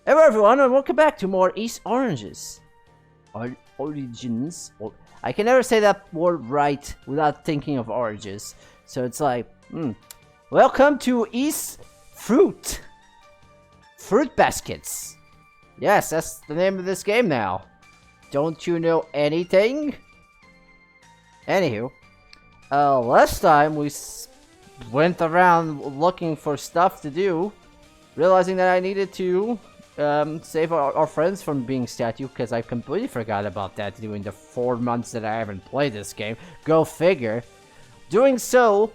Hello everyone and welcome back to more East Oranges. Origins. I can never say that word right without thinking of oranges. So it's like, welcome to East Fruit. Fruit Baskets. Yes, that's the name of this game now. Don't you know anything? Anywho, last time we went around looking for stuff to do, realizing that I needed to save our friends from being statue, because I completely forgot about that during the 4 months that I haven't played this game. Go figure. Doing so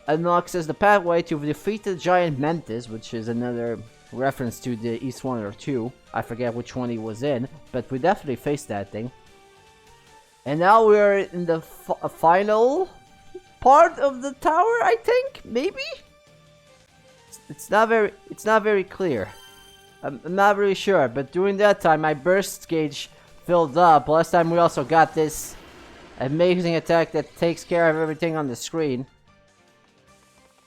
unlocks us the pathway to defeat the giant mantis, which is another reference to the East 1 or 2. I forget which one he was in, but we definitely faced that thing. And now we're in the final part of the tower, I think? Maybe? It's not very clear. I'm not really sure, but during that time my burst gauge filled up. Last time we also got this amazing attack that takes care of everything on the screen.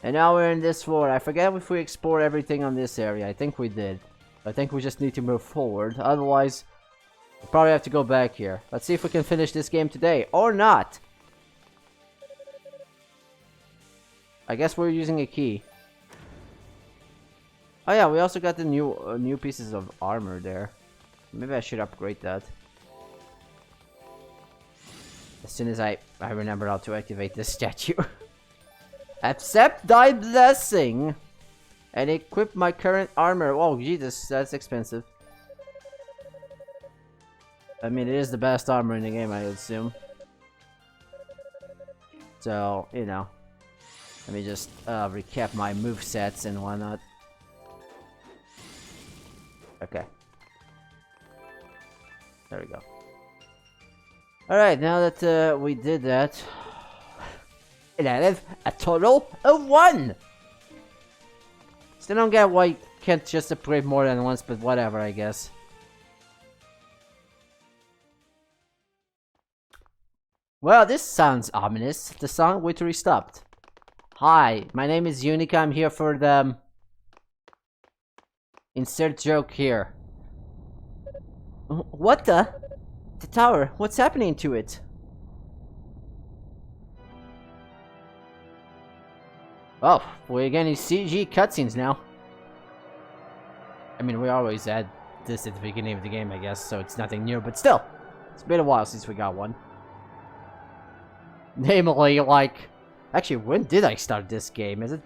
And now we're in this floor. I forget if we explored everything on this area. I think we did. I think we just need to move forward. Otherwise, we'll probably have to go back here. Let's see if we can finish this game today. Or not. I guess we're using a key. Oh yeah, we also got the new pieces of armor there. Maybe I should upgrade that. As soon as I remember how to activate this statue. Accept thy blessing! And equip my current armor. Oh Jesus, that's expensive. I mean, it is the best armor in the game, I assume. So, you know. Let me just recap my movesets and whatnot. Okay. There we go. Alright, now that we did that, and I have a total of 1! Still don't get why you can't just upgrade more than once, but whatever, I guess. Well, this sounds ominous. The song literally stopped. Hi, my name is Unica. I'm here for the insert joke here. What the? The tower. What's happening to it? Oh, we're getting CG cutscenes now. I mean, we always had this at the beginning of the game, I guess, so it's nothing new, but still. It's been a while since we got one. Namely, like... Actually, when did I start this game? Is it...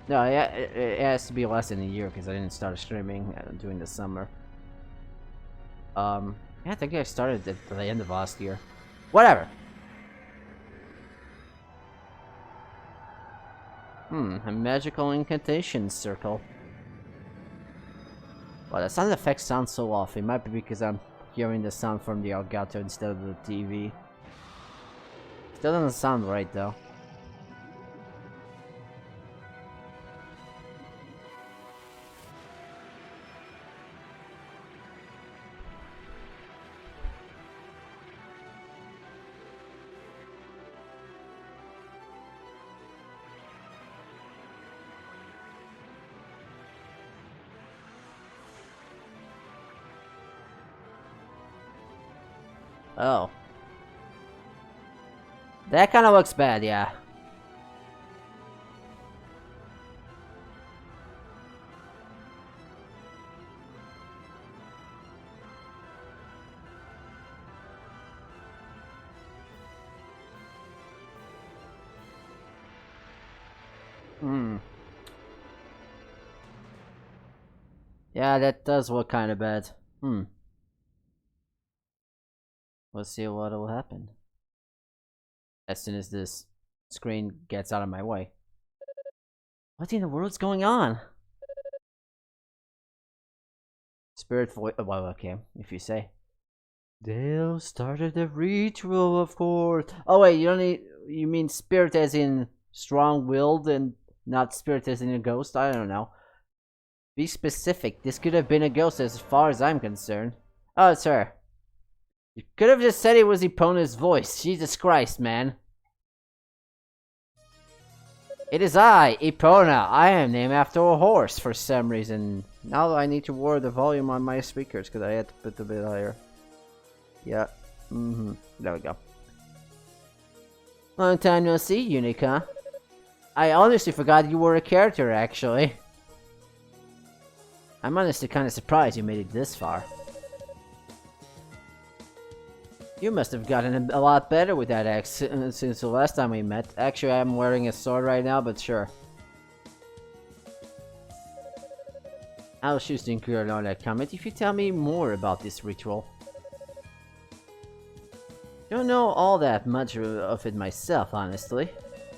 No, it has to be less than a year because I didn't start streaming during the summer. Yeah, I think I started at the end of last year. Whatever. A magical incantation circle. Well, the sound effects sound so off. It might be because I'm hearing the sound from the Elgato instead of the TV. Still doesn't sound right though. Oh. That kind of looks bad, yeah. Yeah, that does look kind of bad. Let's see what will happen as soon as this screen gets out of my way. What in the world's going on? Spirit voice. Well, okay, if you say. They'll started the ritual, of course. Oh wait, you don't need. You mean spirit as in strong-willed and not spirit as in a ghost? I don't know. Be specific. This could have been a ghost as far as I'm concerned. Oh, it's her. You could have just said it was Epona's voice. Jesus Christ, man. It is I, Epona. I am named after a horse for some reason. Now I need to lower the volume on my speakers because I had to put it a bit higher. Yeah. There we go. Long time no see, Unica. I honestly forgot you were a character, actually. I'm honestly kind of surprised you made it this far. You must have gotten a lot better with that axe since the last time we met. Actually, I'm wearing a sword right now, but sure. I'll choose to include on that comment if you tell me more about this ritual. Don't know all that much of it myself, honestly.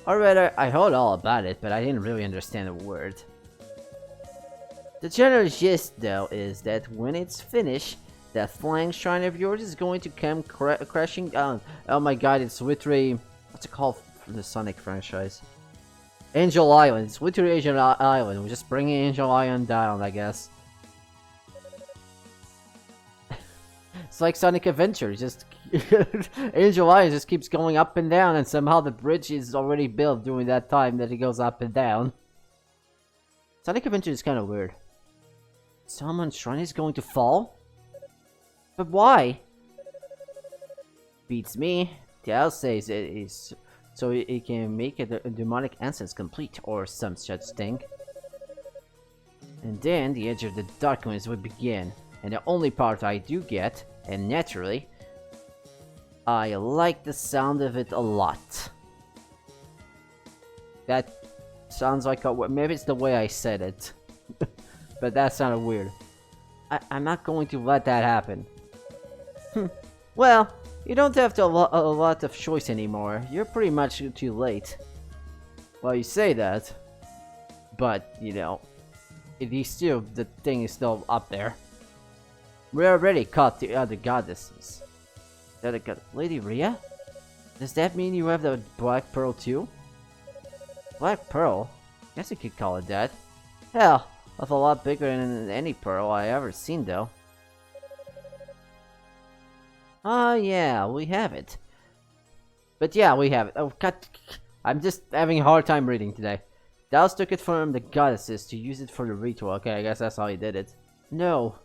Or rather, I heard all about it, but I didn't really understand a word. The general gist, though, is that when it's finished, that flying shrine of yours is going to come crashing down. Oh my god, it's literally... What's it called for the Sonic franchise? Angel Island. It's literally Angel Island. We're just bringing Angel Island down, I guess. It's like Sonic Adventure. Just Angel Island just keeps going up and down, and somehow the bridge is already built during that time that it goes up and down. Sonic Adventure is kind of weird. Someone's shrine is going to fall? But why? Beats me. Tao says it is so it can make a demonic essence complete or some such thing. And then the edge of the darkness would begin. And the only part I do get, and naturally, I like the sound of it a lot. That sounds like a... maybe it's the way I said it. But that sounded weird. I'm not going to let that happen. Well, you don't have a lot of choice anymore. You're pretty much too late. Well, you say that, but you know, the thing is still up there. We already caught the other goddesses. Lady Rhea? Does that mean you have the Black Pearl too? Black Pearl? Guess you could call it that. Hell, that's a lot bigger than any pearl I ever seen though. Oh yeah, we have it. But yeah, we have it. Oh god, I'm just having a hard time reading today. Dallas took it from the goddesses to use it for the ritual. Okay, I guess that's how he did it. No.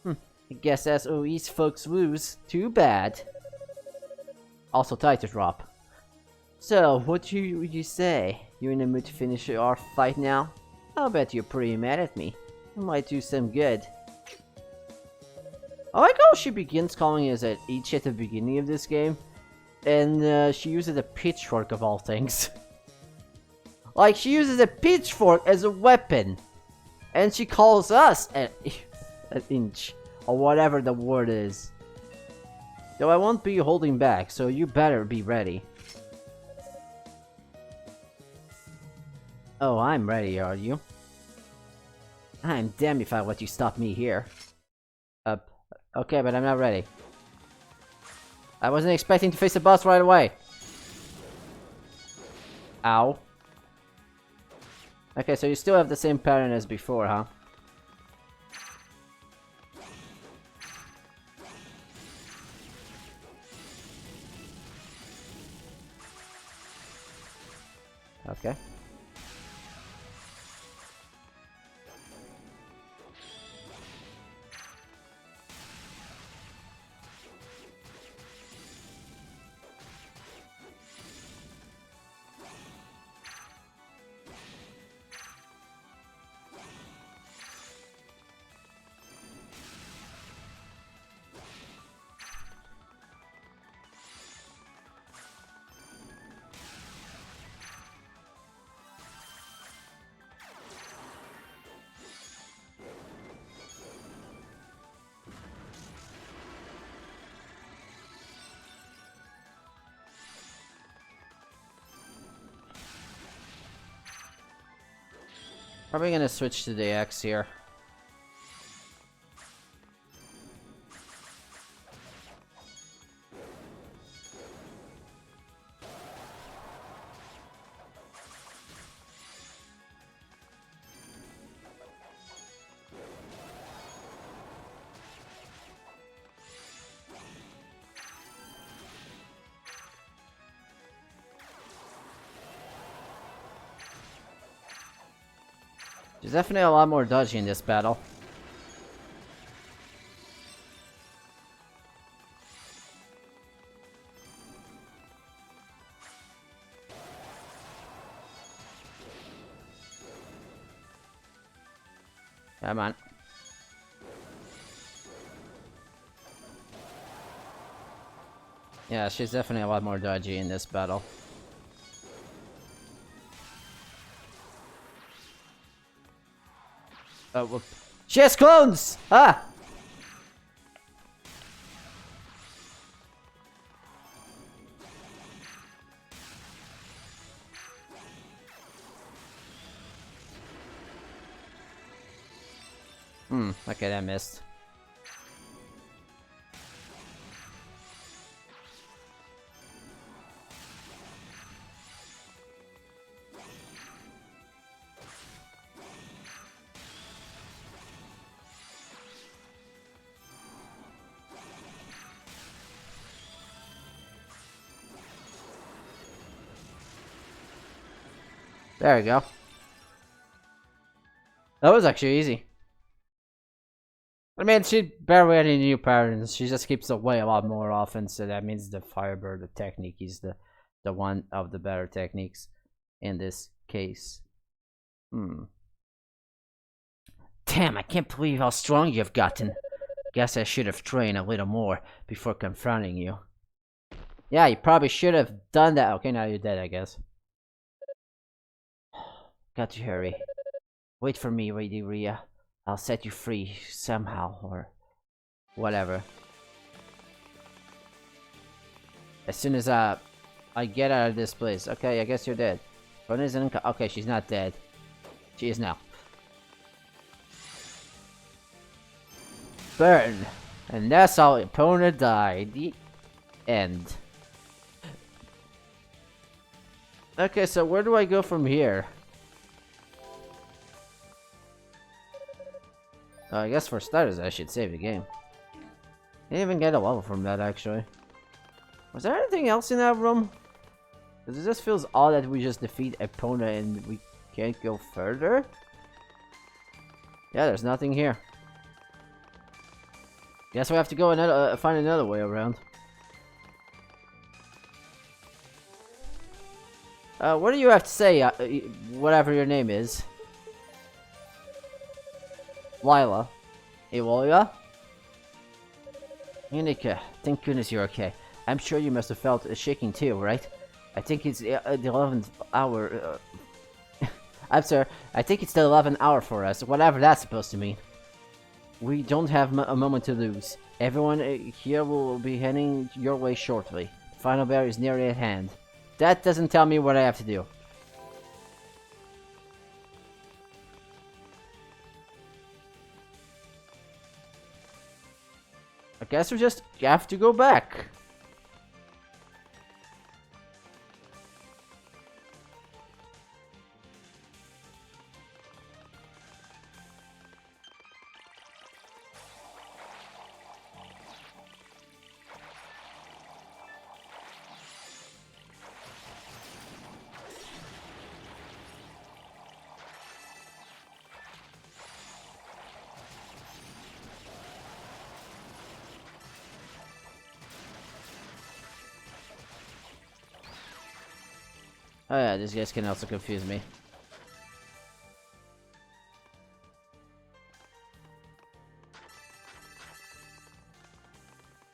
I guess that's OE's folks lose. Too bad. Also tight to drop. So, what would you say? You in the mood to finish our fight now? I'll bet you're pretty mad at me. It might do some good. I like how she begins calling us at each at the beginning of this game. And she uses a pitchfork of all things. Like, she uses a pitchfork as a weapon. And she calls us an inch. Or whatever the word is. Though I won't be holding back, so you better be ready. Oh, I'm ready, are you? I'm damned if I let you stop me here. Okay, but I'm not ready. I wasn't expecting to face the boss right away. Ow. Okay, so you still have the same pattern as before, huh? Okay. Probably gonna switch to the X here. She's definitely a lot more dodgy in this battle. Come on. Yeah, she's definitely a lot more dodgy in this battle. Oh, whoop. She has clones! Ah! Okay, that missed. There we go. That was actually easy. I mean, she barely any new patterns. She just keeps away a lot more often, so that means the Firebird, the technique, is the one of the better techniques in this case. Damn, I can't believe how strong you've gotten. Guess I should have trained a little more before confronting you. Yeah, you probably should have done that. Okay, now you're dead, I guess. Got to hurry. Wait for me, Lady Rhea. I'll set you free somehow, or whatever. As soon as I get out of this place. Okay, I guess you're dead. Okay, she's not dead. She is now. Burn! And that's how Epona died. The end. Okay, so where do I go from here? I guess for starters, I should save the game. Didn't even get a level from that, actually. Was there anything else in that room? Because it just feels odd that we just defeat Epona and we can't go further. Yeah, there's nothing here. Guess we have to go another, find another way around. What do you have to say, whatever your name is? Lila. Ewolia? Unica, thank goodness you're okay. I'm sure you must have felt a shaking too, right? I think it's the 11th hour. I'm sorry, I think it's the 11th hour for us, whatever that's supposed to mean. We don't have a moment to lose. Everyone here will be heading your way shortly. The final bear is nearly at hand. That doesn't tell me what I have to do. I guess we just have to go back. Oh yeah, these guys can also confuse me.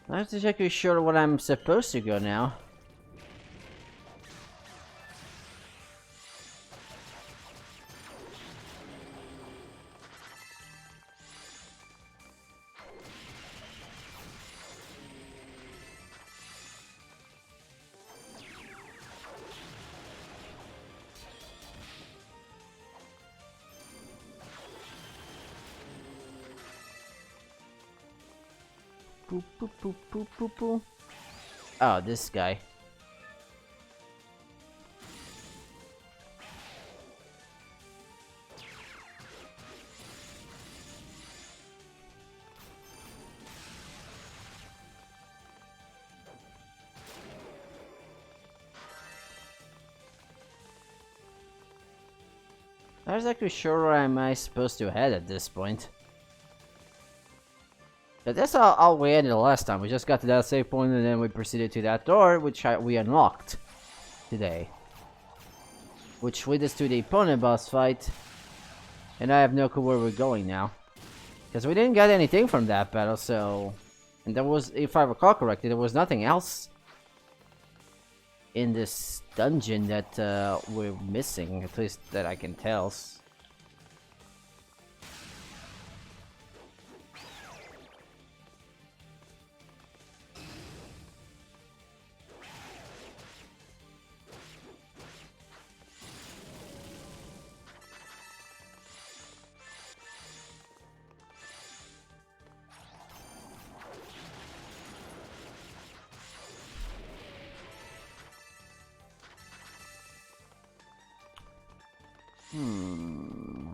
I have to check be sure what I'm supposed to go now. Boop, boop, boop, boop, boop, boop. Oh, this guy. I'm not exactly sure where am I supposed to head at this point. But that's how we ended the last time. We just got to that save point and then we proceeded to that door, which we unlocked today. Which leads us to the opponent boss fight. And I have no clue where we're going now. Because we didn't get anything from that battle, so... And there was, if I recall correctly, there was nothing else in this dungeon that we're missing, at least that I can tell.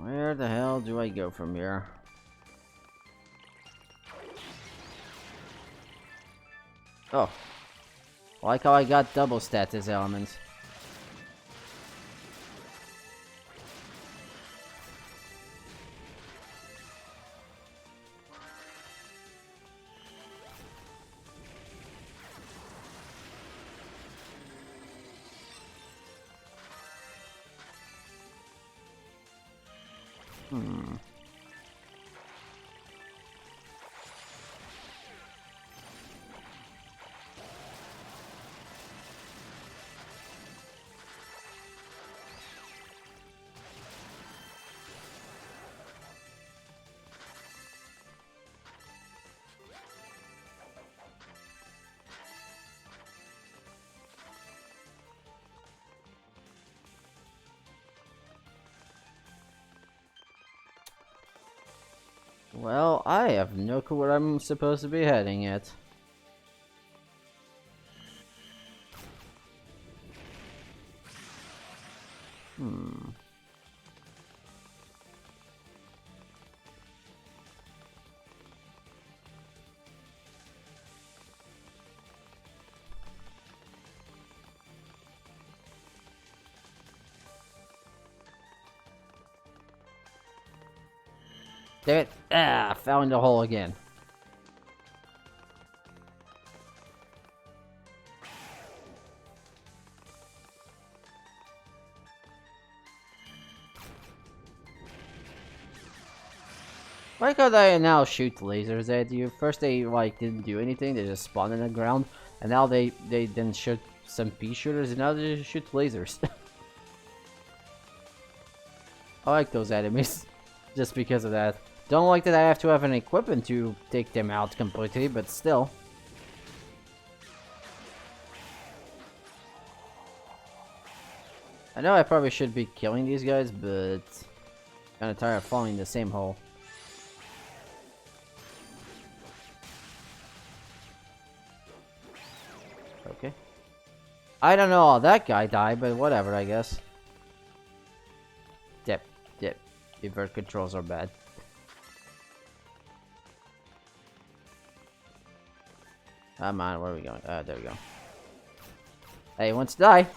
Where the hell do I go from here? Oh. I like how I got double status elements. Well, I have no clue where I'm supposed to be heading yet. Damn it! Ah, fell in the hole again. Why can't I now shoot lasers at you? First they like didn't do anything, they just spawned in the ground, and now they then shoot some pea shooters, and now they just shoot lasers. I like those enemies, just because of that. Don't like that I have to have an equipment to take them out completely, but still. I know I probably should be killing these guys, but I'm kinda tired of falling in the same hole. Okay. I don't know how that guy died, but whatever, I guess. Dip. Invert controls are bad. Come on, where are we going? There we go. Hey, he wants to die.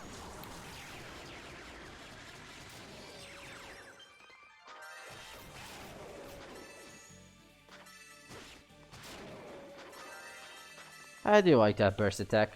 I do like that burst attack.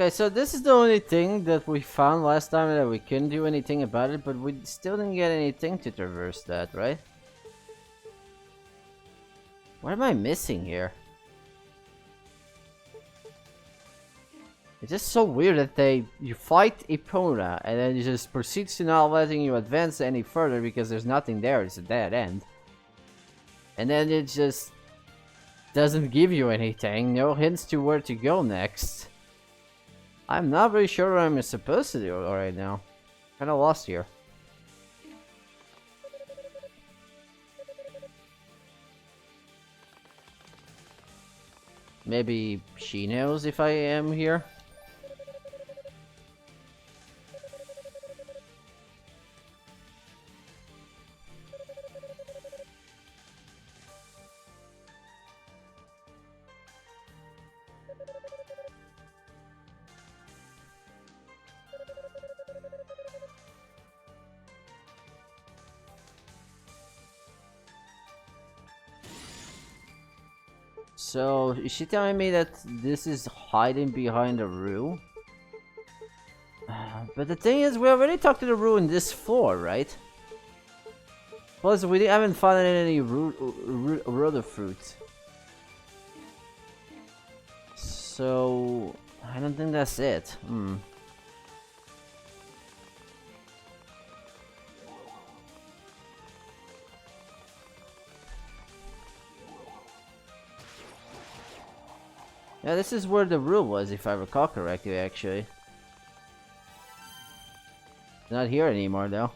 Okay, so this is the only thing that we found last time that we couldn't do anything about it, but we still didn't get anything to traverse that, right? What am I missing here? It's just so weird that you fight Epona and then it just proceeds to not letting you advance any further because there's nothing there, it's a dead end. And then it just doesn't give you anything, no hints to where to go next. I'm not really sure what I'm supposed to do right now. Kinda lost here. Maybe she knows if I am here? So, is she telling me that this is hiding behind a room? But the thing is, we already talked to the room in this floor, right? Plus, we haven't found any rotor fruit. So, I don't think that's it. Yeah, this is where the rule was, if I recall correctly, actually. Not here anymore, though.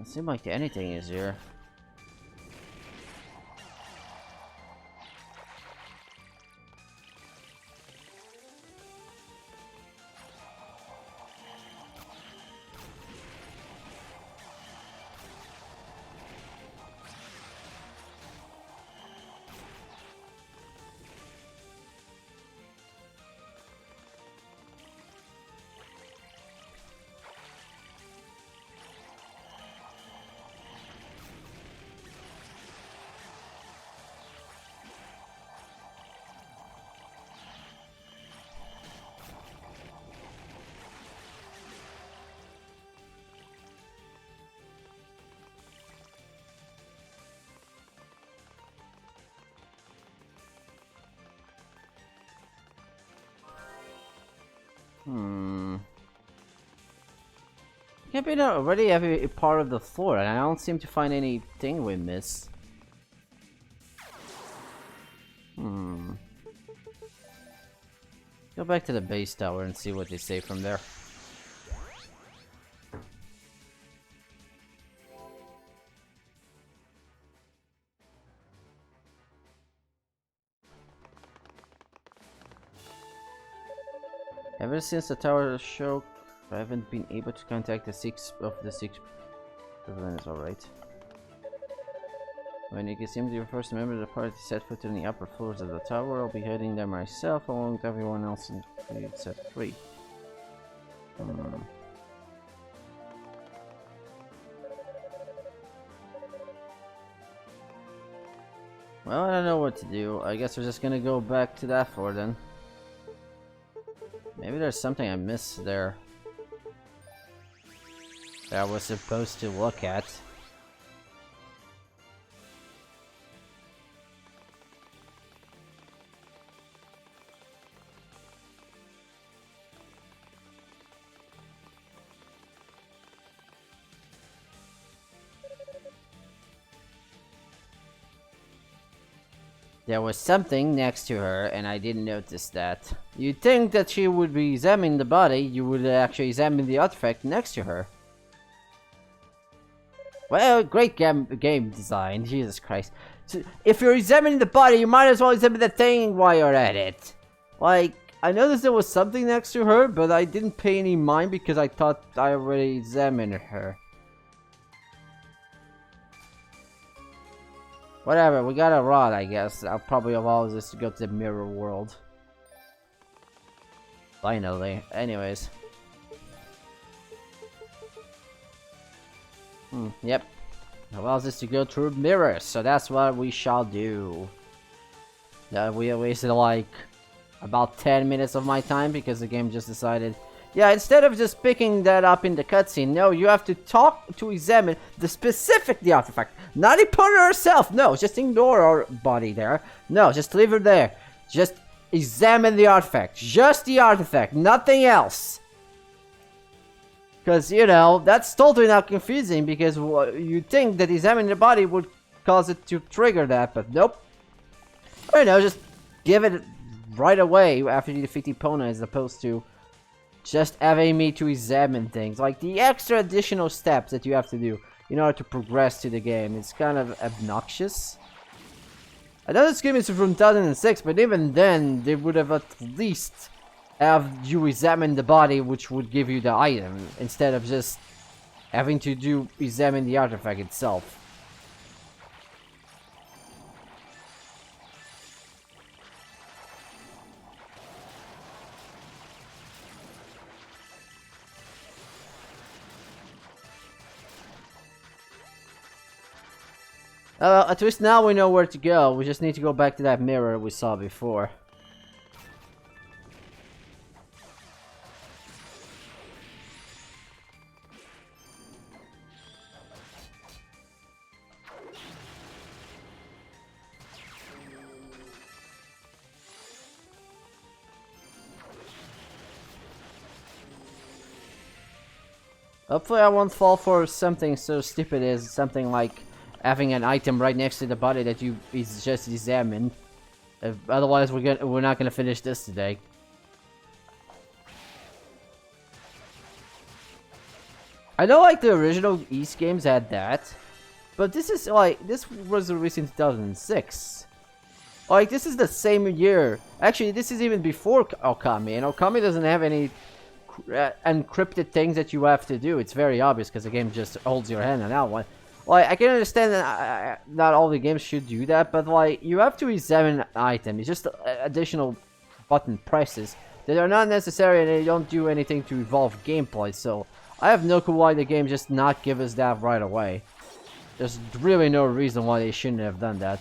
It seems like anything is here. Can't be already have a part of the floor, and I don't seem to find anything we miss. Go back to the base tower and see what they say from there. Ever since the tower show, I haven't been able to contact the six. Everyone is alright. When you seem to be the first member of the party set foot on the upper floors of the tower, I'll be heading there myself along with everyone else until it's set free. Well, I don't know what to do. I guess we're just gonna go back to that floor then. Maybe there's something I missed there that I was supposed to look at. There was something next to her, and I didn't notice that. You'd think that she would be examining the body, you would actually examine the artifact next to her. Well, great game design, Jesus Christ. So if you're examining the body, you might as well examine the thing while you're at it. Like, I noticed there was something next to her, but I didn't pay any mind because I thought I already examined her. Whatever, we got a rod, I guess. I'll probably allow us to go to the mirror world. Finally. Anyways. Yep. Allows us to go through mirrors, so that's what we shall do. We wasted like about 10 minutes of my time because the game just decided, yeah, instead of just picking that up in the cutscene, no, you have to talk to examine the artifact. Not Epona herself, no, just ignore our body there. No, just leave her there. Just examine the artifact. Just the artifact, nothing else. Because, you know, that's totally not confusing because you think that examining the body would cause it to trigger that, but nope. I know, just give it right away after you defeat Epona as opposed to just having me to examine things. Like, the extra additional steps that you have to do in order to progress to the game. It's kind of obnoxious. I know this game is from 2006, but even then, they would have at least have you examine the body, which would give you the item, instead of just having to examine the artifact itself. At least now we know where to go. We just need to go back to that mirror we saw before. Hopefully I won't fall for something so stupid as something like having an item right next to the body that you just examined. Otherwise we're not gonna finish this today. I know like the original East games had that, but this was released in 2006. Like, this is the same year. Actually, this is even before Okami, and Okami doesn't have any encrypted things that you have to do. It's very obvious because the game just holds your hand on that one. Like, I can understand that not all the games should do that, but like, you have to examine an item. It's just additional button presses that are not necessary and they don't do anything to evolve gameplay. So I have no clue why the game just not give us that right away. There's really no reason why they shouldn't have done that.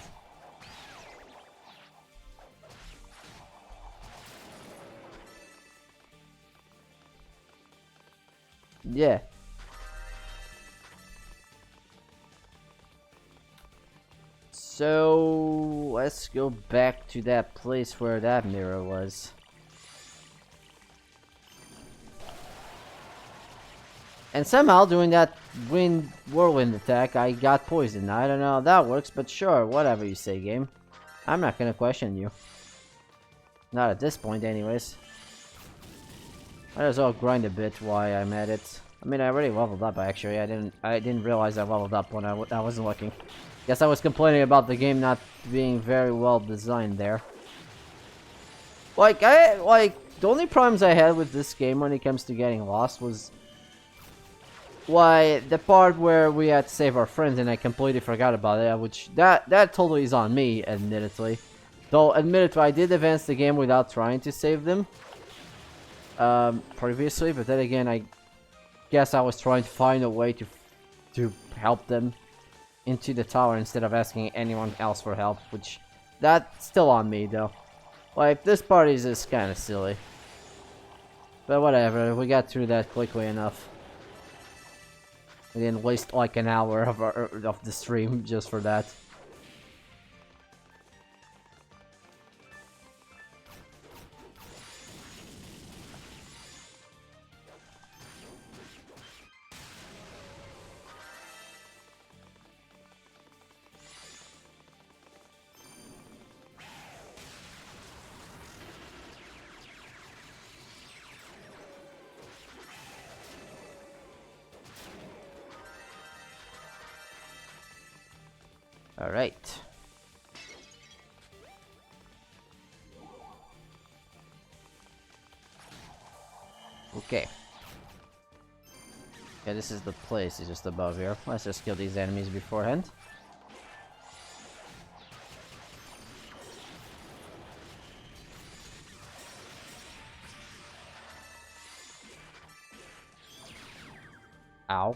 Yeah. So let's go back to that place where that mirror was. And somehow doing that whirlwind attack, I got poisoned. I don't know how that works, but sure, whatever you say, game. I'm not gonna question you. Not at this point, anyways. Might as well grind a bit while I'm at it. I mean, I already leveled up, actually. I didn't realize I leveled up when I wasn't looking. Guess I was complaining about the game not being very well designed there. Like, the only problems I had with this game when it comes to getting lost was the part where we had to save our friends and I completely forgot about it, which that totally is on me, admittedly. Though, admittedly, I did advance the game without trying to save them previously, but then again, I guess I was trying to find a way to help them into the tower instead of asking anyone else for help, which that's still on me though. Like, this part is just kind of silly, but whatever, we got through that quickly enough. We didn't waste like an hour of the stream just for that. Alright. Okay. Yeah, this is the place. It's just above here. Let's just kill these enemies beforehand. Ow.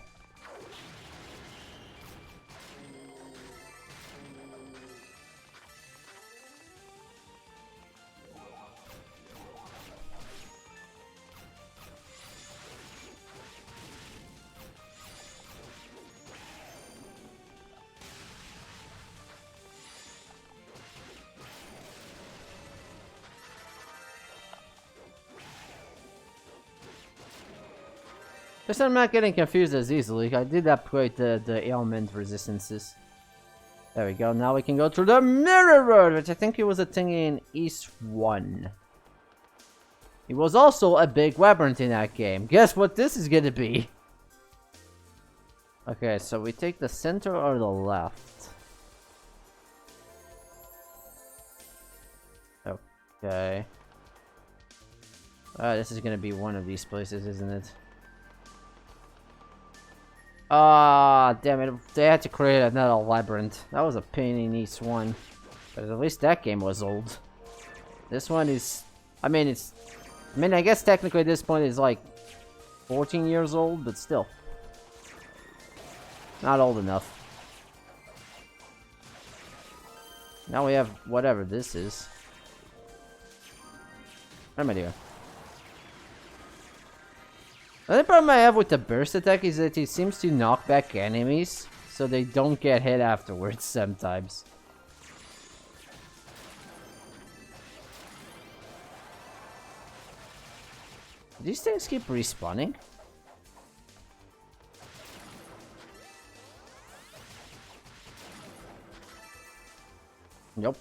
Just so I'm not getting confused as easily. I did upgrade the ailment resistances. There we go. Now we can go through the Mirror Road, which I think it was a thing in East 1. It was also a big labyrinth in that game. Guess what this is gonna be? Okay, so we take the center or the left? Okay. This is gonna be one of these places, isn't it? Ah, damn it. They had to create another labyrinth. That was a pain in East 1. But at least that game was old. This one is... I mean, I guess technically at this point it's like 14 years old, but still. Not old enough. Now we have whatever this is. What am I doing? The only problem I have with the burst attack is that it seems to knock back enemies, so they don't get hit afterwards sometimes. These things keep respawning? Nope.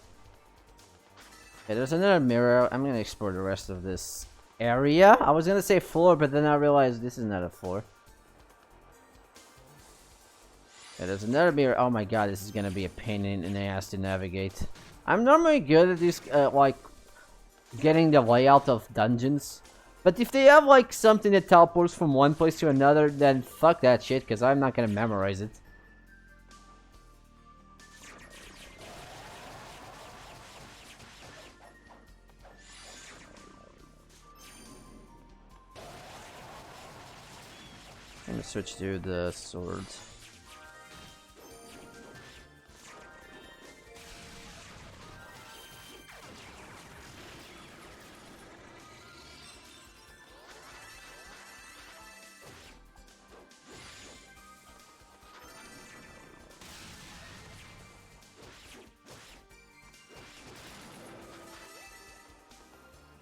Okay, there's another mirror. I'm gonna explore the rest of this area. I was gonna say floor, but then I realized this is not a floor. Yeah, there's another mirror. Oh my god, this is gonna be a pain in the ass to navigate. I'm normally good at these, like, getting the layout of dungeons. But if they have, like, something that teleports from one place to another, then fuck that shit, because I'm not gonna memorize it. I'm gonna switch to the sword.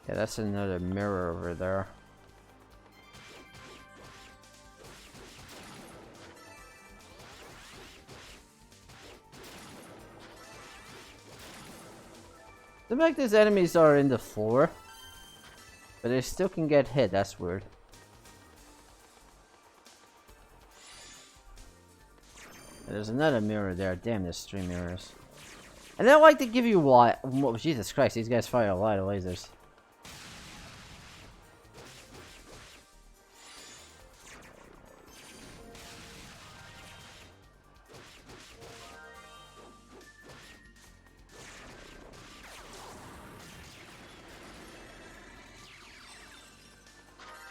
Yeah, that's another mirror over there. The fact these enemies are in the floor, but they still can get hit. That's weird. There's another mirror there. Damn, there's 3 mirrors. And they like to give you what? Oh, Jesus Christ, these guys fire a lot of lasers.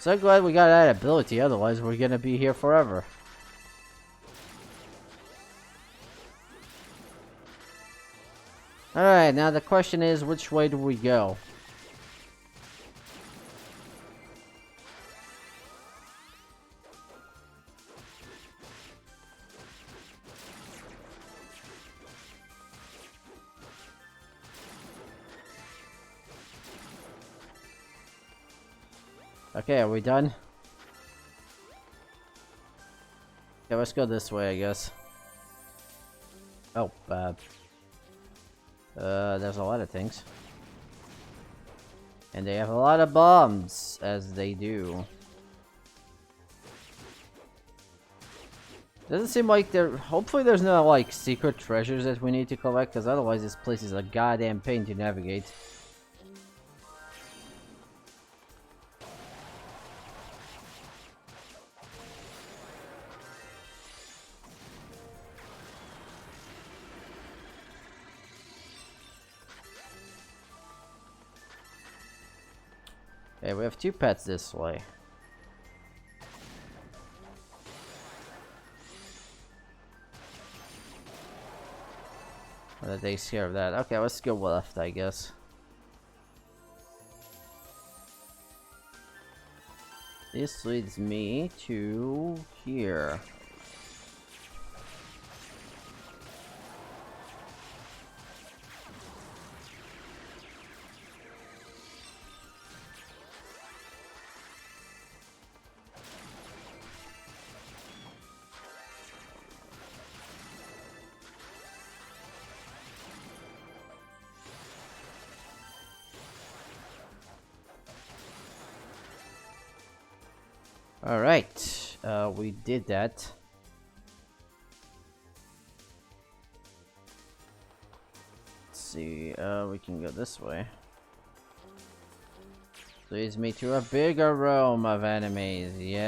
So glad we got that ability, otherwise we're gonna be here forever. Alright, now the question is, which way do we go? Okay, are we done? Okay, let's go this way, I guess. Oh, there's a lot of things. And they have a lot of bombs, as they do. Doesn't seem like there. Hopefully, there's no like secret treasures that we need to collect, because otherwise, this place is a goddamn pain to navigate. Okay, we have 2 pets this way. That takes care of that. Okay, let's go left, I guess. This leads me to here. Alright, we did that. Let's see, we can go this way. Leads me to a bigger realm of enemies. Yay!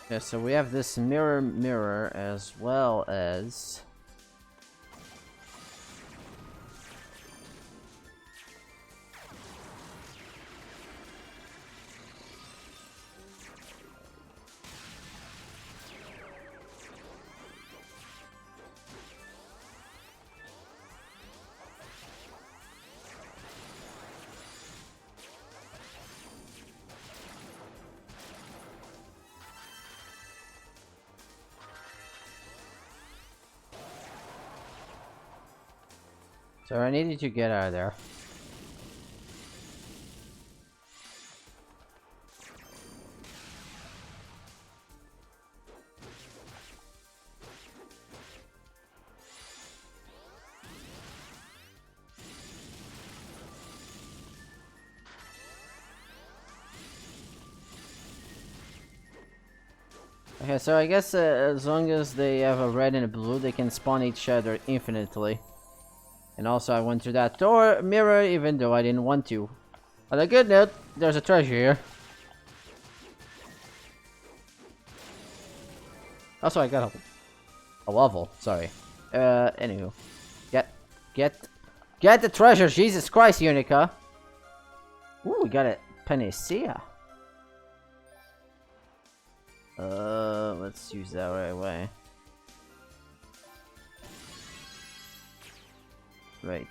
Okay, so we have this mirror as well as so I needed to get out of there. Okay, so I guess as long as they have a red and a blue, they can spawn each other infinitely. And also I went through that door mirror even though I didn't want to. On a good note, there's a treasure here. Also I got a level, sorry. Anywho. Get the treasure, Jesus Christ, Unica! Ooh, we got a panacea. Let's use that right away. Right.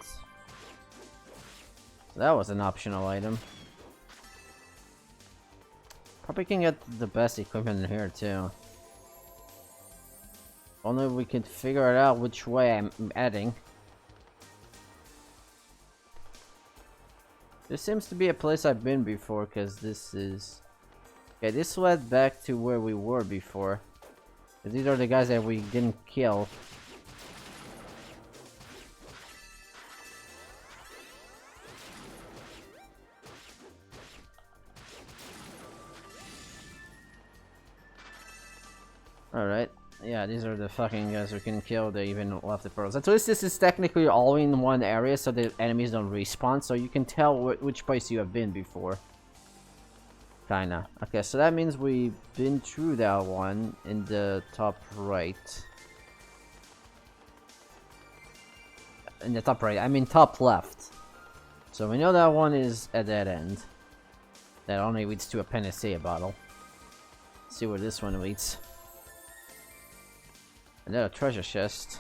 That was an optional item. Probably can get the best equipment in here too. Only we could figure it out which way I'm heading. This seems to be a place I've been before, because this is... Okay, this led back to where we were before. These are the guys that we didn't kill. Alright. Yeah, these are the fucking guys we can kill. They even left the pearls. At least this is technically all in one area, so the enemies don't respawn, so you can tell which place you have been before. Kinda. Okay, so that means we've been through that one in the top right. In the top right, I mean top left. So we know that one is at that end. That only leads to a panacea bottle. Let's see where this one leads. Another treasure chest.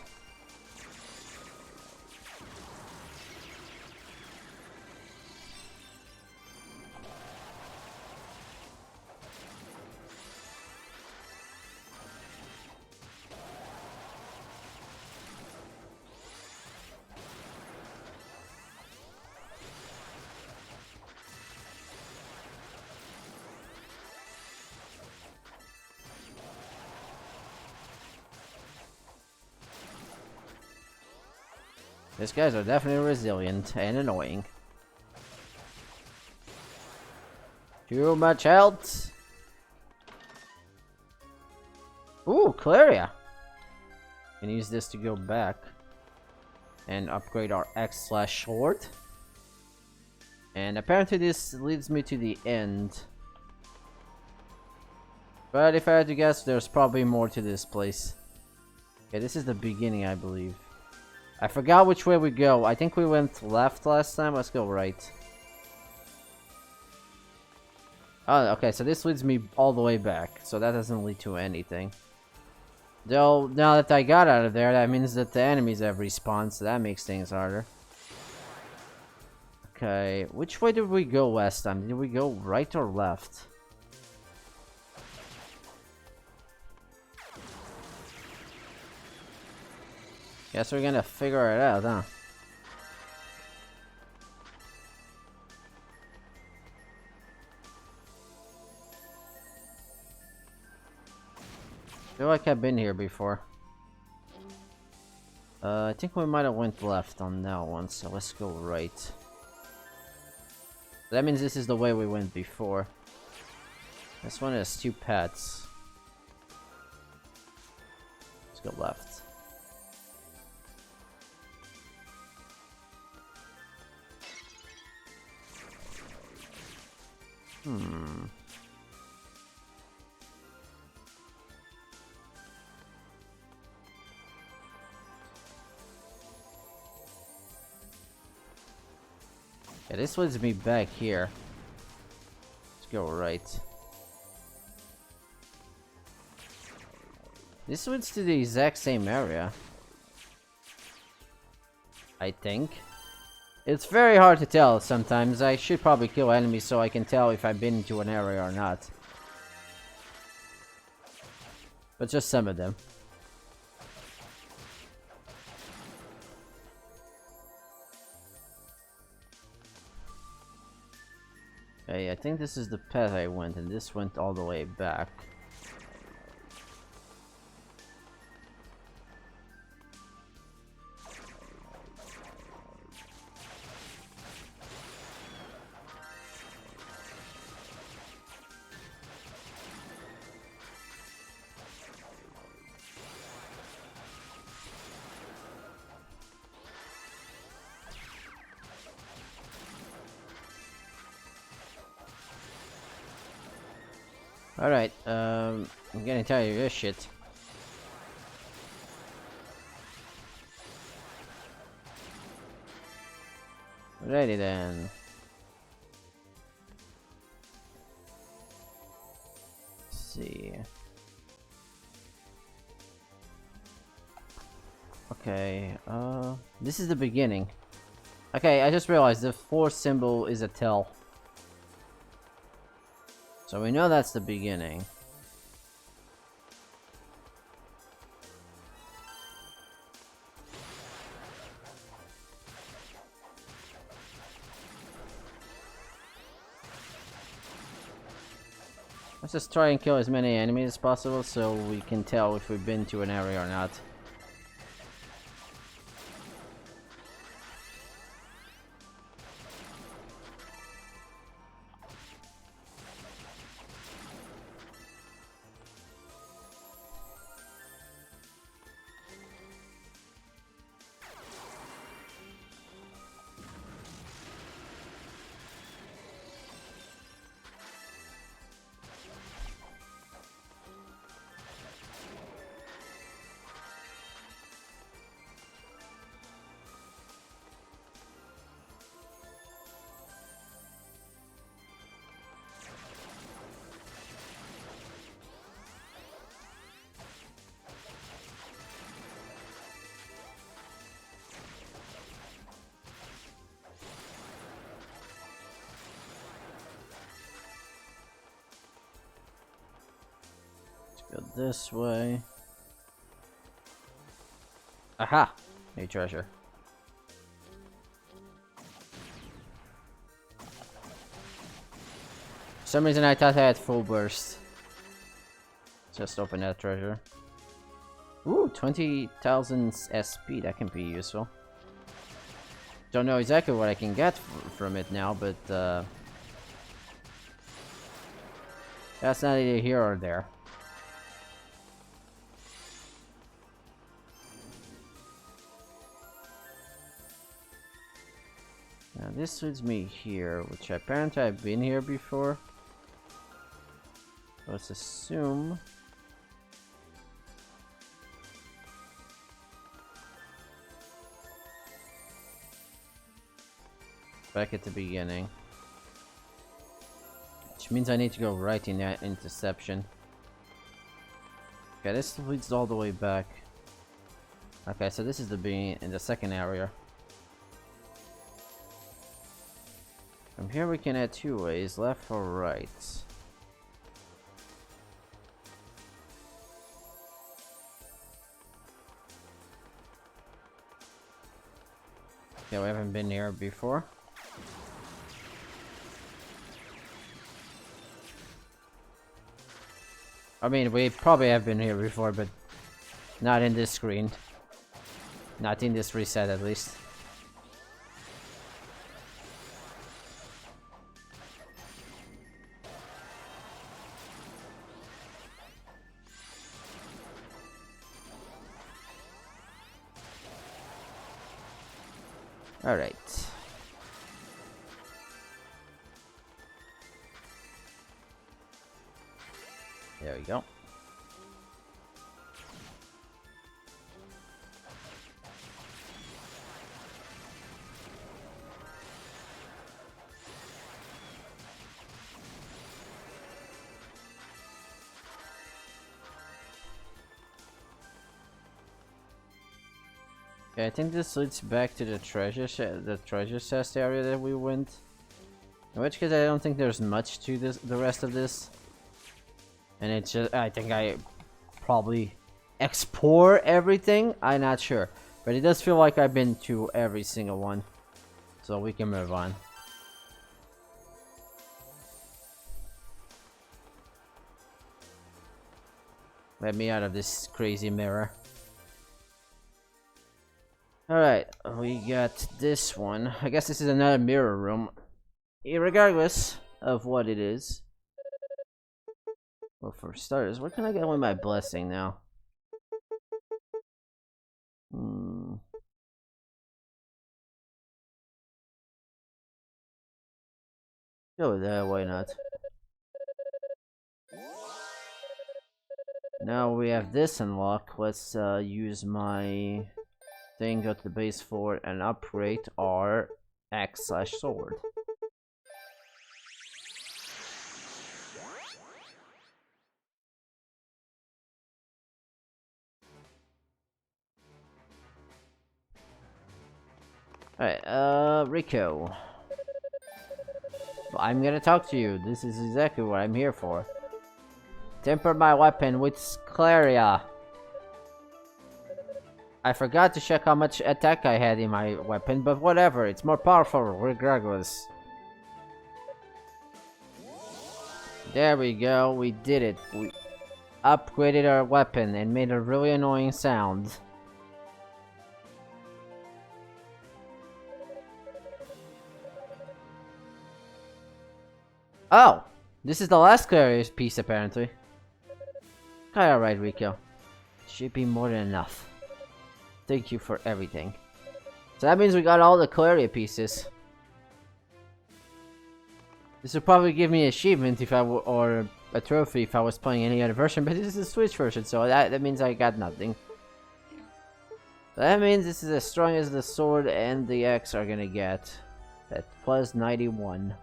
These guys are definitely resilient and annoying. Too much health. Ooh, Claria. Can use this to go back and upgrade our X/Sword. And apparently this leads me to the end. But if I had to guess, there's probably more to this place. Okay, this is the beginning, I believe. I forgot which way we go. I think we went left last time. Let's go right. Oh, okay, so this leads me all the way back. So that doesn't lead to anything. Though, now that I got out of there, that means that the enemies have respawned, so that makes things harder. Okay, which way did we go last time? Did we go right or left? Guess we're gonna figure it out, huh? I feel like I've been here before. I think we might have went left on that one, so let's go right. That means this is the way we went before. This one has 2 pets. Let's go left. Yeah, this leads me back here. Let's go right. This leads to the exact same area, I think. It's very hard to tell sometimes. I should probably kill enemies so I can tell if I've been into an area or not. But just some of them. Okay, I think this is the path I went, and this went all the way back. Alright, I'm getting tired of this shit. Alrighty then. Let's see. Okay, this is the beginning. Okay, I just realized the 4th symbol is a tail. So we know that's the beginning. Let's just try and kill as many enemies as possible so we can tell if we've been to an area or not. Go this way. Aha! A treasure. For some reason I thought I had full burst. Just open that treasure. Ooh, 20,000 SP, that can be useful. Don't know exactly what I can get from it now, but that's not either here or there. Now this leads me here, which apparently I've been here before. Let's assume. Back at the beginning. Which means I need to go right in that interception. Okay, this leads all the way back. Okay, so this is the beginning in the second area. From here we can head two ways, left or right. Okay, we haven't been here before. I mean, we probably have been here before, but not in this screen. Not in this reset, at least. All right. There we go. Okay, I think this leads back to the treasure chest area that we went. In which case, I don't think there's much to this, the rest of this. And it's just, I think I probably explore everything. I'm not sure, but it does feel like I've been to every single one. So we can move on. Let me out of this crazy mirror. Alright, we got this one. I guess this is another mirror room. Regardless of what it is. Well, for starters, what can I get with my blessing now? Go with that, why not? Now we have this unlocked. Let's use my thing, go to the base fort, and upgrade our axe/sword. Alright, Rico. Well, I'm gonna talk to you. This is exactly what I'm here for. Temper my weapon with Scleria. I forgot to check how much attack I had in my weapon, but whatever, it's more powerful regardless. There we go, we did it. We upgraded our weapon and made a really annoying sound. Oh! This is the last Clarius piece, apparently. Alright, Rico. Should be more than enough. Thank you for everything. So that means we got all the Claria pieces. This would probably give me an achievement if I or a trophy if I was playing any other version, but this is a Switch version, so that means I got nothing. So that means this is as strong as the sword and the axe are gonna get. At plus 91.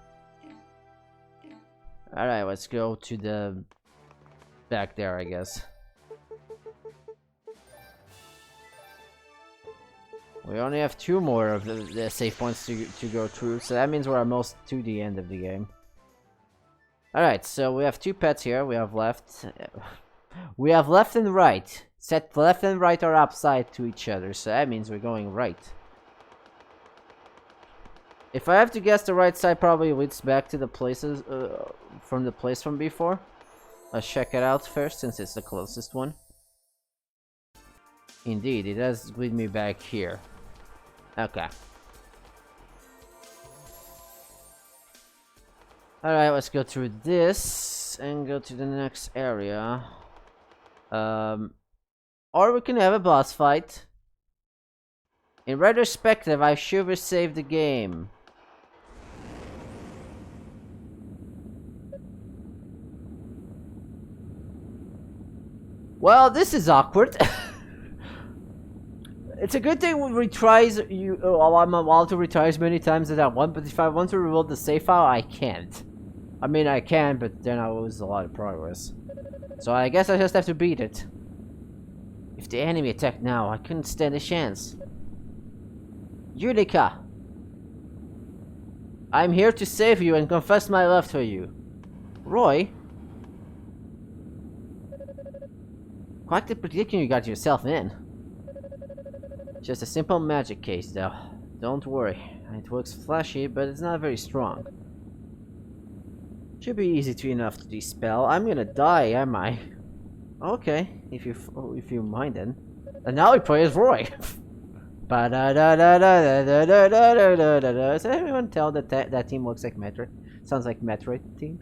Alright, let's go to the back there, I guess. We only have 2 more of the save points to go through, so that means we're almost to the end of the game. Alright, so we have 2 pets here. We have left. We have left and right. Set left and right are opposite to each other, so that means we're going right. If I have to guess, the right side probably leads back to the places from the place from before. Let's check it out first, since it's the closest one. Indeed, it does lead me back here. Okay. Alright, let's go through this and go to the next area. Or we can have a boss fight. In retrospective, I should have saved the game. Well, this is awkward. It's a good thing when retries I'm allowed to retry as many times as I want, but if I want to reload the save file, I can't. I mean, I can, but then I lose a lot of progress. So I guess I just have to beat it. If the enemy attacked now, I couldn't stand a chance. Unica! I'm here to save you and confess my love for you. Roy? Quite the predicament you got yourself in. Just a simple magic case, though. Don't worry. It looks flashy, but it's not very strong. Should be easy to enough to dispel. I'm gonna die, am I? Okay, if you mind then. And now we play as Roy. Does anyone tell that that team looks like Metroid? Sounds like Metroid team.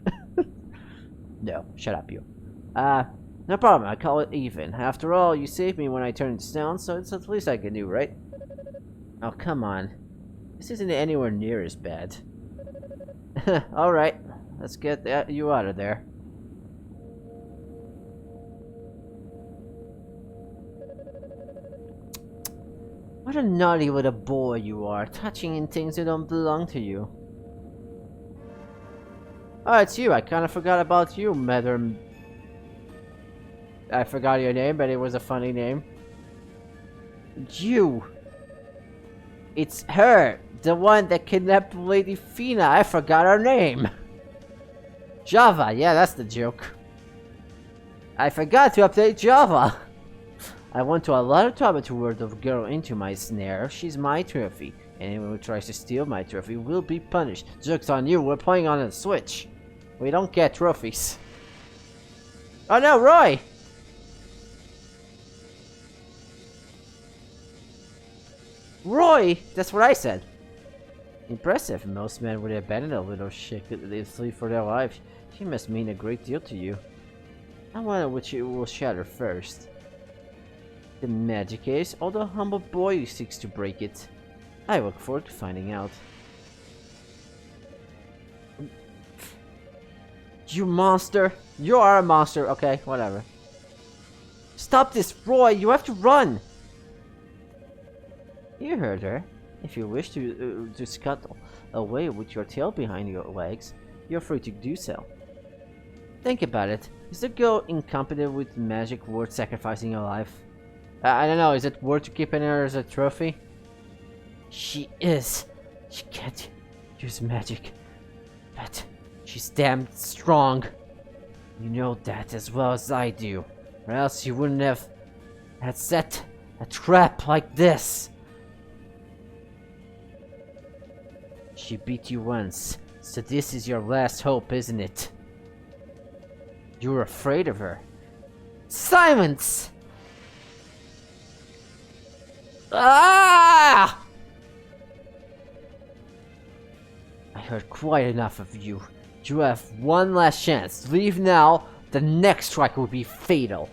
No, shut up, you. No problem. I call it even. After all, you saved me when I turned this down, so it's the least I can do, right? Oh, come on. This isn't anywhere near as bad. All right, let's get you out of there. What a naughty little boy you are, touching in things that don't belong to you. Oh, it's you. I kind of forgot about you, Madam. I forgot your name, but it was a funny name. You. It's her, the one that kidnapped Lady Fina. I forgot her name. Java, yeah, that's the joke. I forgot to update Java. I went to a lot of trouble to lure the girl into my snare. She's my trophy. Anyone who tries to steal my trophy will be punished. Joke's on you, we're playing on a Switch. We don't get trophies. Oh no, Roy! Roy! That's what I said. Impressive. Most men would abandon a little shit they flee for their lives. She must mean a great deal to you. I wonder which you will shatter first. The magic case, or the humble boy who seeks to break it. I look forward to finding out. You monster! You are a monster! Okay, whatever. Stop this, Roy! You have to run! You heard her. If you wish to scuttle away with your tail behind your legs, you're free to do so. Think about it. Is the girl incompetent with magic worth sacrificing your life? I don't know, is it worth to keep her as a trophy? She is. She can't use magic. But she's damn strong. You know that as well as I do. Or else you wouldn't have had set a trap like this. She beat you once, so this is your last hope, isn't it? You're afraid of her. Silence! Ah! I heard quite enough of you. You have one last chance. Leave now. The next strike will be fatal.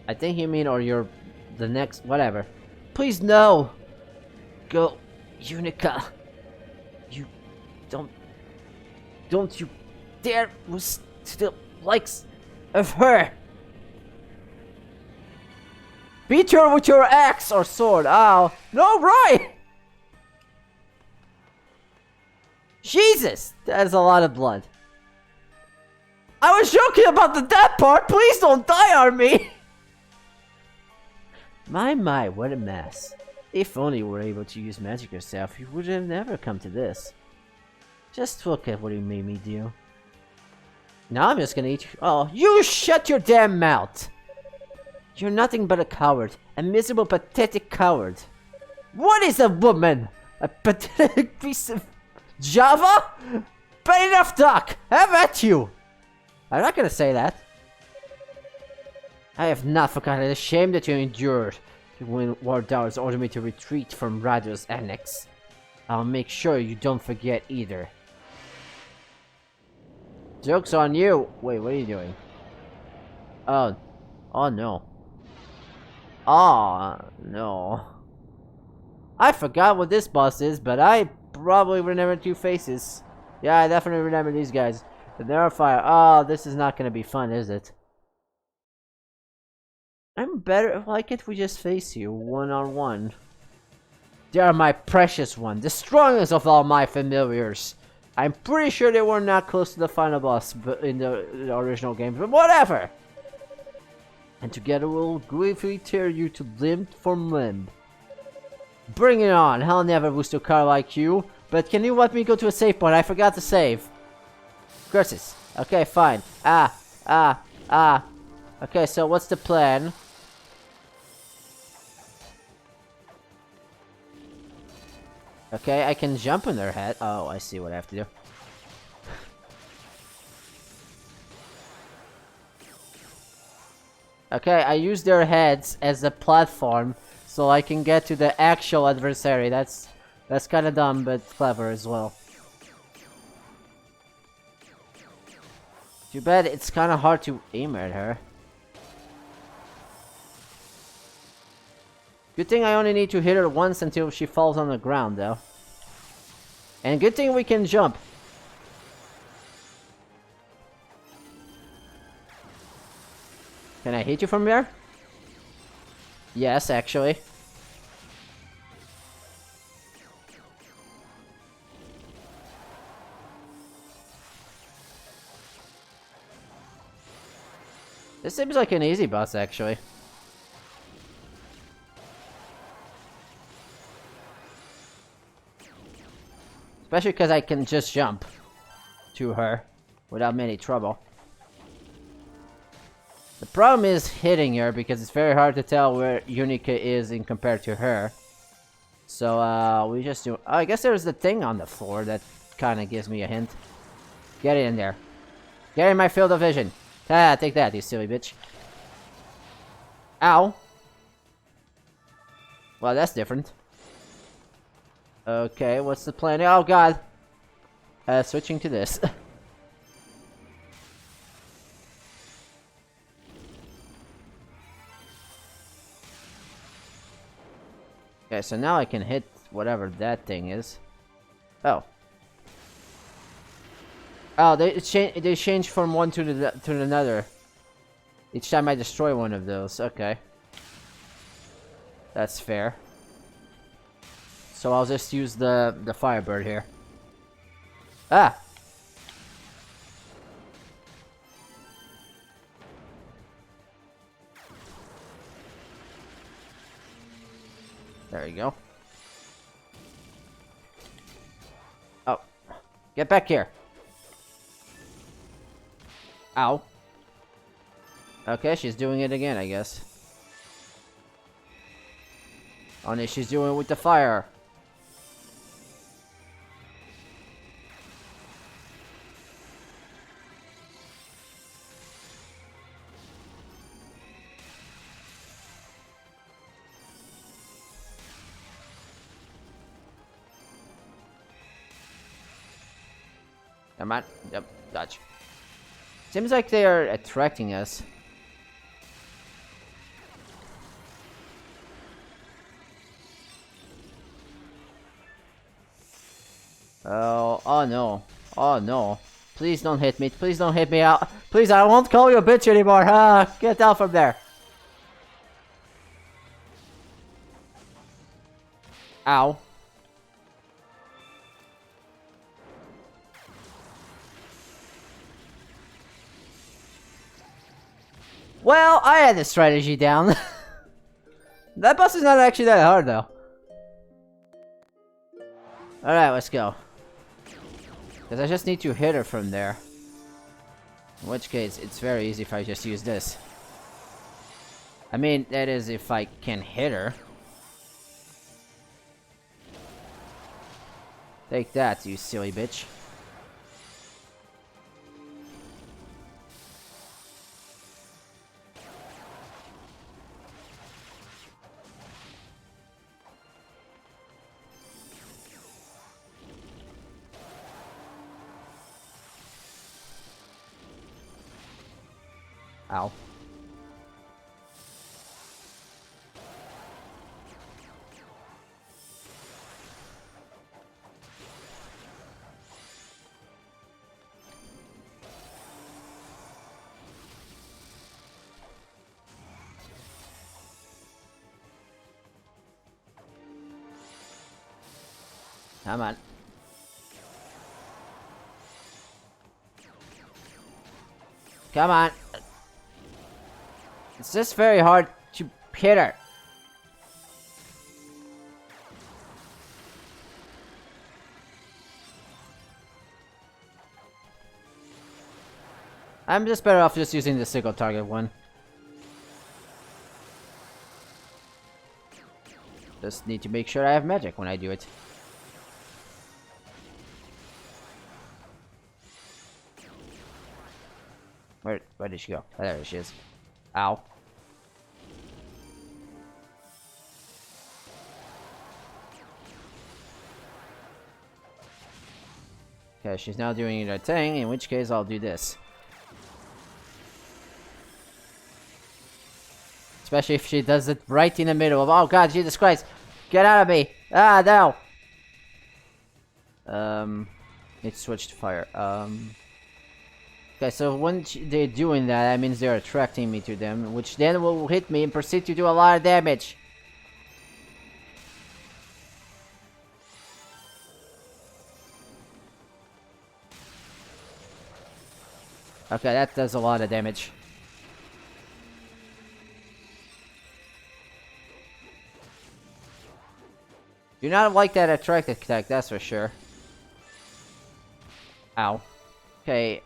I think you mean, or you're the next, whatever. Please no. Go, Unica. You don't you dare was the likes of her. Beat her with your axe or sword. Ow. No, right! Jesus! That is a lot of blood. I was joking about the death part! Please don't die on me! My, what a mess. If only you were able to use magic yourself, you would have never come to this. Just look at what you made me do. Now I'm just gonna eat you. Oh, you shut your damn mouth! You're nothing but a coward. A miserable, pathetic coward. What is a woman? A pathetic piece of Java? But enough talk! Have at you! I'm not gonna say that. I have not forgotten the shame that you endured when War Towers ordered me to retreat from Radio's annex. I'll make sure you don't forget either. Joke's on you! Wait, what are you doing? Oh. Oh no. Oh no. I forgot what this boss is, but I probably remember Two Faces. Yeah, I definitely remember these guys. The Narrow Fire. Oh, this is not gonna be fun, is it? I'm better. Why can't we just face you one-on-one? They are my precious one, the strongest of all my familiars. I'm pretty sure they were not close to the final boss in the original game, but whatever! And together we'll gravely tear you to limb from limb. Bring it on! I'll never boost a car like you, but can you let me go to a save point? I forgot to save. Curses. Okay, fine. Okay, so what's the plan? Okay, I can jump on their head. Oh, I see what I have to do. Okay, I use their heads as a platform so I can get to the actual adversary. That's kind of dumb, but clever as well. Too bad it's kind of hard to aim at her. Good thing I only need to hit her once until she falls on the ground, though. And good thing we can jump. Can I hit you from there? Yes, actually. This seems like an easy boss, actually. Especially because I can just jump to her without many trouble. The problem is hitting her because it's very hard to tell where Unica is in compared to her. So, we just do... Oh, I guess there's the thing on the floor that kind of gives me a hint. Get it in there. Get in my field of vision. Ah, take that, you silly bitch. Ow. Well, that's different. Okay, what's the plan? Oh, God. Switching to this. Okay, so now I can hit whatever that thing is. Oh. Oh, they change from one to another. Each time I destroy one of those. Okay. That's fair. So I'll just use the Firebird here. Ah! There you go. Oh. Get back here. Ow. Okay, she's doing it again, I guess. Only she's doing it with the fire. Come on. Yep, dodge. Seems like they are attracting us. Oh no. Oh no. Please don't hit me. Please don't hit me out. Please, I won't call you a bitch anymore. Ah, get out from there. Ow. Well, I had the strategy down. That boss is not actually that hard, though. Alright, let's go. Because I just need to hit her from there. In which case, it's very easy if I just use this. I mean, that is if I can hit her. Take that, you silly bitch. Ow. Come on. Come on. It's just very hard to hit her. I'm just better off just using the single target one. Just need to make sure I have magic when I do it. Where did she go? Oh, there she is. Ow. Okay, she's now doing her thing, in which case I'll do this. Especially if she does it right in the middle of— oh god, Jesus Christ! Get out of me! Ah, no! Need to switch to fire. Okay, so when they're doing that, that means they're attracting me to them, which then will hit me and proceed to do a lot of damage. Okay, that does a lot of damage. Do not like that attract attack, that's for sure. Ow. Okay,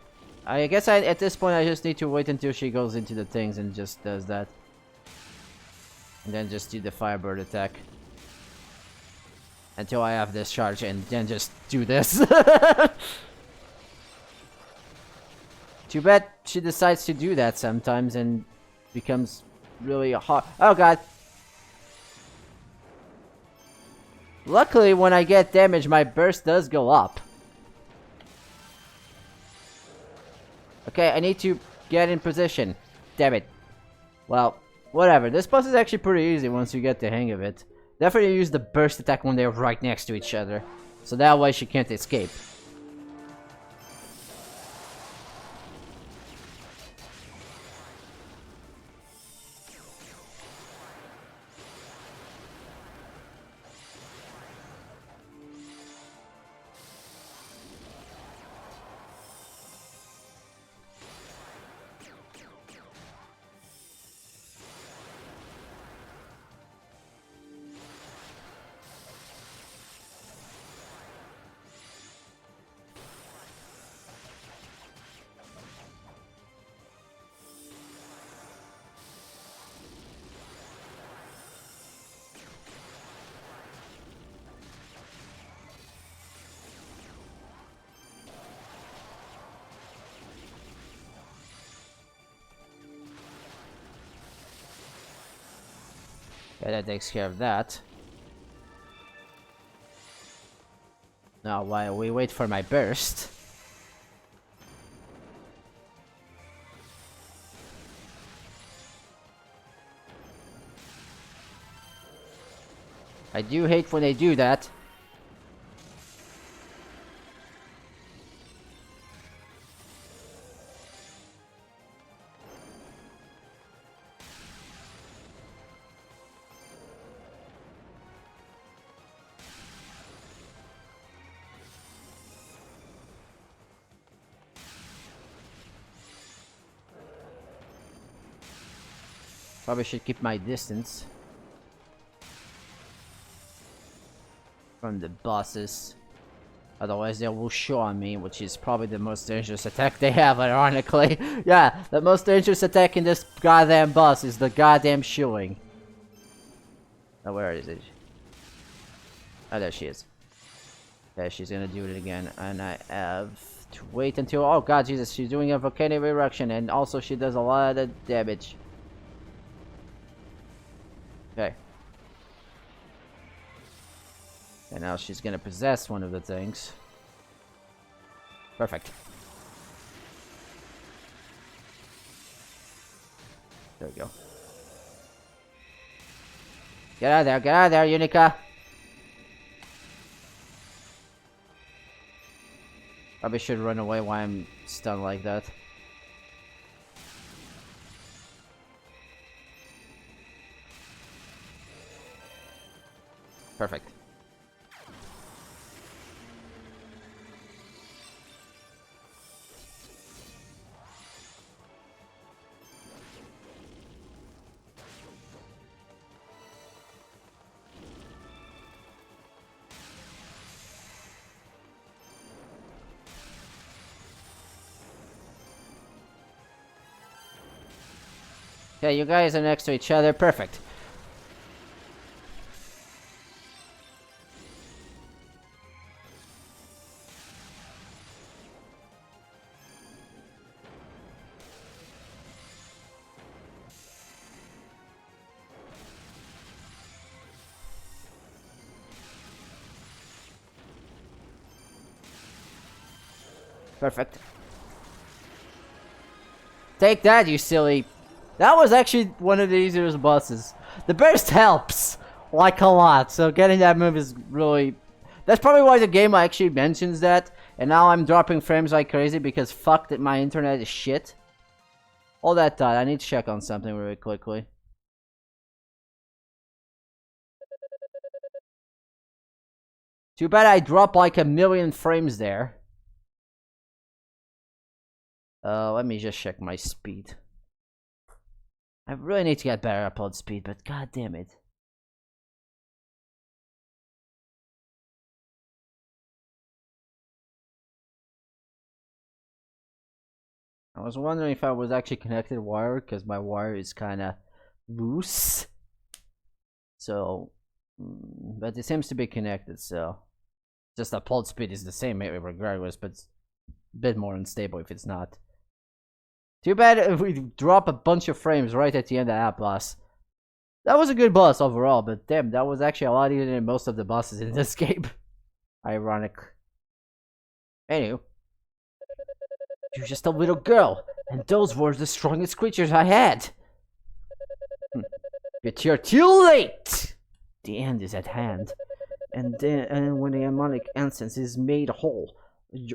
I guess at this point I just need to wait until she goes into the things and just does that. And then just do the Firebird attack. Until I have this charge and then just do this. Too bad she decides to do that sometimes and becomes really hard. Oh god. Luckily when I get damage my burst does go up. Okay, I need to get in position. Damn it. Well, whatever. This boss is actually pretty easy once you get the hang of it. Definitely use the burst attack when they're right next to each other. So that way she can't escape. Yeah, that takes care of that. Now, while we wait for my burst. I do hate when they do that. Probably should keep my distance from the bosses. Otherwise they will show on me, which is probably the most dangerous attack they have, ironically. Yeah, the most dangerous attack in this goddamn boss is the goddamn shooing. Oh, where is it? Oh, there she is. Yeah, she's gonna do it again, and I have to wait until— oh god, Jesus, she's doing a volcanic eruption, and also she does a lot of damage. Okay. And now she's gonna possess one of the things. Perfect. There we go. Get out of there, Unica! Probably should run away while I'm stunned like that. Perfect. Okay, you guys are next to each other. Perfect. Perfect. Take that, you silly. That was actually one of the easiest bosses. The burst helps, like, a lot. So getting that move is really... That's probably why the game actually mentions that. And now I'm dropping frames like crazy because fuck that my internet is shit. All that thought, I need to check on something really quickly. Too bad I dropped like 1,000,000 frames there. Let me just check my speed. I really need to get better upload speed, but god damn it. I was wondering if I was actually connected wired, because my wire is kinda loose. So, but it seems to be connected, so. Just upload speed is the same regardless, but it's a bit more unstable if it's not. Too bad if we drop a bunch of frames right at the end of that boss. That was a good boss overall, but damn, that was actually a lot easier than most of the bosses in this game. Ironic. Anywho. You're just a little girl, and those were the strongest creatures I had. But you're too late! The end is at hand. And then, when the demonic essence is made whole,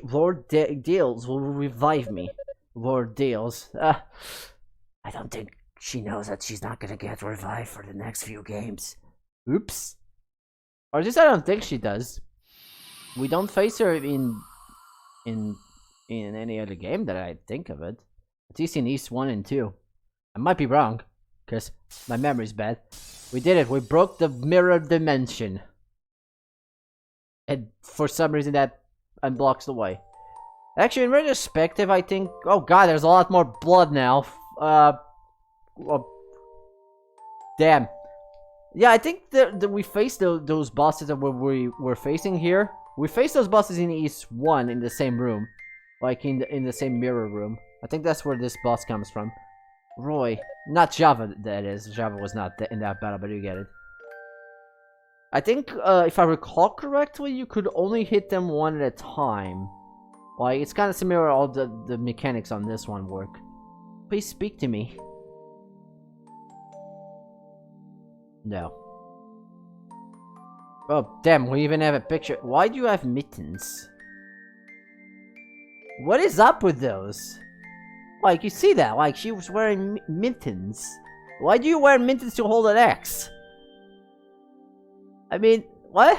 Lord Dales will revive me. Lord Dales. I don't think she knows that she's not gonna get revived for the next few games. Oops. Or just I don't think she does. We don't face her in any other game that I think of it. At least in East 1 and 2. I might be wrong, because my memory's bad. We did it. We broke the mirror dimension. And for some reason that unblocks the way. Actually, in retrospective, I think... Oh god, there's a lot more blood now. Damn. Yeah, I think that we faced those bosses that we were facing here. We faced those bosses in East 1 in the same room. Like in the same mirror room. I think that's where this boss comes from. Roy. Not Java, that is. Java was not in that battle, but you get it. I think, if I recall correctly, you could only hit them one at a time. Like, it's kind of similar to all the mechanics on this one work. Please speak to me. No. Oh, damn, we even have a picture. Why do you have mittens? What is up with those? Like, you see that? Like, she was wearing mittens. Why do you wear mittens to hold an axe? I mean, what?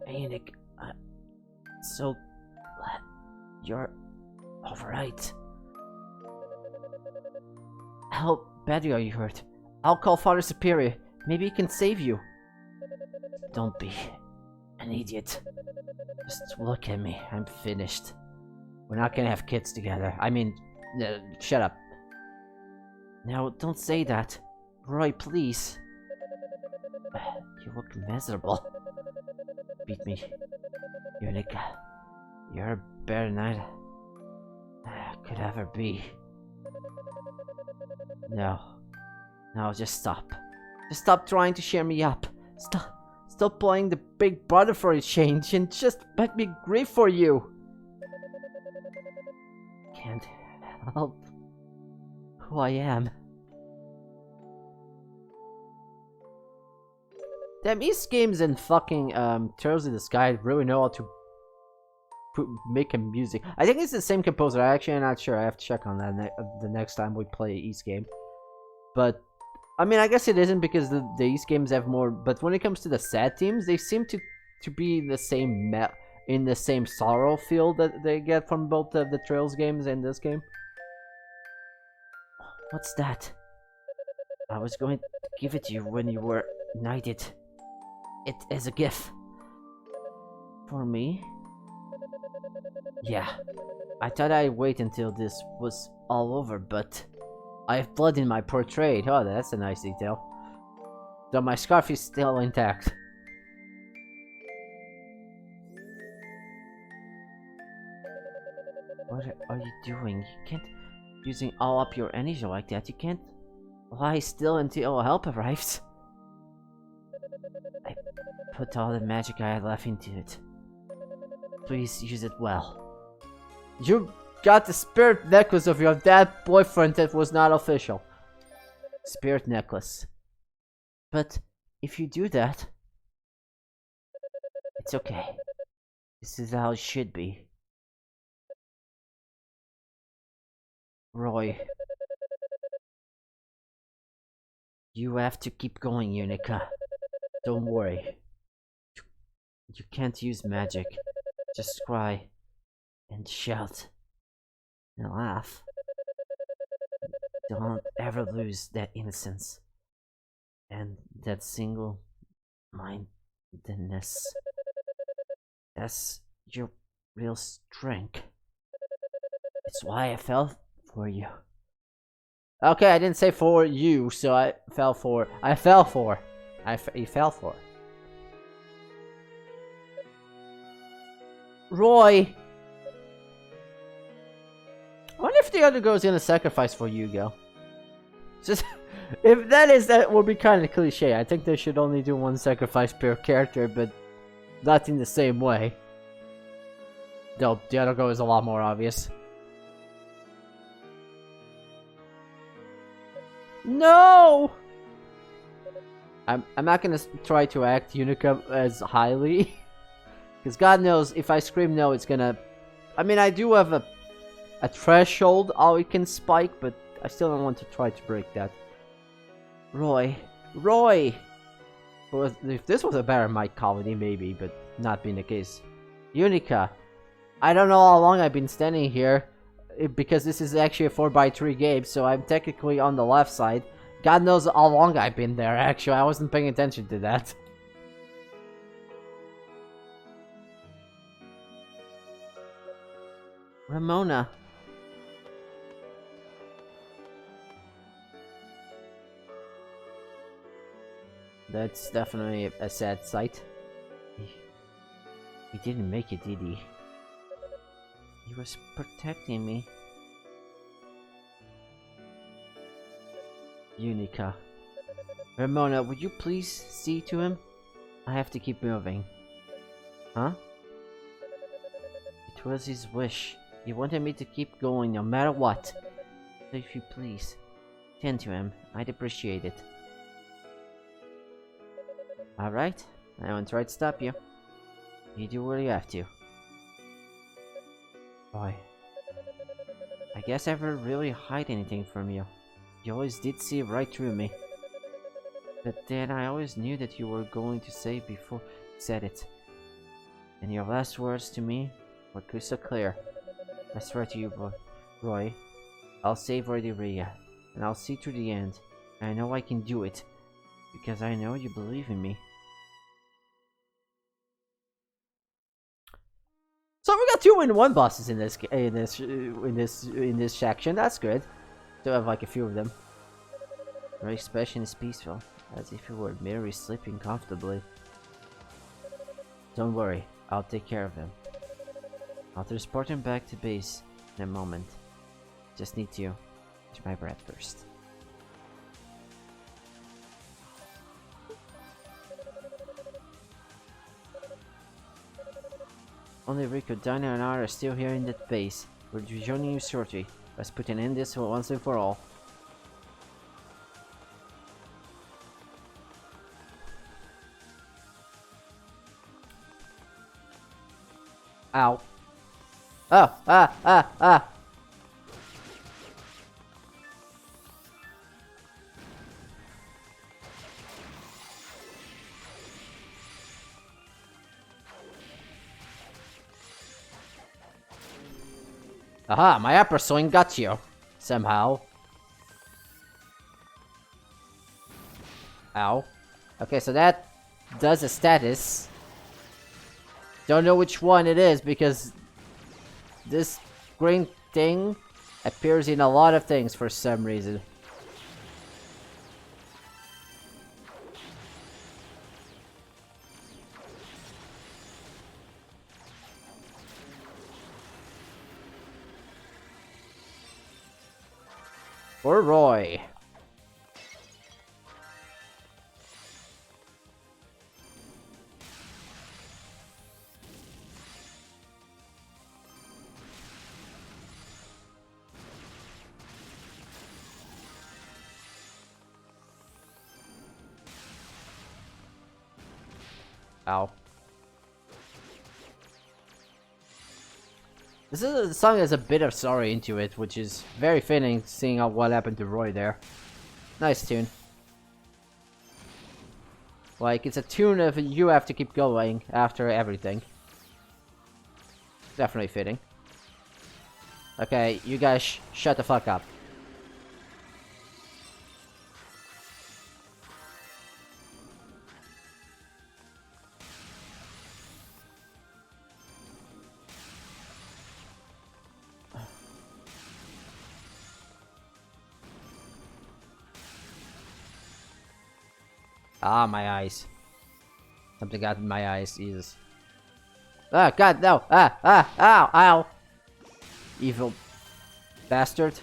Hey, Nick, so glad you're alright. How badly are you hurt? I'll call Father Superior. Maybe he can save you. Don't be an idiot. Just look at me. I'm finished. We're not gonna have kids together. I mean, shut up. No, don't say that. Roy, please. You look miserable. Beat me. Unica. You're better than I could ever be. No. No, just stop. Just stop trying to cheer me up. Stop playing the big brother for a change and just let me grieve for you. Can't help who I am. Damn, East Games and fucking Trails in the Sky really know how to make a music. I think it's the same composer. I actually am not sure. I have to check on that the next time we play East Game. But I mean, I guess it isn't because the East Games have more. But when it comes to the sad teams, they seem to be the same in the same sorrow feel that they get from both the Trails games and this game. What's that? I was going to give it to you when you were knighted. It is a gift. For me? Yeah. I thought I'd wait until this was all over, but I have blood in my portrait. Oh, that's a nice detail. Though my scarf is still intact. What are you doing? You can't using all up your energy like that. You can't lie still until help arrives. I put all the magic I had left into it. Please use it well. You got the spirit necklace of your dead boyfriend that was not official. Spirit necklace. But if you do that, it's okay. This is how it should be. Roy. You have to keep going, Unica. Don't worry. You can't use magic. Just cry and shout and laugh. Don't ever lose that innocence and that single-mindedness. That's your real strength. It's why I fell for you. Okay, I didn't say for you, so he fell for. Roy! I wonder if the other girl's gonna sacrifice for Hugo. Just, if that would be kind of cliche. I think they should only do one sacrifice per character, but not in the same way. Though, the other girl is a lot more obvious. No! I'm not gonna try to act Unica as highly. Because God knows, if I scream no, it's gonna... I mean, I do have a threshold how it can spike, but I still don't want to try to break that. Roy! Well, if this was a better mic quality, maybe, but not being the case. Unica! I don't know how long I've been standing here, because this is actually a 4x3 game, so I'm technically on the left side. God knows how long I've been there, actually. I wasn't paying attention to that. Ramona. That's definitely a sad sight. He didn't make it, did he? He was protecting me. Unica. Ramona, would you please see to him? I have to keep moving. Huh? It was his wish. He wanted me to keep going no matter what. So if you please, tend to him. I'd appreciate it. Alright, I won't try to stop you. You do what you have to. Boy. I guess I never really hide anything from you. You always did see right through me. But then I always knew that you were going to say before you said it. And your last words to me were crystal clear. I swear to you, Roy, I'll save Rhodia, and I'll see through the end. And I know I can do it, because I know you believe in me. So we got 2-in-1 bosses in this section. That's good. Still have like a few of them. Your expression is peaceful, as if you were merely sleeping comfortably. Don't worry, I'll take care of him. I'll transport him back to base in a moment. Just need to catch my breath first. Only Rico, Dinah, and I are still here in that base. We're joining you shortly. Let's put an end to this once and for all. Ow. Oh, ah. Aha, my upper swing got you. Somehow. Ow. Okay, so that does a status. Don't know which one it is because this green thing appears in a lot of things for some reason. For Roy. Ow. This song has a bit of sorry into it, which is very fitting, seeing what happened to Roy there. Nice tune. Like, it's a tune of you have to keep going after everything. Definitely fitting. Okay, you guys shut the fuck up. Ah, my eyes. Something got in my eyes, Jesus. Ah, God, no! Ow, ow! Evil bastard.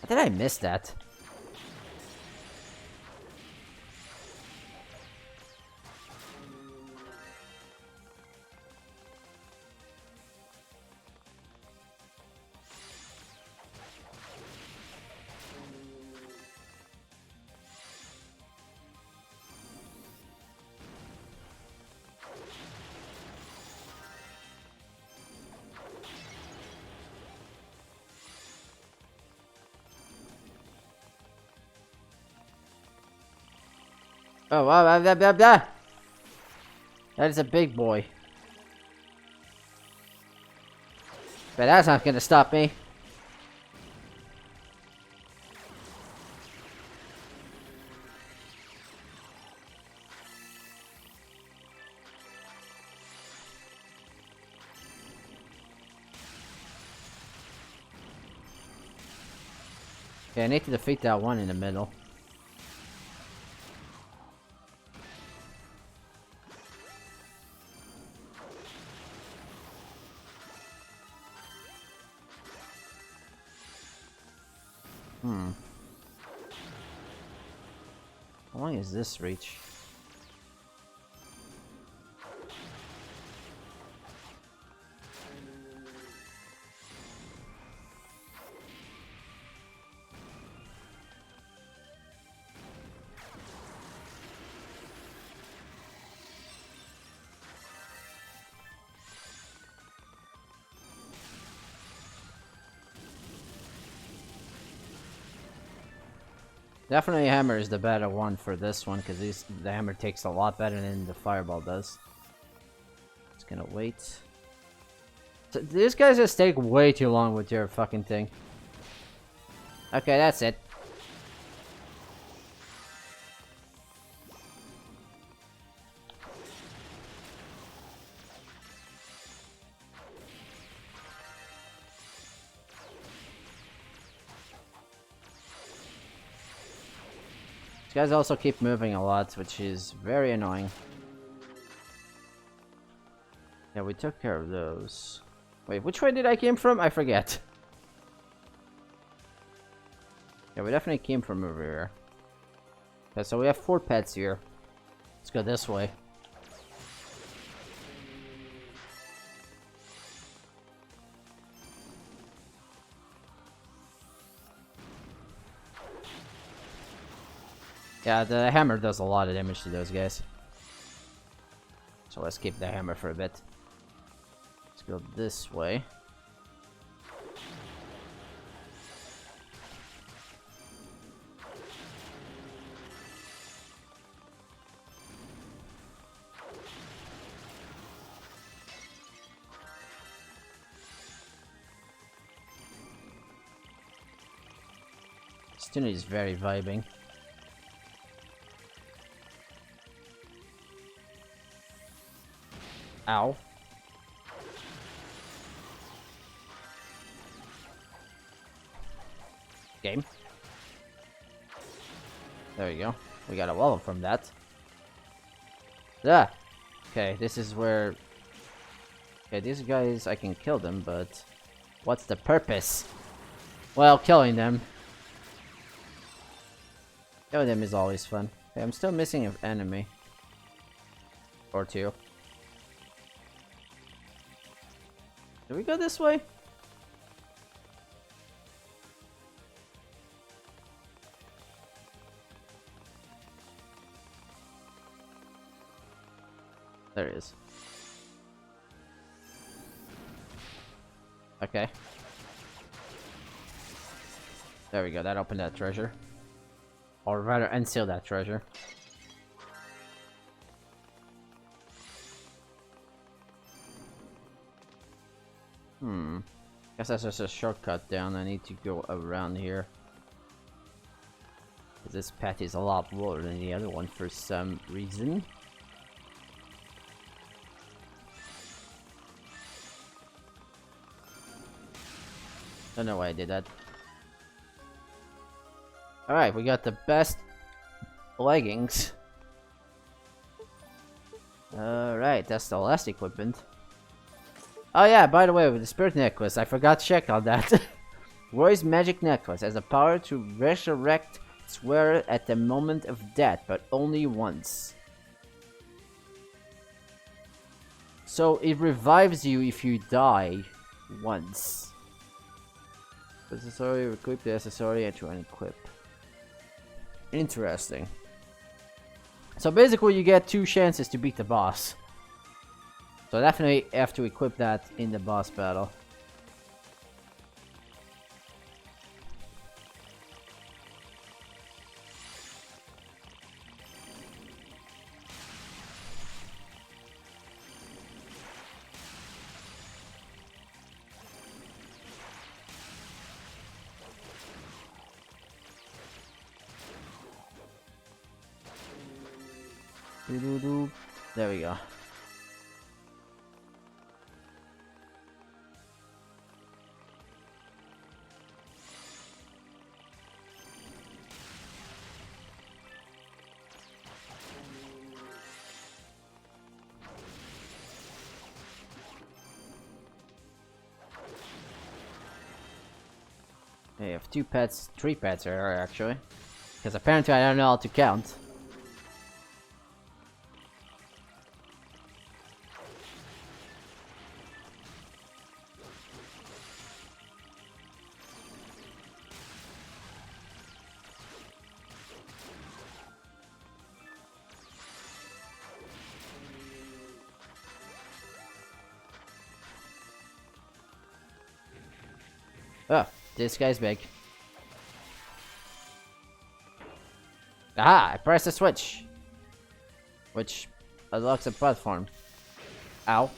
How did I miss that? Oh, wow, blah, blah, blah. That is a big boy. But that's not gonna stop me. Okay, I need to defeat that one in the middle. How long is this reach? Definitely hammer is the better one for this one, because the hammer takes a lot better than the fireball does. Just gonna wait. So, these guys just take way too long with your fucking thing. Okay, that's it. These guys also keep moving a lot, which is very annoying. Yeah, we took care of those. Wait, which way did I came from? I forget. Yeah, we definitely came from over here. Okay, so we have 4 pets here. Let's go this way. Yeah, the hammer does a lot of damage to those guys. So let's keep the hammer for a bit. Let's go this way. This is very vibing. Ow. Game. There we go. We got a level from that. Yeah. Okay, this is where... Okay, these guys, I can kill them, but... What's the purpose? Well, killing them. Killing them is always fun. Okay, I'm still missing an enemy. Or two. Do we go this way? There it is. Okay. There we go, that opened that treasure. Or rather, unseal that treasure. Guess that's just a shortcut down. I need to go around here. This path is a lot lower than the other one for some reason. Don't know why I did that. Alright, we got the best leggings. Alright, that's the last equipment. Oh yeah, by the way, with the spirit necklace, I forgot to check on that. Roy's magic necklace has the power to resurrect its wearer at the moment of death, but only once. So it revives you if you die once. Accessory, equip the accessory and to unequip. Interesting. So basically you get 2 chances to beat the boss. So definitely have to equip that in the boss battle. There we go. I have 2 pets, 3 pets here actually. Because apparently I don't know how to count. Oh, this guy's big. Aha! I pressed the switch. Which unlocks a platform. Ow.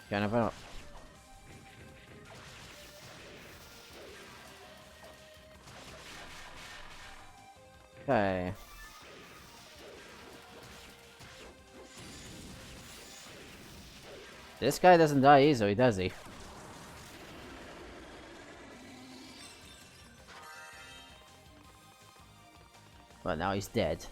Kind of out. Okay. This guy doesn't die easily, does he? Well, now he's dead.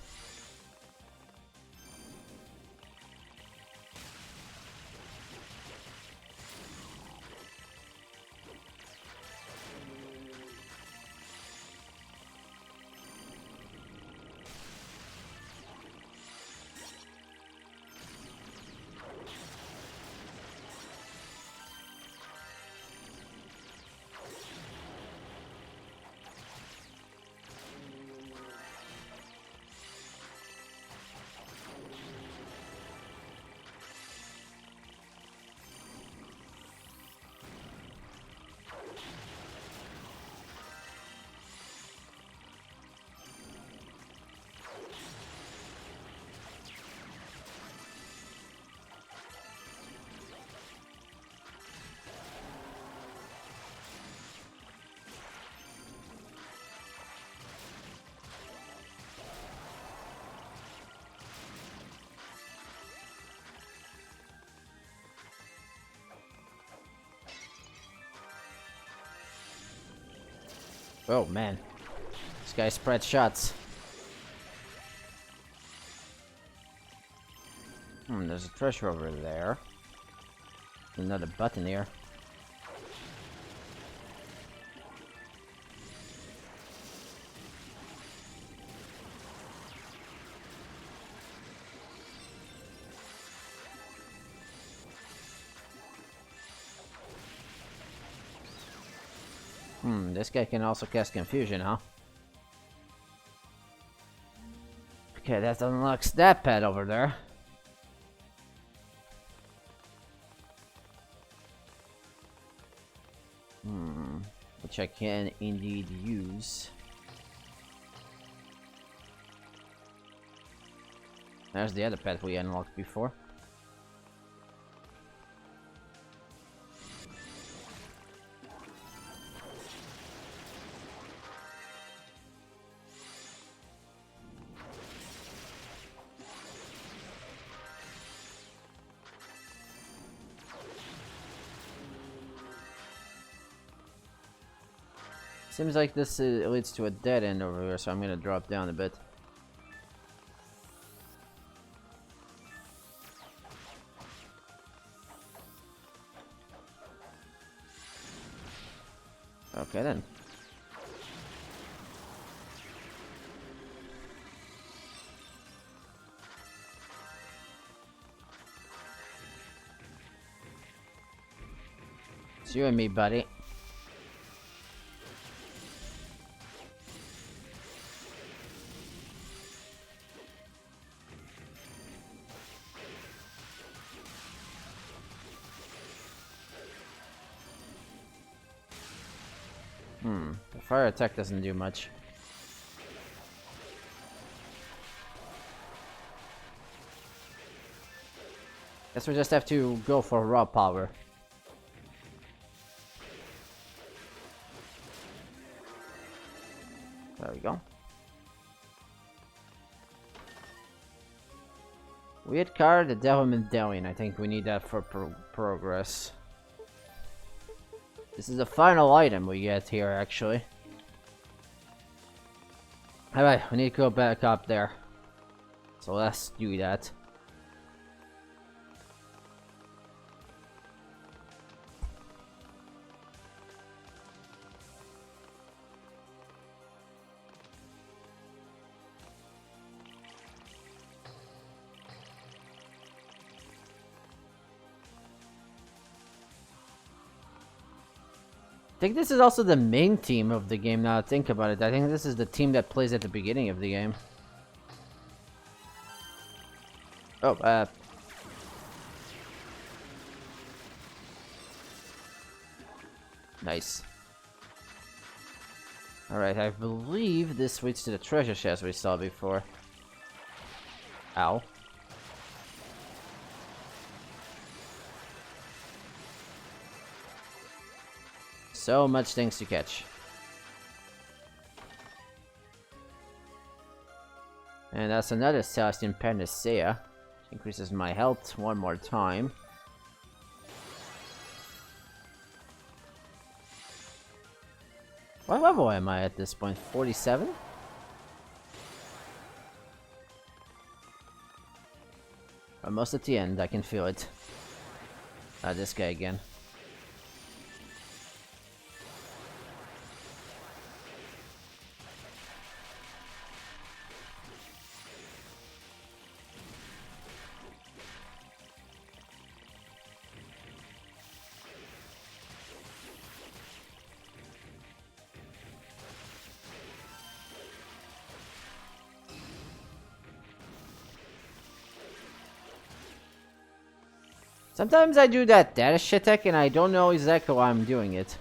Oh man. This guy spreads shots. There's a treasure over there. Another button here. This guy can also cast confusion, huh? Okay, that unlocks that pad over there. Which I can indeed use. There's the other pet we unlocked before. Seems like this leads to a dead end over here, so I'm gonna drop down a bit. Okay then. It's you and me, buddy. The fire attack doesn't do much. Guess we just have to go for raw power. There we go. Weird card, the Devil Medallion. I think we need that for progress. This is the final item we get here, actually. Alright, we need to go back up there. So let's do that. I think this is also the main team of the game, now I think about it. I think this is the team that plays at the beginning of the game. Oh, nice. Alright, I believe this leads to the treasure chest we saw before. Ow. So much things to catch. And that's another Celestial Panacea. Increases my health one more time. What level am I at this point? 47? Almost at the end, I can feel it. This guy again. Sometimes I do that dash attack and I don't know exactly why I'm doing it.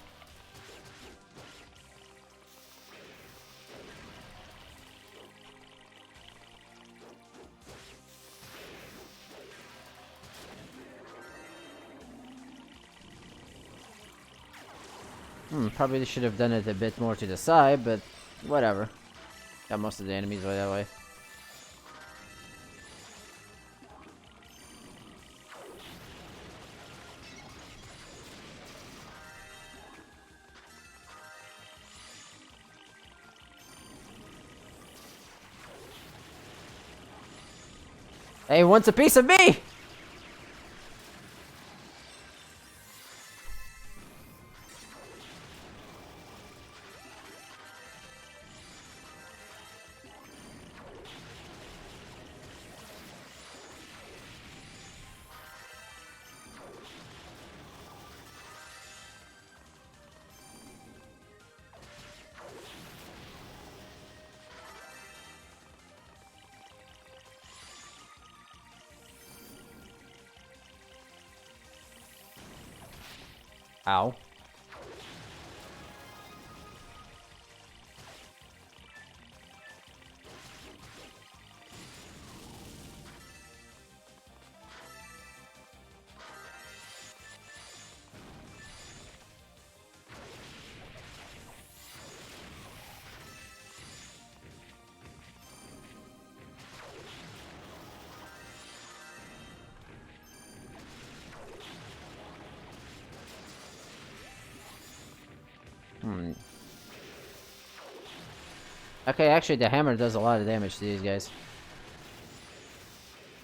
Probably should have done it a bit more to the side, but whatever. Got most of the enemies right that way. Hey, wants a piece of me! Ow. Okay, actually the hammer does a lot of damage to these guys.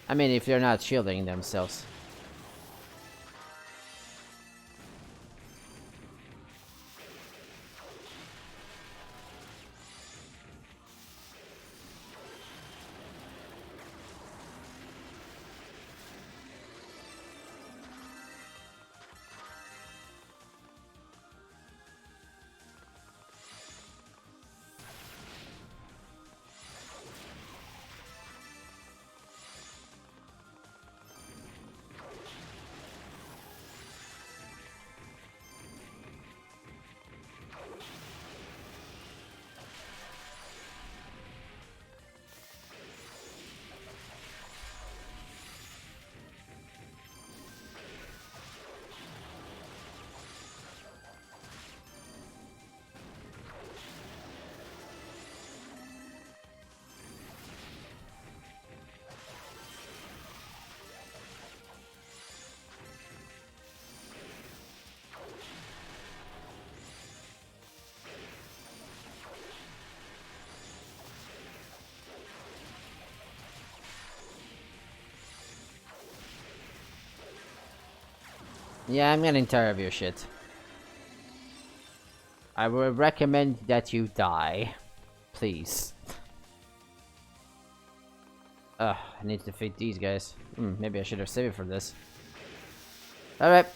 I mean, if they're not shielding themselves. Yeah, I'm getting tired of your shit. I would recommend that you die. Please. Ugh, I need to defeat these guys. Maybe I should have saved it for this. Alright.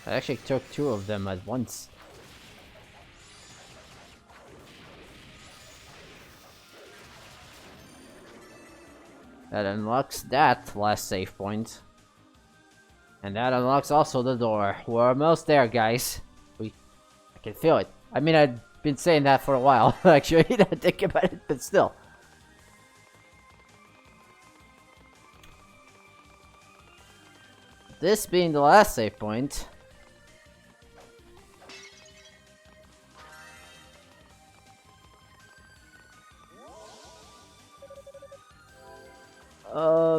I actually took 2 of them at once. That unlocks that last save point. And that unlocks also the door. We're almost there, guys. I can feel it. I mean, I've been saying that for a while, actually. I didn't think about it, but still. This being the last save point.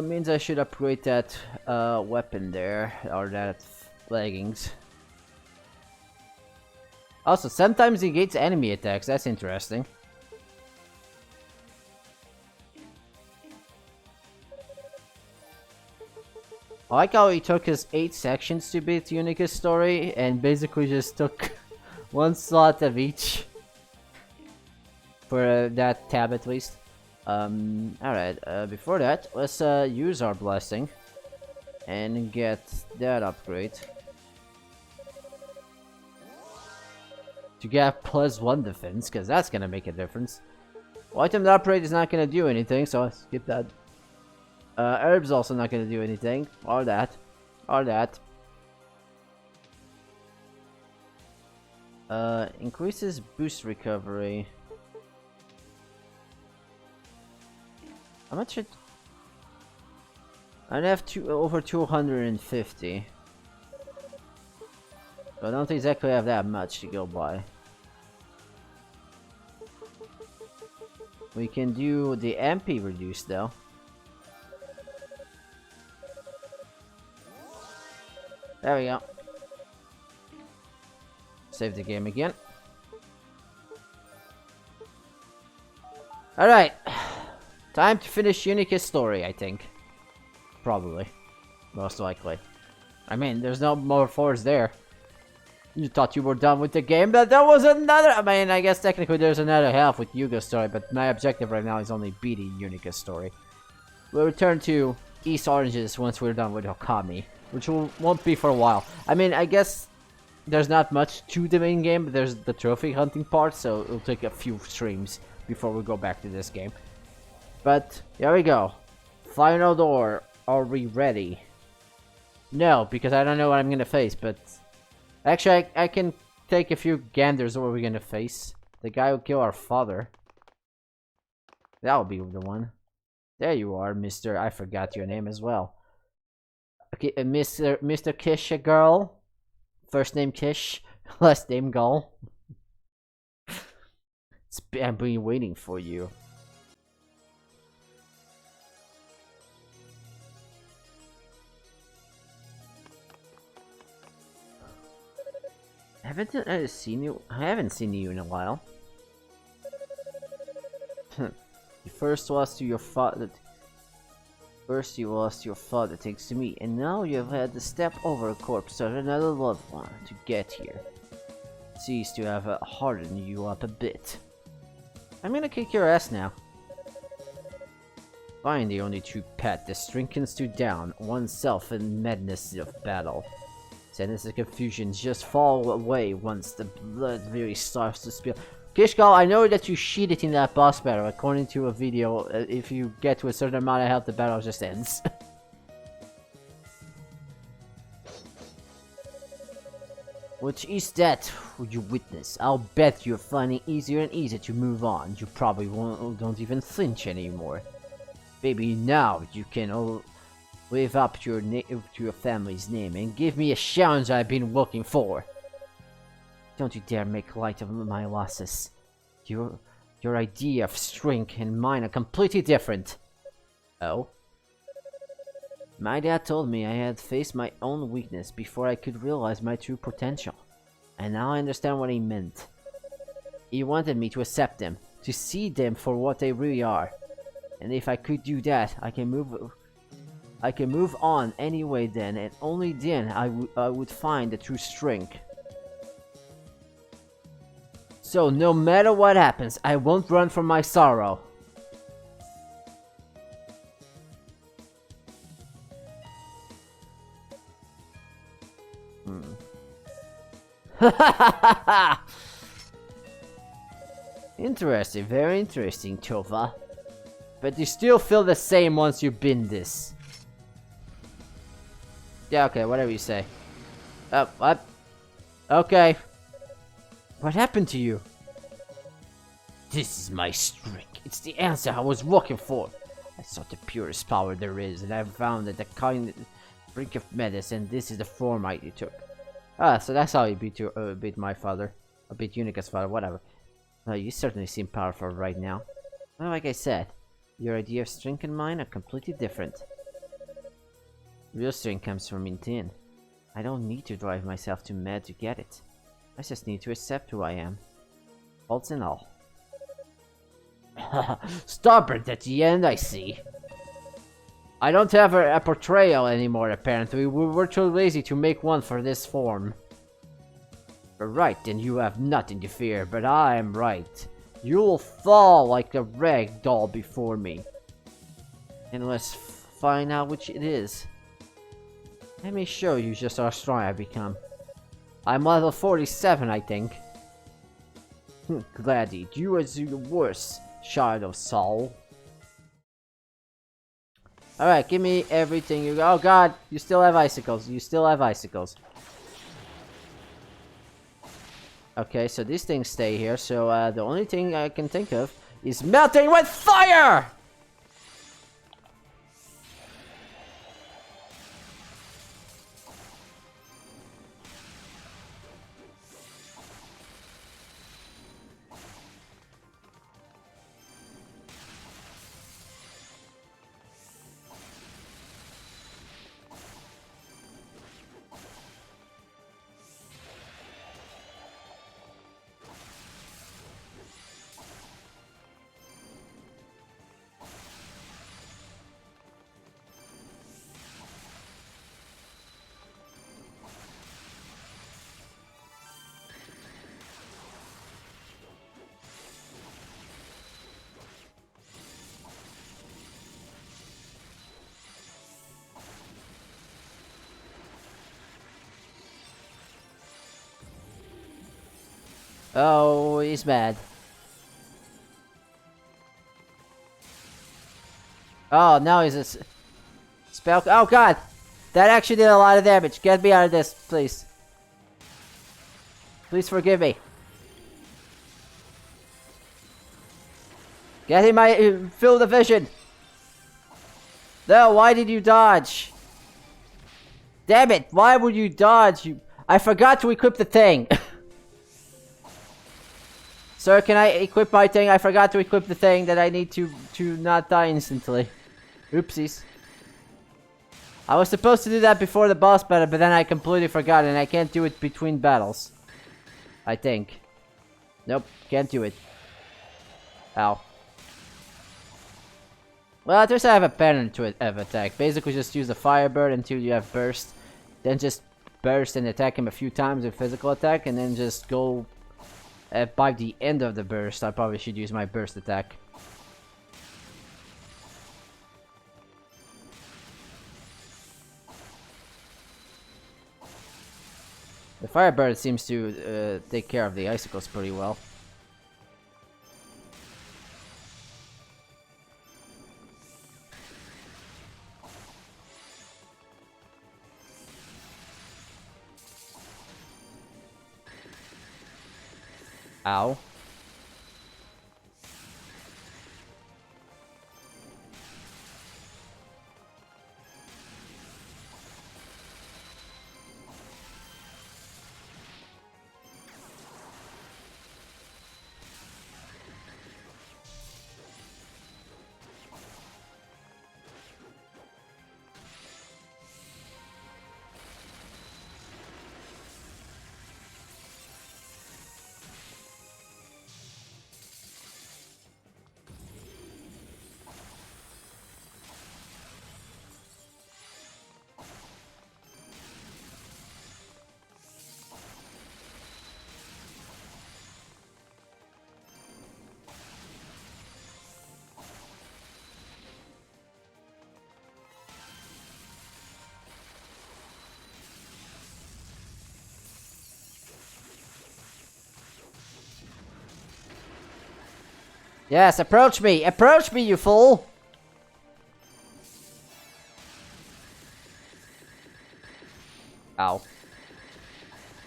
Means I should upgrade that weapon there, or that leggings. Also, sometimes he gates enemy attacks, that's interesting. I like how he took his 8 sections to beat Unica's story, and basically just took 1 slot of each. For that tab at least. Alright, before that, let's use our blessing and get that upgrade to get +1 defense, because that's gonna make a difference. Well, item upgrade is not gonna do anything, so I'll skip that. Herbs also not gonna do anything, or that, or that. Increases boost recovery. How much it? I have over 250. I don't exactly have that much to go by. We can do the MP reduce though. There we go. Save the game again. Alright. Time to finish Unica's story, I think. Probably. Most likely. I mean, there's no more force there. You thought you were done with the game, but there was another. I mean, I guess technically there's another half with Yuga's story, but my objective right now is only beating Unica's story. We'll return to East Oranges once we're done with Okami, which won't be for a while. I mean, I guess there's not much to the main game, but there's the trophy hunting part, so it'll take a few streams before we go back to this game. But here we go. Final door. Are we ready? No, because I don't know what I'm gonna face, but actually I can take a few ganders what we're gonna face. The guy who killed our father. That'll be the one. There you are, Mr. I forgot your name as well. Okay, Mr. Kish, a girl. First name Kish, last name Gull. I've been waiting for you. Haven't I seen you? I haven't seen you in a while. You first lost to your father. First you lost your father thanks to me, and now you have had to step over a corpse of another loved one to get here. Seems to have hardened you up a bit. I'm gonna kick your ass now. Find the only true path that strengthens to down oneself in madness of battle. Sadness and confusion just fall away once the blood really starts to spill. Kishgal, I know that you cheated in that boss battle. According to a video, if you get to a certain amount of health, the battle just ends. Which is that you witness? I'll bet you're finding easier and easier to move on. You probably don't even flinch anymore. Baby, now you can live up to your family's name and give me a challenge I've been looking for. Don't you dare make light of my losses. Your idea of strength and mine are completely different. Oh? My dad told me I had faced my own weakness before I could realize my true potential. And now I understand what he meant. He wanted me to accept them, to see them for what they really are. And if I could do that, I can move on anyway then, and only then I would find the true strength. So no matter what happens, I won't run from my sorrow. Interesting, very interesting, Tova. But you still feel the same once you've been this. Yeah, okay, whatever you say. What? Okay. What happened to you? This is my strength. It's the answer I was looking for. I sought the purest power there is, and I found that the kind drink of medicine. This is the form I took. Ah, so that's how you beat my father. Or beat Unica's father, whatever. You certainly seem powerful right now. Well, like I said, your idea of strength and mine are completely different. Real strength comes from within. I don't need to drive myself too mad to get it. I just need to accept who I am. Faults and all. Stubborn at the end, I see. I don't have a portrayal anymore, apparently. We were too lazy to make one for this form. Right, then you have nothing to fear, but I am right. You'll fall like a rag doll before me. And let's find out which it is. Let me show you just how strong I've become. I'm level 47, I think. Gladly, do as your worst, child of Saul. Alright, give me everything you got. Oh god, you still have icicles. You still have icicles. Okay, so these things stay here. So the only thing I can think of is melting with fire! Oh, he's mad. Oh, now he's a spell. Oh god! That actually did a lot of damage. Get me out of this, please. Please forgive me. Get him my field of vision. No, why did you dodge? Damn it! Why would you dodge? I forgot to equip the thing. Sir, can I equip my thing? I forgot to equip the thing that I need to not die instantly. Oopsies. I was supposed to do that before the boss battle, but then I completely forgot, and I can't do it between battles. I think. Nope, can't do it. Ow. Well, at least I have a pattern to it of attack. Basically, just use the Firebird until you have burst. Then just burst and attack him a few times with physical attack, and then just go... by the end of the burst, I probably should use my burst attack. The Firebird seems to take care of the icicles pretty well. Ow. Yes, approach me! Approach me, you fool! Ow.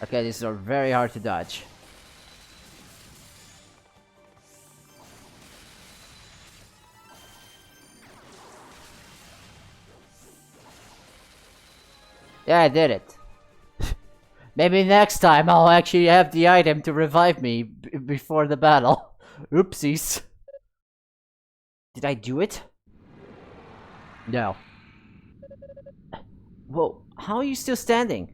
Okay, these are very hard to dodge. Yeah, I did it. Maybe next time I'll actually have the item to revive me before the battle. Oopsies. Did I do it? No. Whoa, how are you still standing?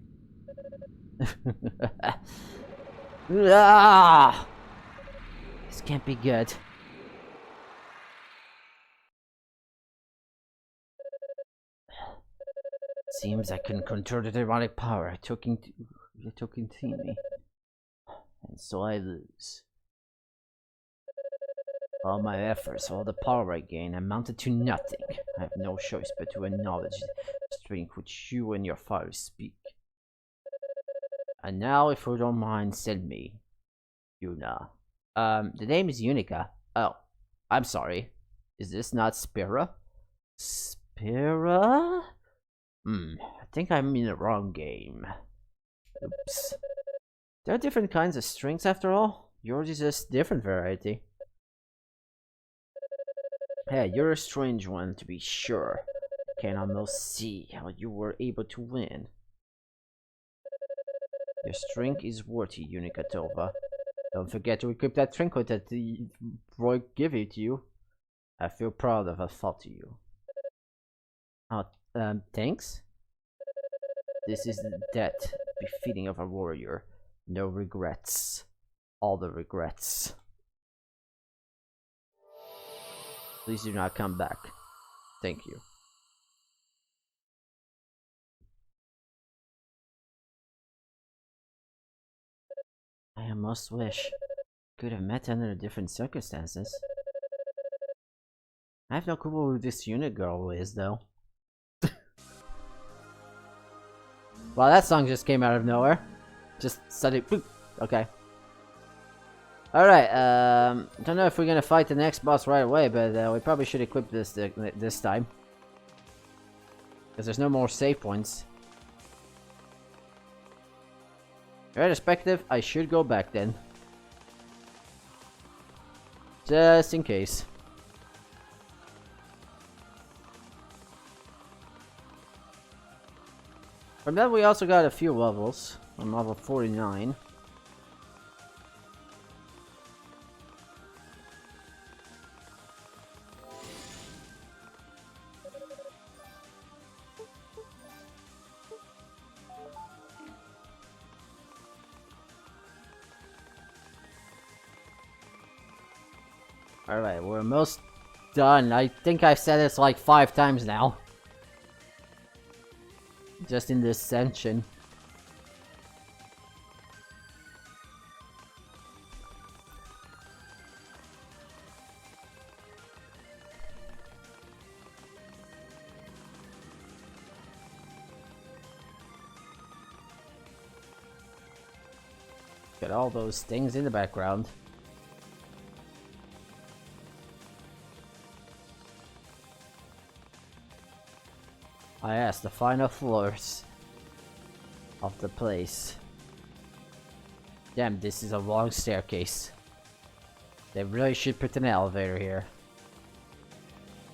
Ah! This can't be good. Seems I can control the demonic power I took into me. And so I lose. All my efforts, all the power I gain, amounted to nothing. I have no choice but to acknowledge the strength which you and your father speak. And now, if you don't mind, send me Yuna. The name is Unica. Oh, I'm sorry. Is this not Spira? Spira? I think I'm in the wrong game. Oops. There are different kinds of strings after all. Yours is just different variety. Hey, you're a strange one to be sure. I can almost see how you were able to win. Your strength is worthy, Unica Tova. Don't forget to equip that trinket that the Roy gave it to you. I feel proud of a fault to you. Oh, thanks? This is the debt befitting of a warrior. No regrets. All the regrets. Please do not come back. Thank you. I almost wish could have met under different circumstances. I have no clue who this unit girl is, though. Well, that song just came out of nowhere. Just suddenly, boop. Okay. Alright, don't know if we're gonna fight the next boss right away, but we probably should equip this this time. Because there's no more save points. Irrespective, I should go back then. Just in case. From that we also got a few levels. I'm level 49. Alright, we're almost done. I think I've said this like 5 times now. Just in this section. Got all those things in the background. I asked the final floors of the place. Damn, this is a long staircase. They really should put an elevator here.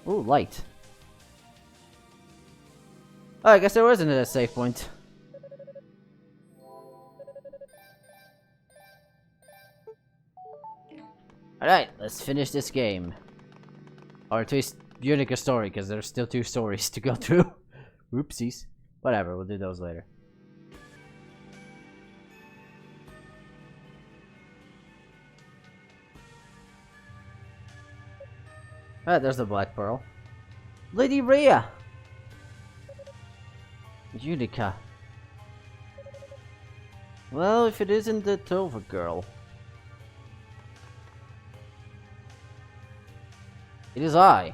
Ooh, light. Oh, I guess there wasn't a save point. Alright, let's finish this game. Or at least Unica's story, because there's still 2 stories to go through. Oopsies. Whatever, we'll do those later. Ah, there's the Black Pearl. Lady Rhea! Unica. Well, if it isn't the Tova girl. It is I,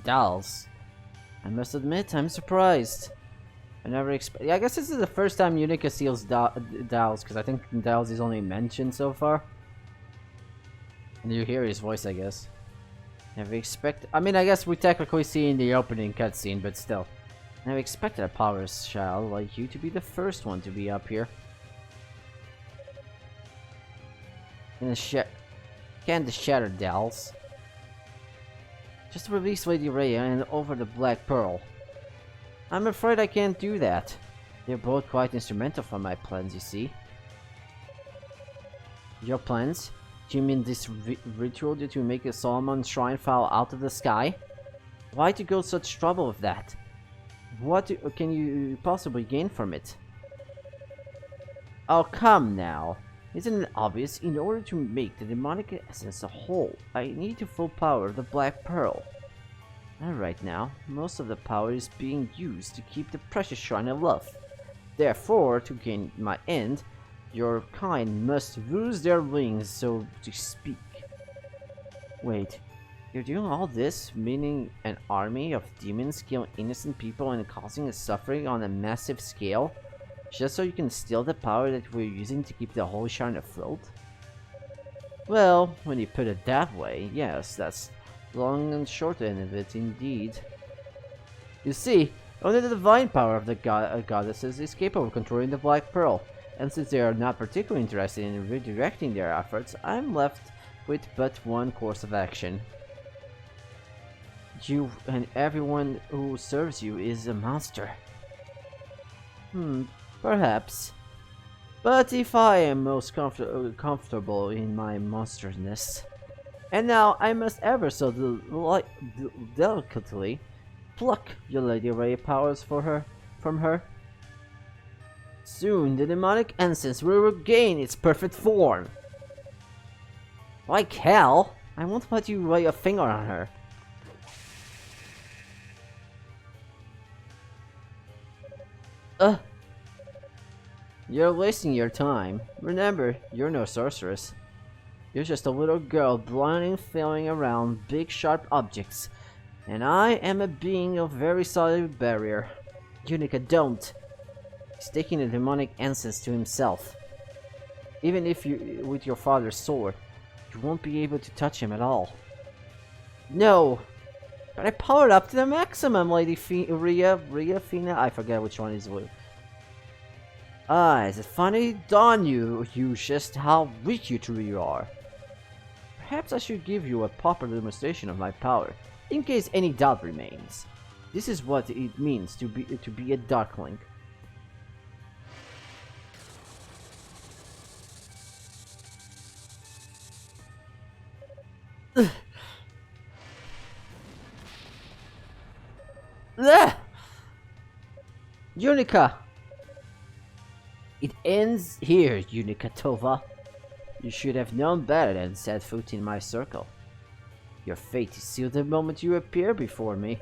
Dals. I must admit, I'm surprised. I never expect. Yeah, I guess this is the first time Unica seals Dals, because I think Dals is only mentioned so far. And you hear his voice, I guess. Never expect. I mean, I guess we technically see in the opening cutscene, but still. Never expected a power child like you to be the first one to be up here. Can the shatter Dals? Just release Lady Rhea and over the Black Pearl. I'm afraid I can't do that. They're both quite instrumental for my plans, you see. Your plans? Do you mean this ritual to make a Solomon shrine fall out of the sky? Why to go such trouble with that? What can you possibly gain from it? Oh, come now. Isn't it obvious? In order to make the demonic essence a whole, I need the full power of the Black Pearl. And right now, most of the power is being used to keep the precious shrine aloft. Therefore, to gain my end, your kind must lose their wings, so to speak. Wait, you're doing all this, meaning an army of demons killing innocent people and causing a suffering on a massive scale? Just so you can steal the power that we're using to keep the whole shrine afloat? Well, when you put it that way, yes, that's long and short end of it indeed. You see, only the divine power of the goddesses is capable of controlling the Black Pearl, and since they are not particularly interested in redirecting their efforts, I'm left with but one course of action. You and everyone who serves you is a monster. Perhaps. But if I am most comfortable in my monsterness. And now I must ever so delicately pluck your Lady Rhea powers from her. Soon the demonic essence will regain its perfect form. Like hell, I won't let you lay a finger on her. You're wasting your time. Remember, you're no sorceress. You're just a little girl blindly flailing around big sharp objects. And I am a being of very solid barrier. Unica, don't. He's taking the demonic essence to himself. Even if you with your father's sword. You won't be able to touch him at all. No! But I powered up to the maximum, Lady Fina? I forget which one is what. Ah, is it finally dawned you just how weak you truly are? Perhaps I should give you a proper demonstration of my power, in case any doubt remains. This is what it means to be a Darkling. Unica! It ends here, Unica Tova. You should have known better than set foot in my circle. Your fate is sealed the moment you appear before me.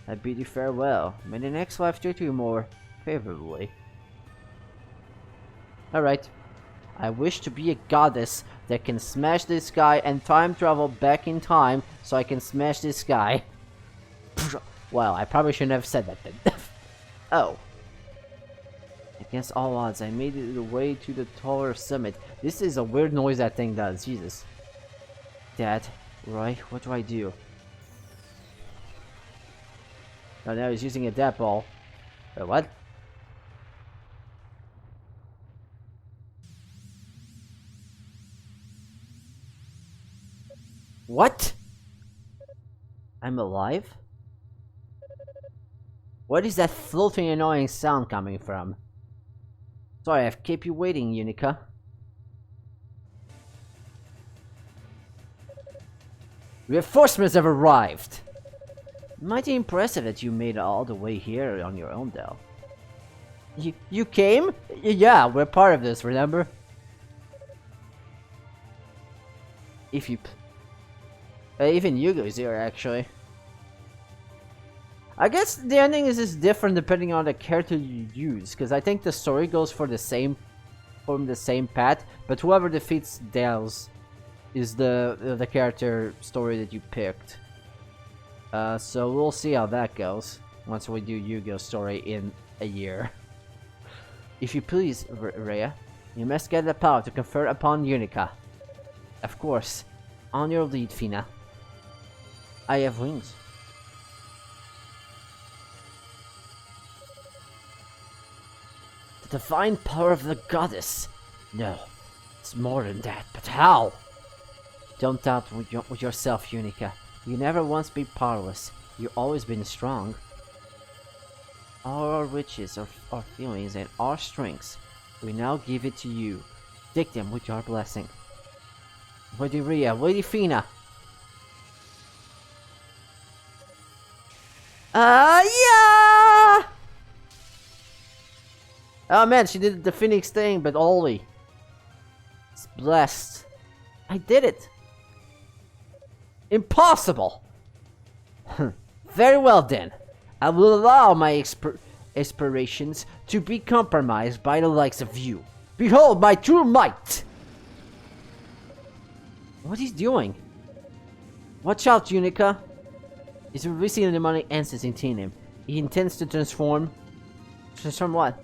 I bid you farewell. May the next life treat you more favorably. Alright. I wish to be a goddess that can smash this guy and time travel back in time so I can smash this guy. Well, I probably shouldn't have said that then. Oh. Against all odds, I made it the way to the taller summit. This is a weird noise that thing does. Jesus. Dad, Roy, what do I do? Oh, now he's using a death ball. Wait, what? What? I'm alive? What is that floating annoying sound coming from? Sorry, I've kept you waiting, Unica. Reinforcements have arrived! Mighty impressive that you made it all the way here on your own, though. You came? Yeah, we're part of this, remember? If you... even Yugo's here, actually. I guess the ending is just different depending on the character you use, because I think the story goes for the same path, but whoever defeats Dales is the character story that you picked. So we'll see how that goes once we do Yu-Gi-Oh! Story in a year. If you please, Rhea, you must get the power to confer upon Unica. Of course, on your lead, Fina. I have wings. The divine power of the goddess. No, it's more than that, but how? Don't doubt with yourself, Unica. You never once been powerless. You've always been strong. All our riches, our feelings, and our strengths, we now give it to you. Take them with your blessing. Lady Rhea, Lady Fina. Yeah! Oh man, she did the Phoenix thing, but only. It's blessed. I did it. Impossible! Very well then. I will allow my aspirations to be compromised by the likes of you. Behold my true might! What he's doing? Watch out, Unica. He's releasing the demonic essence in him. He intends to transform... Transform what?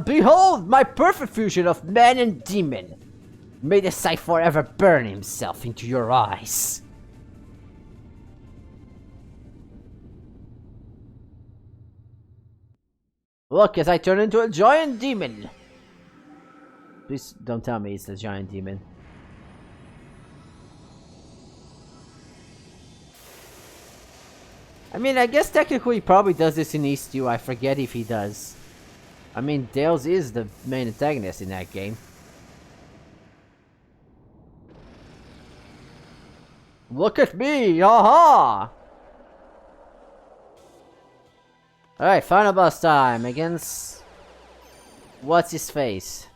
Behold my perfect fusion of man and demon! May the sight forever burn himself into your eyes. Look as I turn into a giant demon! Please don't tell me it's the giant demon. I mean, I guess technically he probably does this in East U. I forget if he does. I mean, Dales is the main antagonist in that game. Look at me! Aha! Alright, final boss time against... What's his face?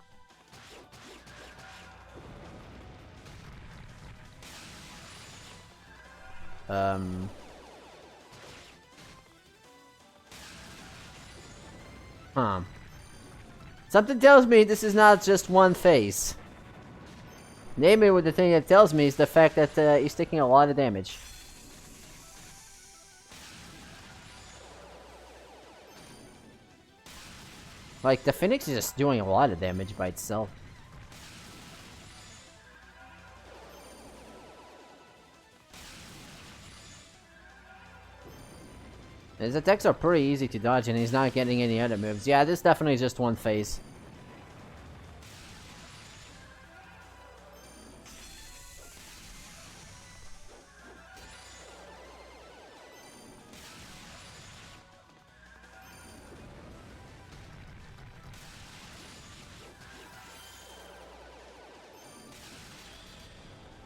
Something tells me this is not just one phase. Namely, with the thing that tells me is the fact that he's taking a lot of damage. Like, the Phoenix is just doing a lot of damage by itself. His attacks are pretty easy to dodge and he's not getting any other moves. Yeah, this definitely is just one phase.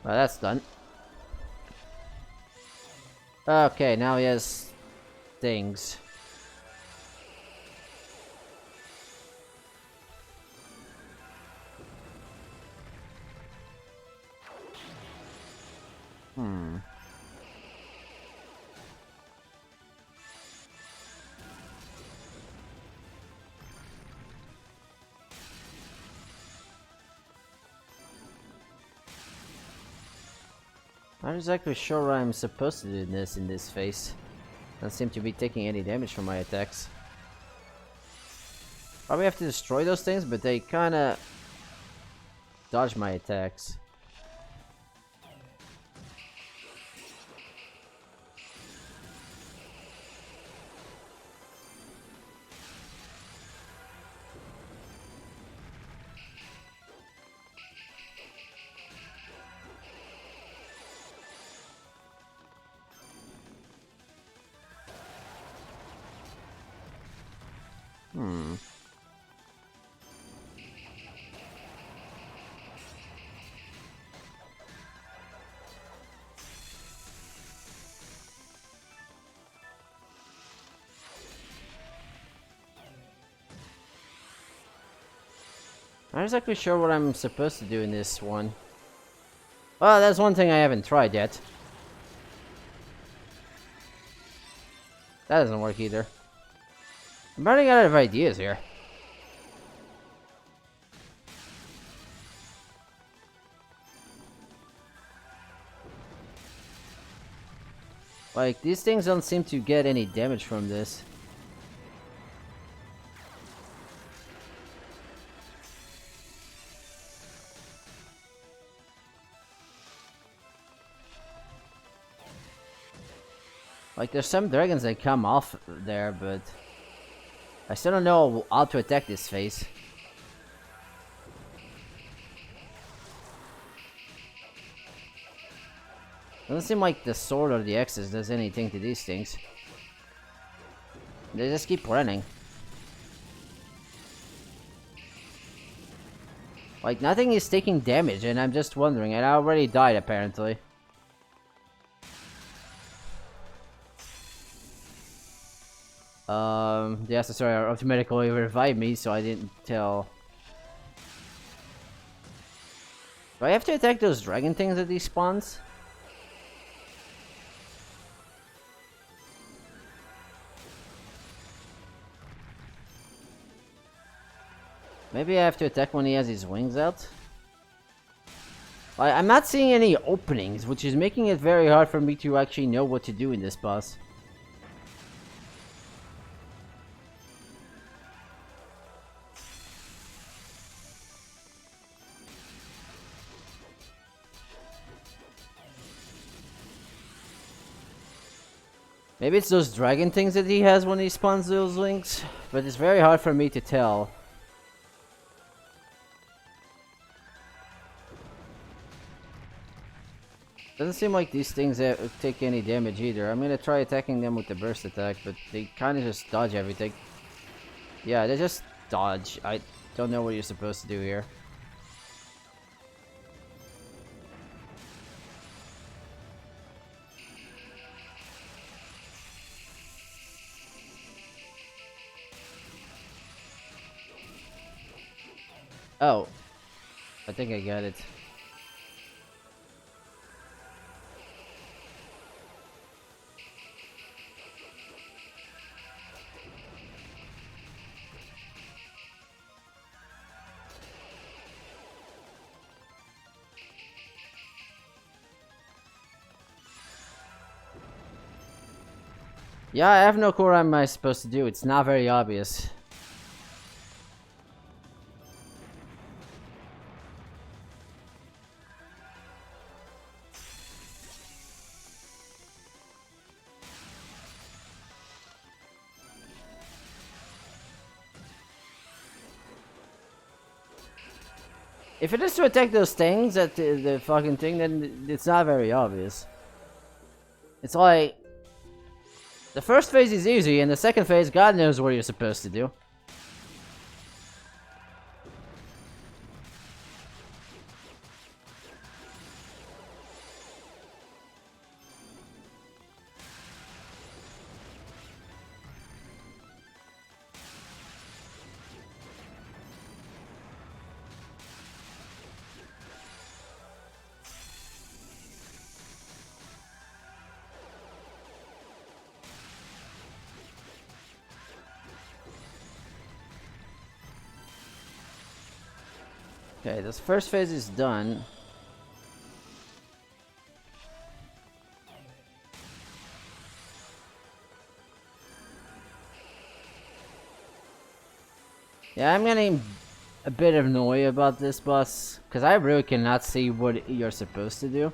Well, that's done. Okay, now he has things. Not exactly sure what I'm supposed to do in this phase. Doesn't seem to be taking any damage from my attacks. Probably have to destroy those things, but they kinda dodge my attacks. Not exactly sure what I'm supposed to do in this one. Well, that's one thing I haven't tried yet. That doesn't work either. I'm running out of ideas here. Like, these things don't seem to get any damage from this. Like, there's some dragons that come off there, but I still don't know how to attack this phase. Doesn't seem like the sword or the axes does anything to these things. They just keep running. Like, nothing is taking damage, and I'm just wondering, and I already died apparently. The accessory automatically revived me, so I didn't tell. Do I have to attack those dragon things at these spawns? Maybe I have to attack when he has his wings out? I'm not seeing any openings, which is making it very hard for me to actually know what to do in this boss. Maybe it's those dragon things that he has when he spawns those wings, but it's very hard for me to tell. Doesn't seem like these things take any damage either. I'm gonna try attacking them with the burst attack, but they kind of just dodge everything. Yeah, they just dodge. I don't know what you're supposed to do here. Oh, I think I got it. Yeah, I have no clue what am I supposed to do. It's not very obvious. If it is to attack those things at the fucking thing, then it's not very obvious. It's like the first phase is easy, and the second phase, God knows what you're supposed to do. Okay, this first phase is done. Yeah, I'm getting a bit annoyed about this boss, because I really cannot see what you're supposed to do.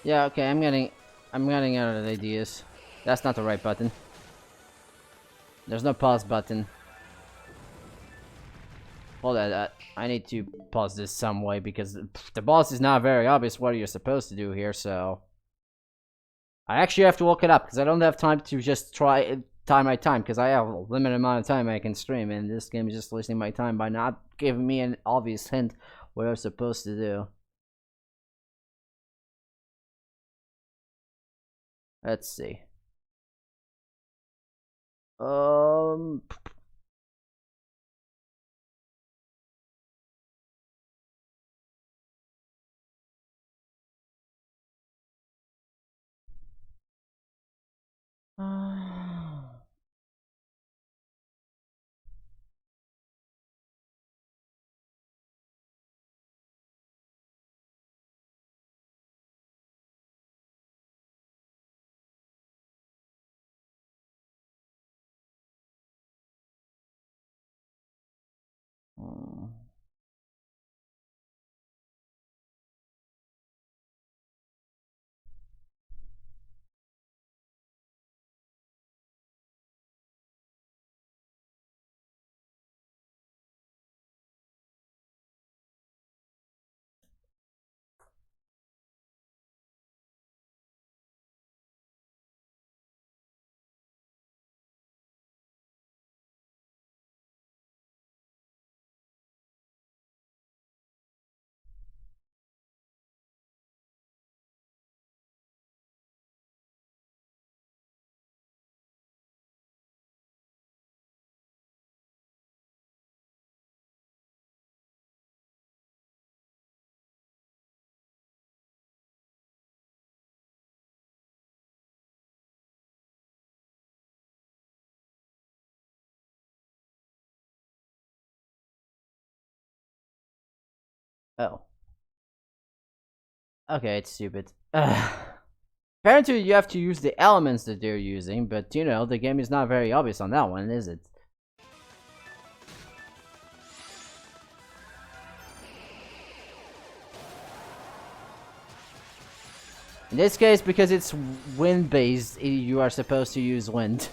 Yeah, okay, I'm getting out of ideas. That's not the right button. There's no pause button. Hold on, I need to pause this some way because the boss is not very obvious what you're supposed to do here, so I actually have to look it up because I don't have time to just time my time because I have a limited amount of time I can stream, and this game is just wasting my time by not giving me an obvious hint what I'm supposed to do. Let's see. Um. Oh. Okay, it's stupid. Apparently, you have to use the elements that they're using, but you know, the game is not very obvious on that one, is it? In this case, because it's wind-based, you are supposed to use wind.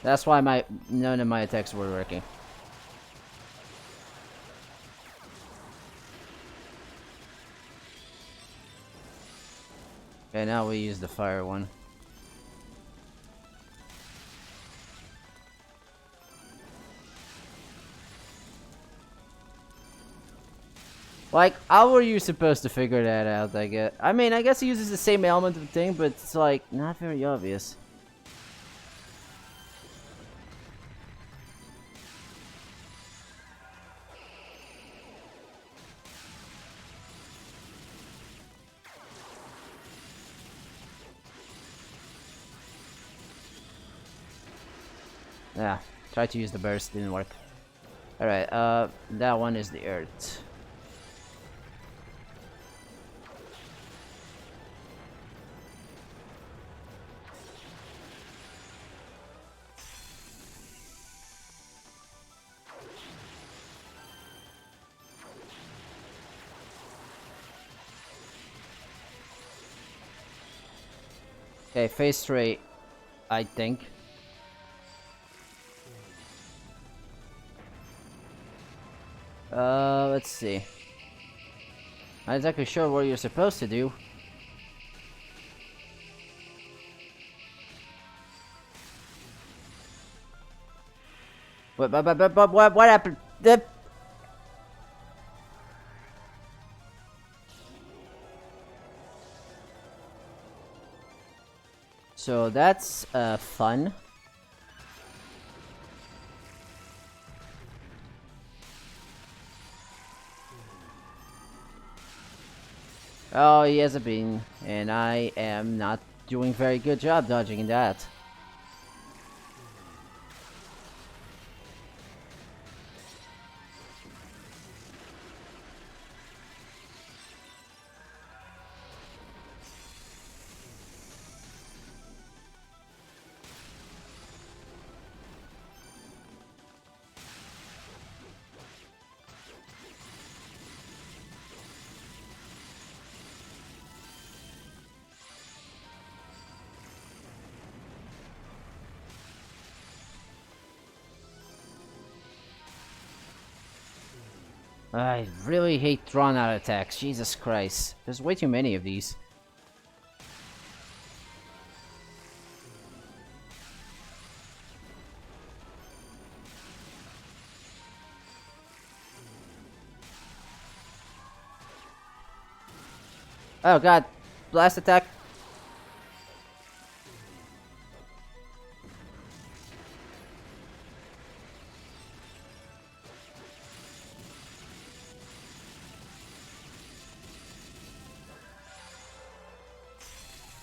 That's why none of my attacks were working. Okay, now we use the fire one. Like, how were you supposed to figure that out, I guess? I mean, I guess he uses the same element of thing, but it's like, not very obvious. Yeah, tried to use the burst, didn't work. Alright, that one is the earth. Okay, phase 3, I think. Let's see. Not exactly sure what you're supposed to do. What happened? So that's fun. Oh, he has a bean, and I am not doing very good job dodging that. I really hate drawn out attacks, Jesus Christ. There's way too many of these. Oh god, blast attack.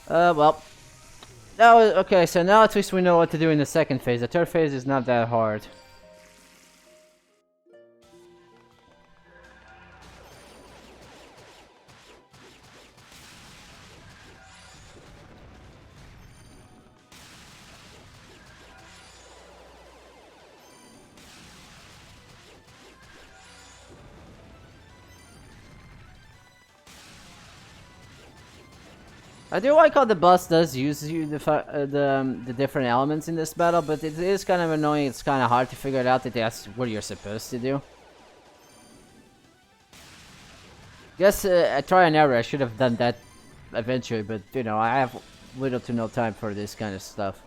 Well. That was, okay, so now at least we know what to do in the second phase. The third phase is not that hard. I do like how the boss does use you the different elements in this battle, but it is kind of annoying. It's kind of hard to figure it out that that's what you're supposed to do. Guess I try and error. I should have done that eventually, but you know I have little to no time for this kind of stuff.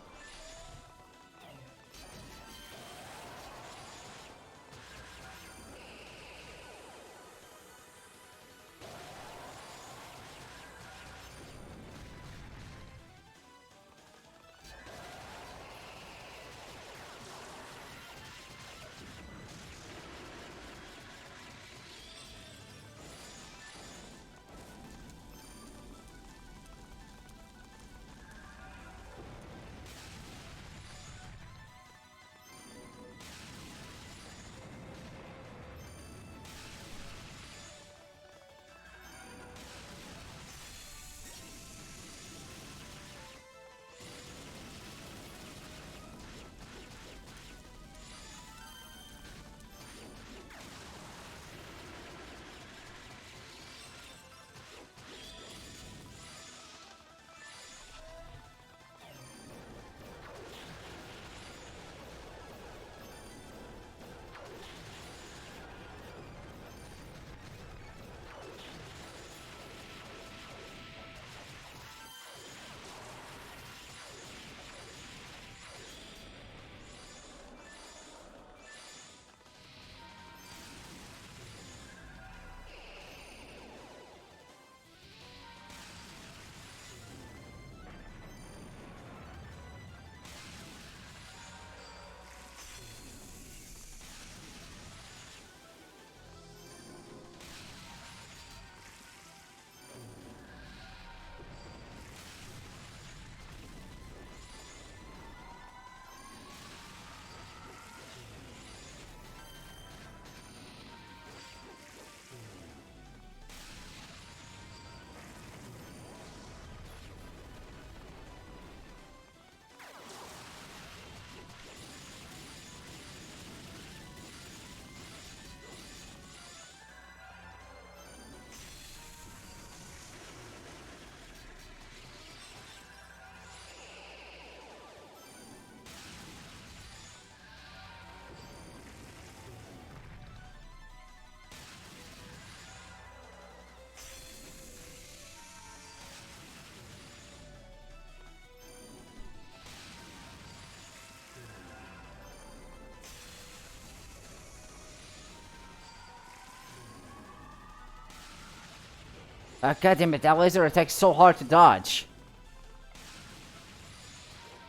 God damn it, that laser attack's so hard to dodge.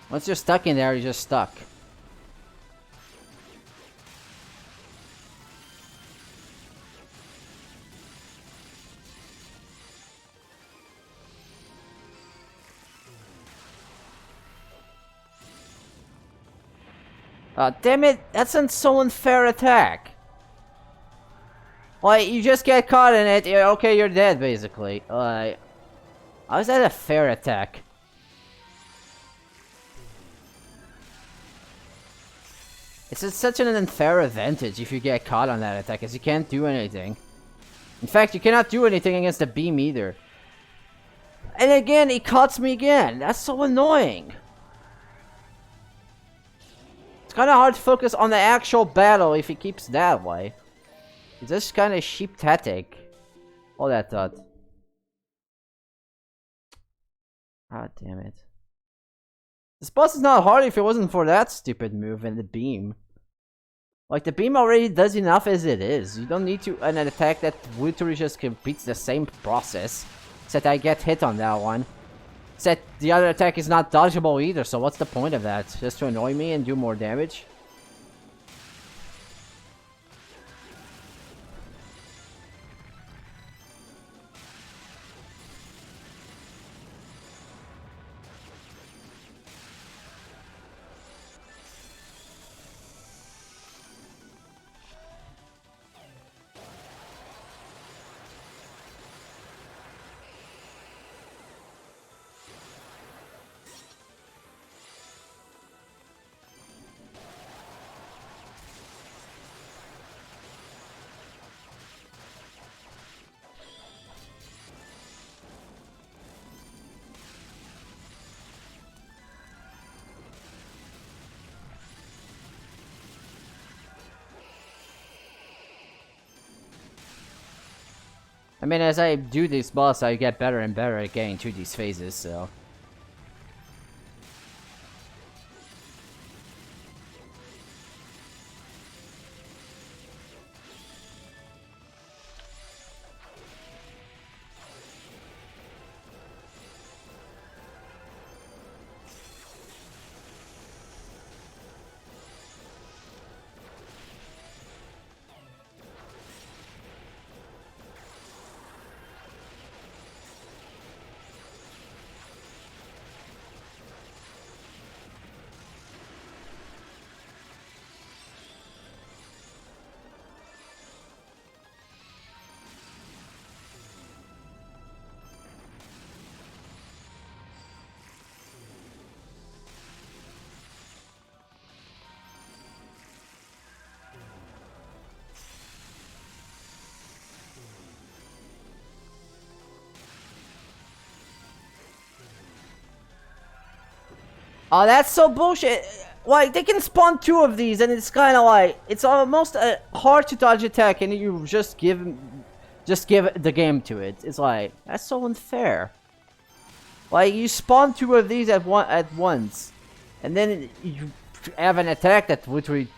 Once you're stuck in there, you're just stuck. Damn it, that's an so unfair attack. Like, you just get caught in it, okay, you're dead, basically. Like, how is that a fair attack? It's just such an unfair advantage if you get caught on that attack, as you can't do anything. In fact, you cannot do anything against the beam either. And again, he cuts me again. That's so annoying. It's kind of hard to focus on the actual battle if he keeps that way. It's just kind of sheep tactic. All that thought. God damn it. This boss is not hard if it wasn't for that stupid move and the beam. Like, the beam already does enough as it is. You don't need to an attack that literally just repeats the same process. Except I get hit on that one. Except the other attack is not dodgeable either, so what's the point of that? Just to annoy me and do more damage? I mean, as I do this boss, I get better and better at getting through these phases, so... Oh, that's so bullshit. Like, they can spawn 2 of these, and it's kind of like... It's almost a hard to dodge attack, and you just give the game to it. It's like, that's so unfair. Like, you spawn 2 of these at once, and then you have an attack that literally...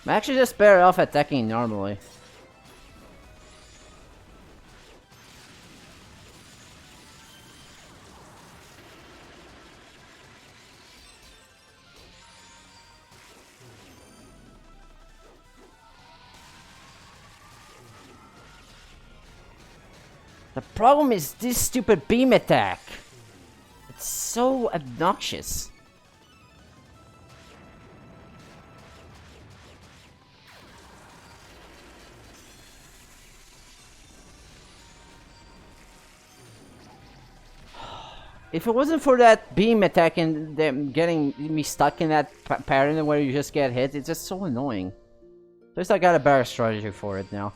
I'm actually just better off attacking normally. The problem is this stupid beam attack. It's so obnoxious. If it wasn't for that beam attacking them, getting me stuck in that pattern where you just get hit, it's just so annoying. At least I got a better strategy for it now.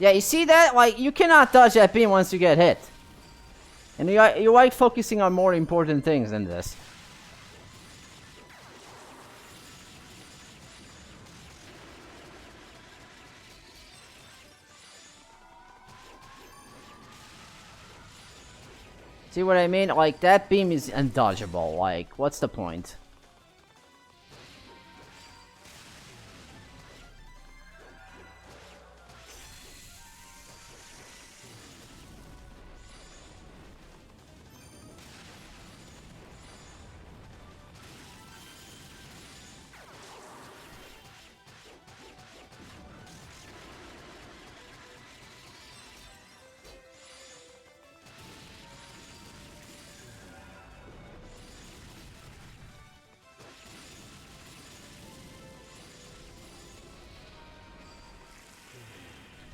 Yeah, you see that? Like, you cannot dodge that beam once you get hit. And you're like focusing on more important things than this. See what I mean? Like, that beam is undodgeable. Like, what's the point?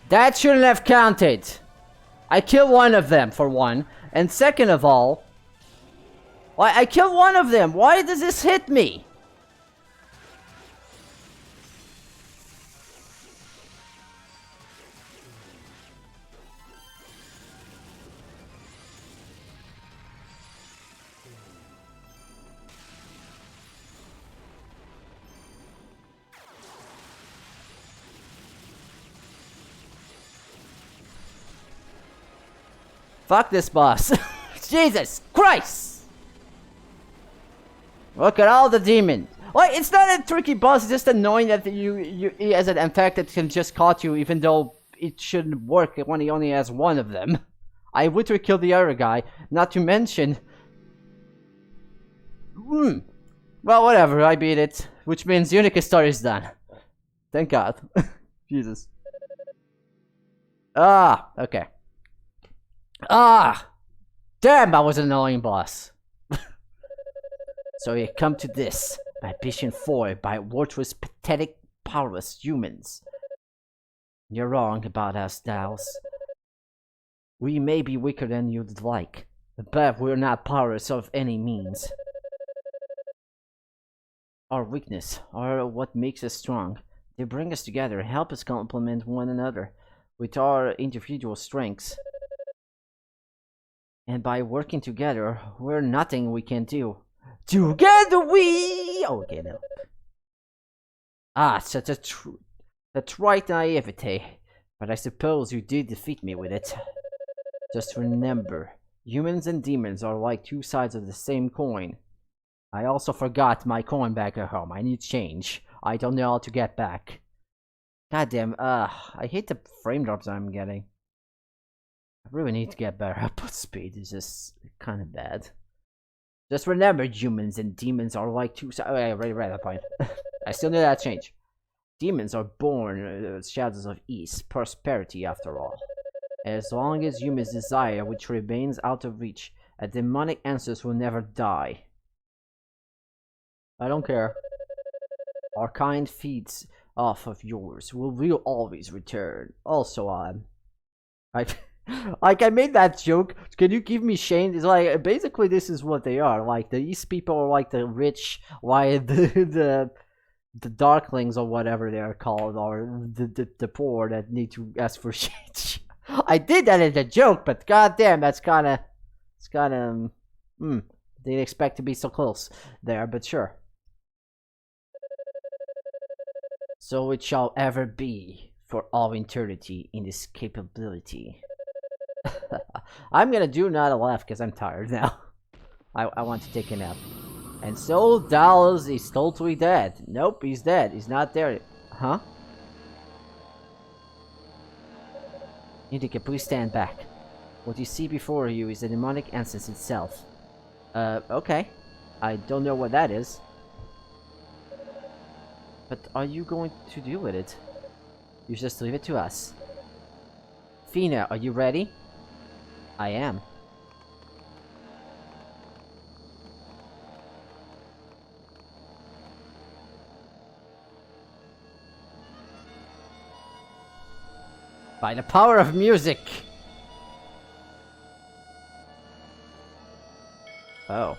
That shouldn't have counted. I killed one of them, for one. And second of all... I killed one of them. Why does this hit me? Fuck this boss. Jesus Christ! Look at all the demons. Like, it's not a tricky boss, it's just annoying that you as an infected can just caught you even though it shouldn't work when he only has one of them. I literally killed the other guy, not to mention... Well, whatever, I beat it. Which means Unica Star is done. Thank God. Jesus. Ah, okay. Ah! Damn, that was an annoying boss. So you come to this. By Vision 4, by worthless, pathetic, powerless humans. You're wrong about us, Dals. We may be weaker than you'd like, but we're not powerless of any means. Our weakness are what makes us strong. They bring us together, help us complement one another. with our individual strengths. And by working together, we're nothing we can do. Together we... Okay, no. Ah, such a trite naivete. But I suppose you did defeat me with it. Just remember, humans and demons are like two sides of the same coin. I also forgot my coin back at home. I need change. I don't know how to get back. Goddamn, I hate the frame drops I'm getting. I really need to get better output speed. It's just kind of bad. Just remember, humans and demons are like two sides. Oh, I already read that point. I still need that change. Demons are born shadows of ease, prosperity after all. As long as humans desire which remains out of reach, a demonic ancestor will never die. I don't care. Our kind feeds off of yours. We'll always return. Also, like I made that joke. Can you give me shame? It's like basically this is what they are. Like the East people are like the rich, while the Darklings or whatever they are called are the poor that need to ask for change. I did that as a joke, but goddamn, it's kind of didn't expect to be so close there, but sure. So it shall ever be for all eternity in this capability. I'm gonna do not a laugh because I'm tired now. I want to take a nap. And so Dallas is totally dead. Nope, he's dead. He's not there. Huh? Indica, please stand back. What you see before you is the demonic essence itself. Okay. I don't know what that is. But are you going to deal with it? You just leave it to us. Fina, are you ready? I am. By the power of music! Oh.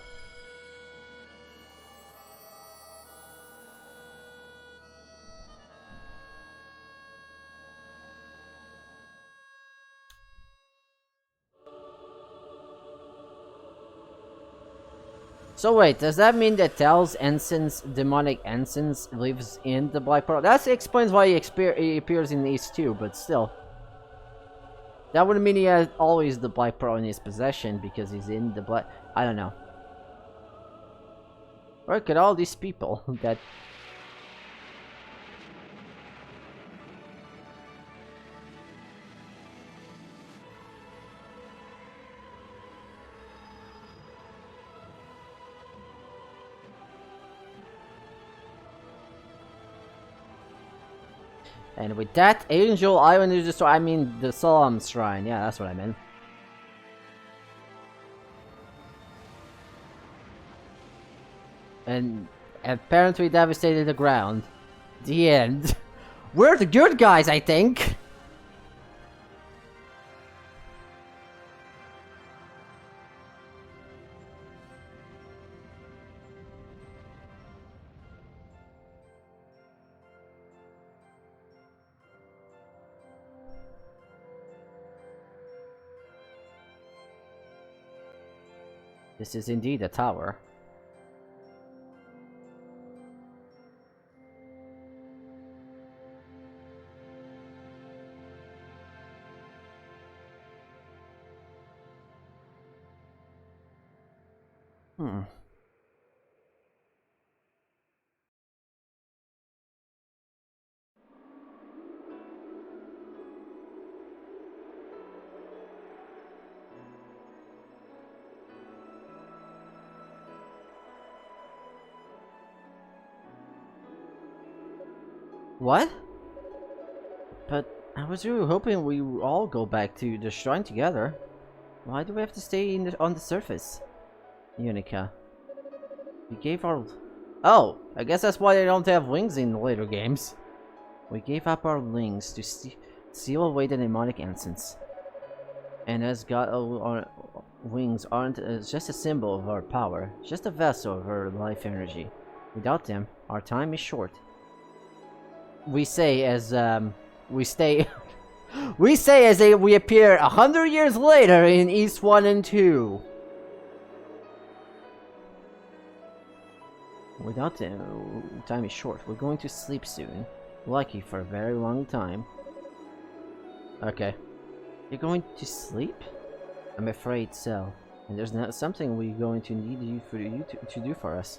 So wait, does that mean that Tal's ensigns, demonic ensigns, lives in the Black Pearl? That explains why he appears in East too, but still. That wouldn't mean he has always the Black Pearl in his possession because he's in the Black... I don't know. Look at all these people that... And with that, Angel Island is destroyed. I mean, the Solemn Shrine. Yeah, that's what I meant. And apparently devastated the ground. The end. We're the good guys, I think. This is indeed a tower. What? But I was really hoping we would all go back to the shrine together. Why do we have to stay on the surface? Unica. We gave our... Oh! I guess that's why they don't have wings in later games. We gave up our wings to seal away the demonic essence. And as God, our wings aren't just a symbol of our power, just a vessel of our life energy. Without them, our time is short. We say as we stay We say as we appear 100 years later in East 1 and 2. Without time is short. We're going to sleep soon. Lucky for a very long time. Okay. You're going to sleep? I'm afraid so. And there's not something we're going to need you to do for us.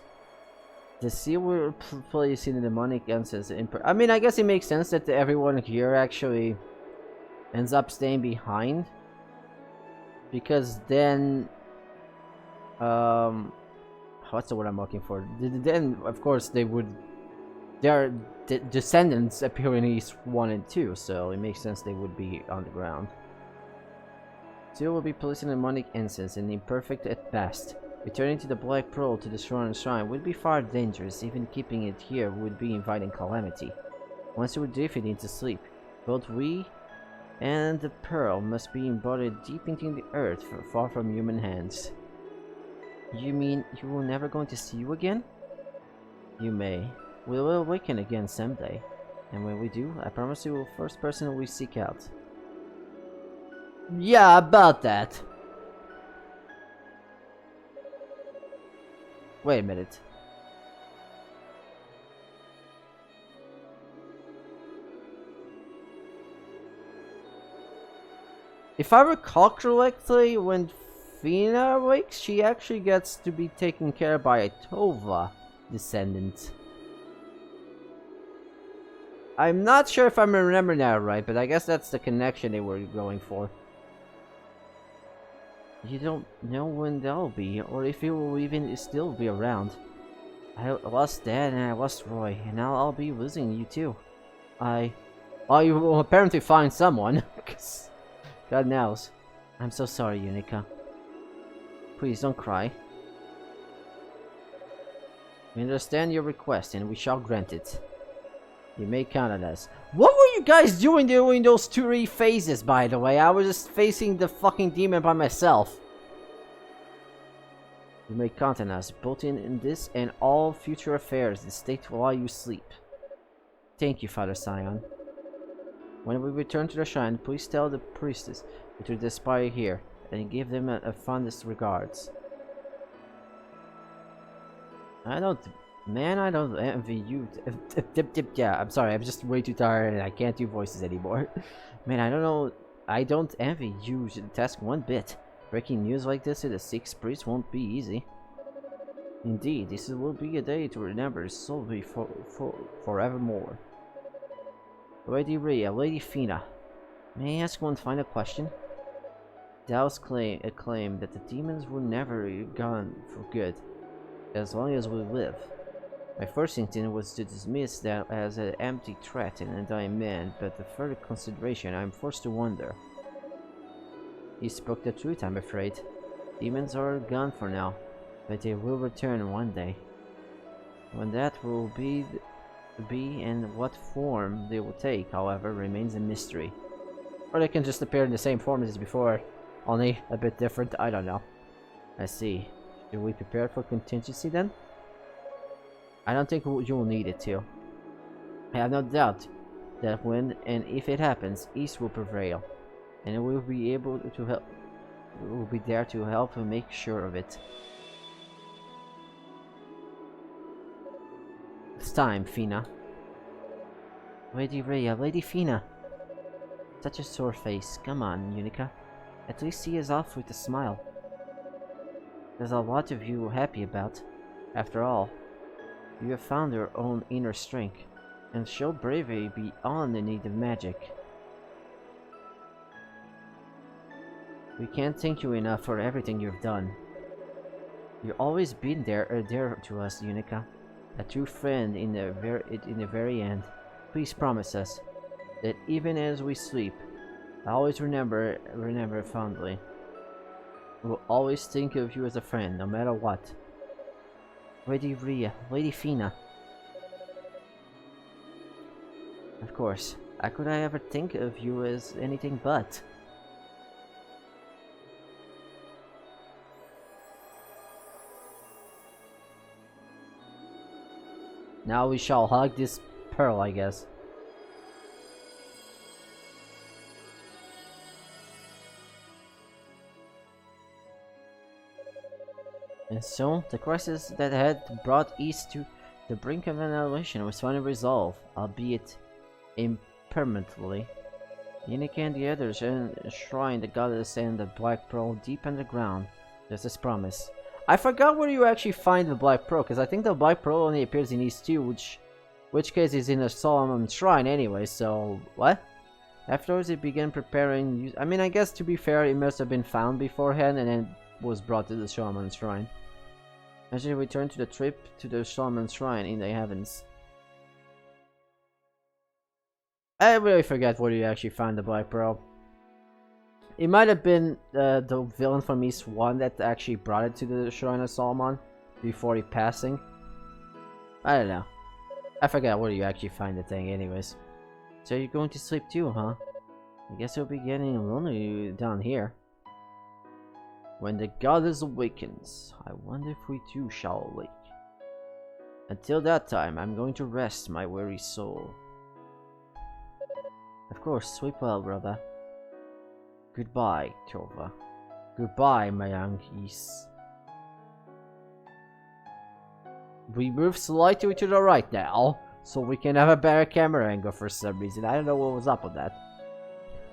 The sea will place in the demonic incense. I mean, I guess it makes sense that everyone here actually ends up staying behind, because then, what's the word I'm looking for? Then, of course, their descendants appear in East 1 and 2, so it makes sense they would be on the ground. Seal will be placing demonic incense and imperfect at best. Returning to the Black Pearl to the shrine would be far dangerous. Even keeping it here would be inviting calamity. Once we drift it into sleep, both we and the pearl must be embodied deep into the earth, far from human hands. You mean you will never going to see you again? You may. We will awaken again someday. And when we do, I promise you will be the first person we seek out. Yeah, about that. Wait a minute. If I recall correctly, when Fina awakes, she actually gets to be taken care of by a Tova descendant. I'm not sure if I'm remembering that right, but I guess that's the connection they were going for. You don't know when they'll be, or if it will even still be around. I lost Dad and I lost Roy, and now I'll be losing you too. Well, you will apparently find someone, because God knows. I'm so sorry, Unica. Please don't cry. We understand your request, and we shall grant it. You may count on us. What were you guys doing during those 3 phases, by the way? I was just facing the fucking demon by myself. You may count on us, both in this and all future affairs, the state while you sleep. Thank you, Father Scion. When we return to the shrine, please tell the priestess to the spire here, and give them a fondest regards. I don't envy you. Yeah, I'm sorry, I'm just way too tired and I can't do voices anymore. Man, I don't envy you the task one bit. Breaking news like this to the 6th priest won't be easy. Indeed, this will be a day to remember solely forevermore. Lady Rhea, Lady Fina, may I ask one final question? Dao's claim that the demons were never gone for good, as long as we live. My first instinct was to dismiss that as an empty threat and a dying man, but the further consideration, I am forced to wonder. He spoke the truth, I'm afraid. Demons are gone for now, but they will return one day. When that will be and what form they will take, however, remains a mystery. Or they can just appear in the same form as before, only a bit different, I don't know. I see. Should we prepare for contingency then? I don't think you will need it to. I have no doubt that when and if it happens, East will prevail, and we will be able to help. We will be there to help and make sure of it. It's time, Fina. Lady Rhea, Lady Fina. Such a sore face. Come on, Unica. At least see us off with a smile. There's a lot of you happy about. After all, you have found your own inner strength, and show bravery beyond the need of magic. We can't thank you enough for everything you've done. You've always been there to us, Unica. A true friend in the very end. Please promise us that even as we sleep, I always remember fondly. We'll always think of you as a friend, no matter what. Lady Rhea, Lady Fina. Of course, how could I ever think of you as anything but? Now we shall hug this pearl, I guess. And so, the crisis that had brought East to the brink of annihilation was finally resolved, albeit impermanently. Unica and the others enshrined the goddess and the Black Pearl deep underground, just as promised. I forgot where you actually find the Black Pearl, because I think the Black Pearl only appears in East 2, which case is in a Solomon Shrine anyway, so... what? Afterwards it began preparing... I mean, I guess to be fair, it must have been found beforehand and then was brought to the Solomon Shrine. I should return to the trip to the Solomon Shrine in the heavens. I really forget where you actually found the Black Pearl. It might have been the villain from East 1 that actually brought it to the Shrine of Solomon before he passing. I don't know. I forgot where you actually find the thing anyways. So you're going to sleep too, huh? I guess you'll be getting lonely down here. When the goddess awakens, I wonder if we too shall awake. Until that time, I'm going to rest my weary soul. Of course, sleep well, brother. Goodbye, Tova. Goodbye, my young Ys. We move slightly to the right now, so we can have a better camera angle for some reason. I don't know what was up with that.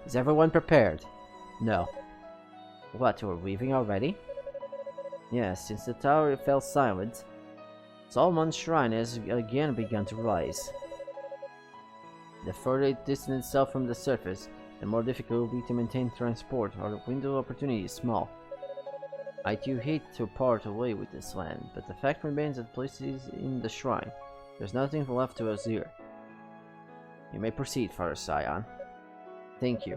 Is everyone prepared? No. What, we're leaving already? Yes, since the tower fell silent, Solomon's shrine has again begun to rise. The further it distances itself from the surface, the more difficult it will be to maintain transport, or the window of opportunity is small. I too hate to part away with this land, but the fact remains that places in the shrine. There's nothing left to us here. You may proceed, Father Scion. Thank you.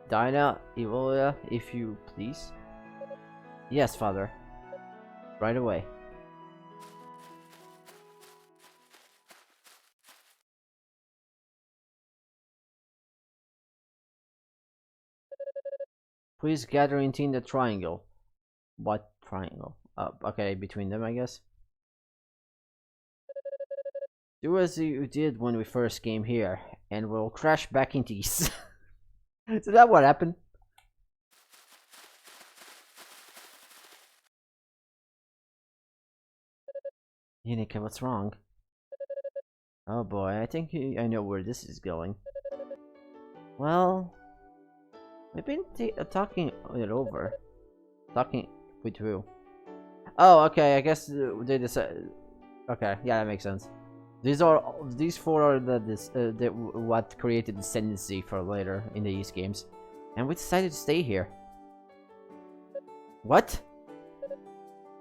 Dinah, Evolia, if you please. Yes, Father. Right away. Please gather in the triangle. What triangle? Okay, between them, I guess. Do as you did when we first came here, and we'll crash back into East. Is that what happened? Unica, what's wrong? Oh boy, I think I know where this is going. Well, we've been talking it over. Talking with who? Oh, okay, I guess they decided. Okay, yeah, that makes sense. These four are what created the ascendancy for later in the East games, and we decided to stay here. What?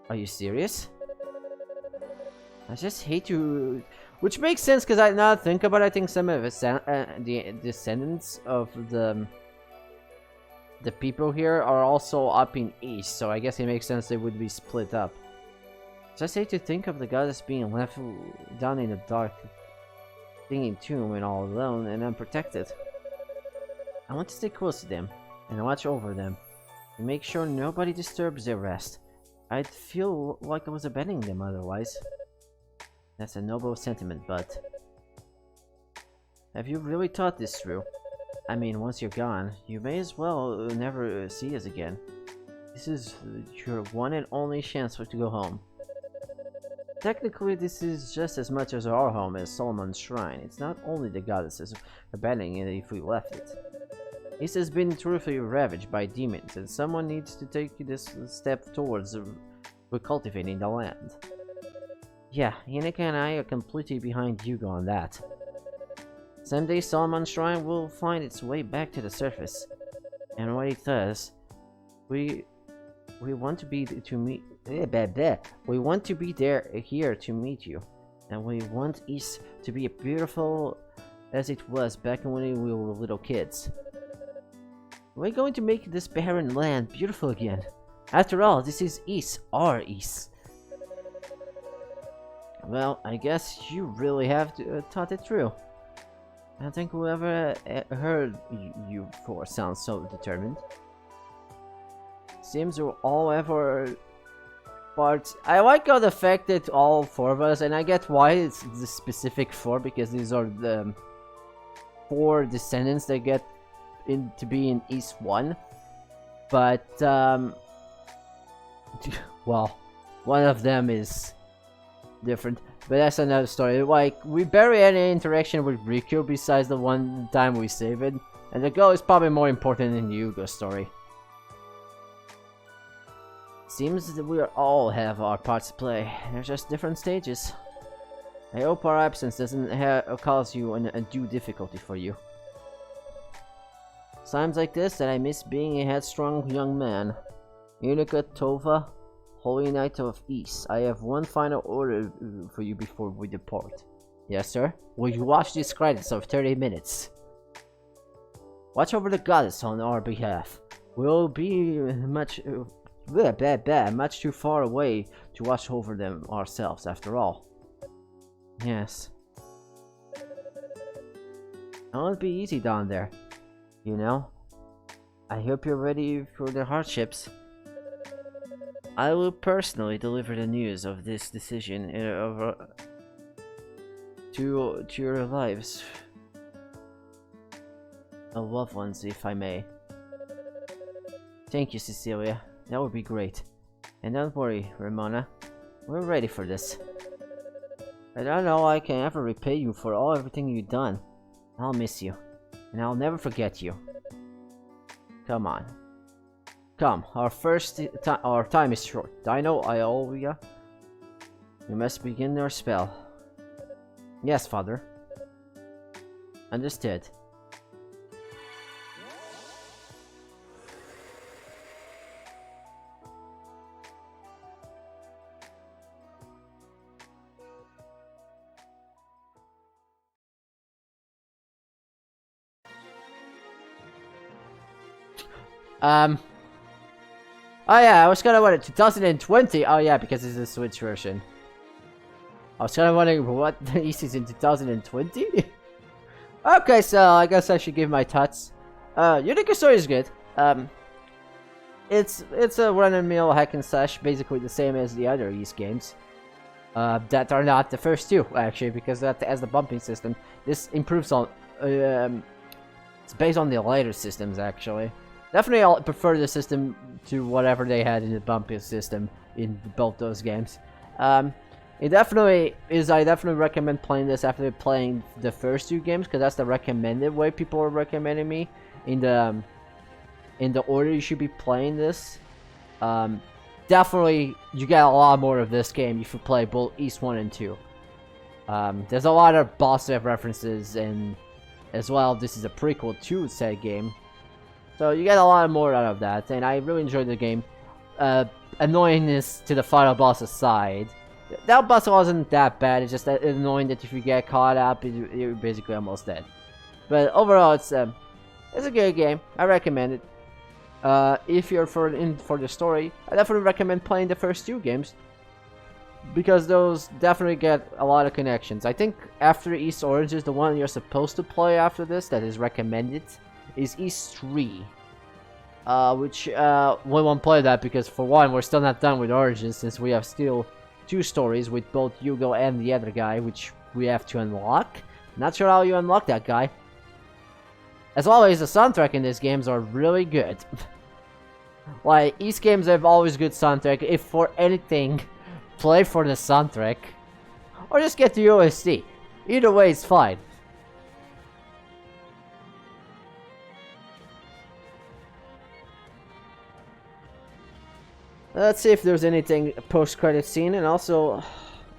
Are you serious? I just hate to, which makes sense because I now think about it, I think some of the descendants of the people here are also up in East, so I guess it makes sense they would be split up. Just hate to think of the goddess being left down in the dark, singing tomb and all alone and unprotected. I want to stay close to them and watch over them and make sure nobody disturbs their rest. I'd feel like I was abandoning them otherwise. That's a noble sentiment, but have you really thought this through? I mean, once you're gone, you may as well never see us again. This is your one and only chance to go home. Technically, this is just as much as our home as Solomon's Shrine. It's not only the goddesses abandoning it if we left it. East has been truly ravaged by demons, and someone needs to take this step towards recultivating the land. Yeah, Unica and I are completely behind Hugo on that. Someday Solomon's Shrine will find its way back to the surface, and when it does, we want to be we want to be here to meet you, and we want East to be beautiful as it was back when we were little kids. We're going to make this barren land beautiful again. After all, this is East, our East. Well, I guess you really have thought it through. I don't think whoever heard you before sounds so determined. Seems we're all ever parts. I like how the fact that all four of us, and I get why it's the specific four, because these are the four descendants that get to be in East 1. But, well, one of them is different. But that's another story. Like, we barely had any interaction with Riku besides the one time we saved it. And the girl is probably more important in the Yugo story. Seems that we all have our parts to play. They're just different stages. I hope our absence doesn't cause you an undue difficulty for you. Times like this that I miss being a headstrong young man. Unica Tova, Holy Knight of East, I have one final order for you before we depart. Yes, sir? Will you watch these credits of 30 minutes? Watch over the goddess on our behalf. We'll be much too far away to watch over them ourselves, after all. Yes. It won't be easy down there, you know? I hope you're ready for the hardships. I will personally deliver the news of this decision to your lives of loved ones, if I may. Thank you, Cecilia. That would be great. And don't worry, Ramona. We're ready for this. I don't know I can ever repay you for everything you've done. I'll miss you. And I'll never forget you. Come on. Come, our time is short. Dino, Iolia. We must begin our spell. Yes, father. Understood. Oh yeah, I was kinda wondering, 2020? Oh yeah, because it's a Switch version. I was kinda wondering what the East is in 2020? Okay, so I guess I should give my thoughts. Unica story is good. It's a run-of-the-mill hack and slash, basically the same as the other East games. That are not the first two, actually, because that has the bumping system. This improves on, it's based on the later systems, actually. Definitely, I'll prefer the system to whatever they had in the bumping system in both those games. It definitely is. I definitely recommend playing this after playing the first two games, because that's the recommended way people are recommending me in the order you should be playing this. Definitely, you get a lot more of this game if you play both East 1 and 2. There's a lot of boss references, and as well, this is a prequel to said game. So you get a lot more out of that, and I really enjoyed the game. Annoyingness to the final boss aside, that boss wasn't that bad. It's just that annoying that if you get caught up, you're basically almost dead. But overall, it's a good game. I recommend it. If you're in for the story, I definitely recommend playing the first two games, because those definitely get a lot of connections. I think after East Origins, the one you're supposed to play after this, that is recommended, is East 3. Which we won't play that because, for one, we're still not done with Origins, since we have still two stories with both Yugo and the other guy, which we have to unlock. Not sure how you unlock that guy. As always, the soundtrack in these games are really good. Like, East games have always good soundtrack. If for anything, play for the soundtrack. Or just get the OST. Either way, it's fine. Let's see if there's anything post-credit scene, and also,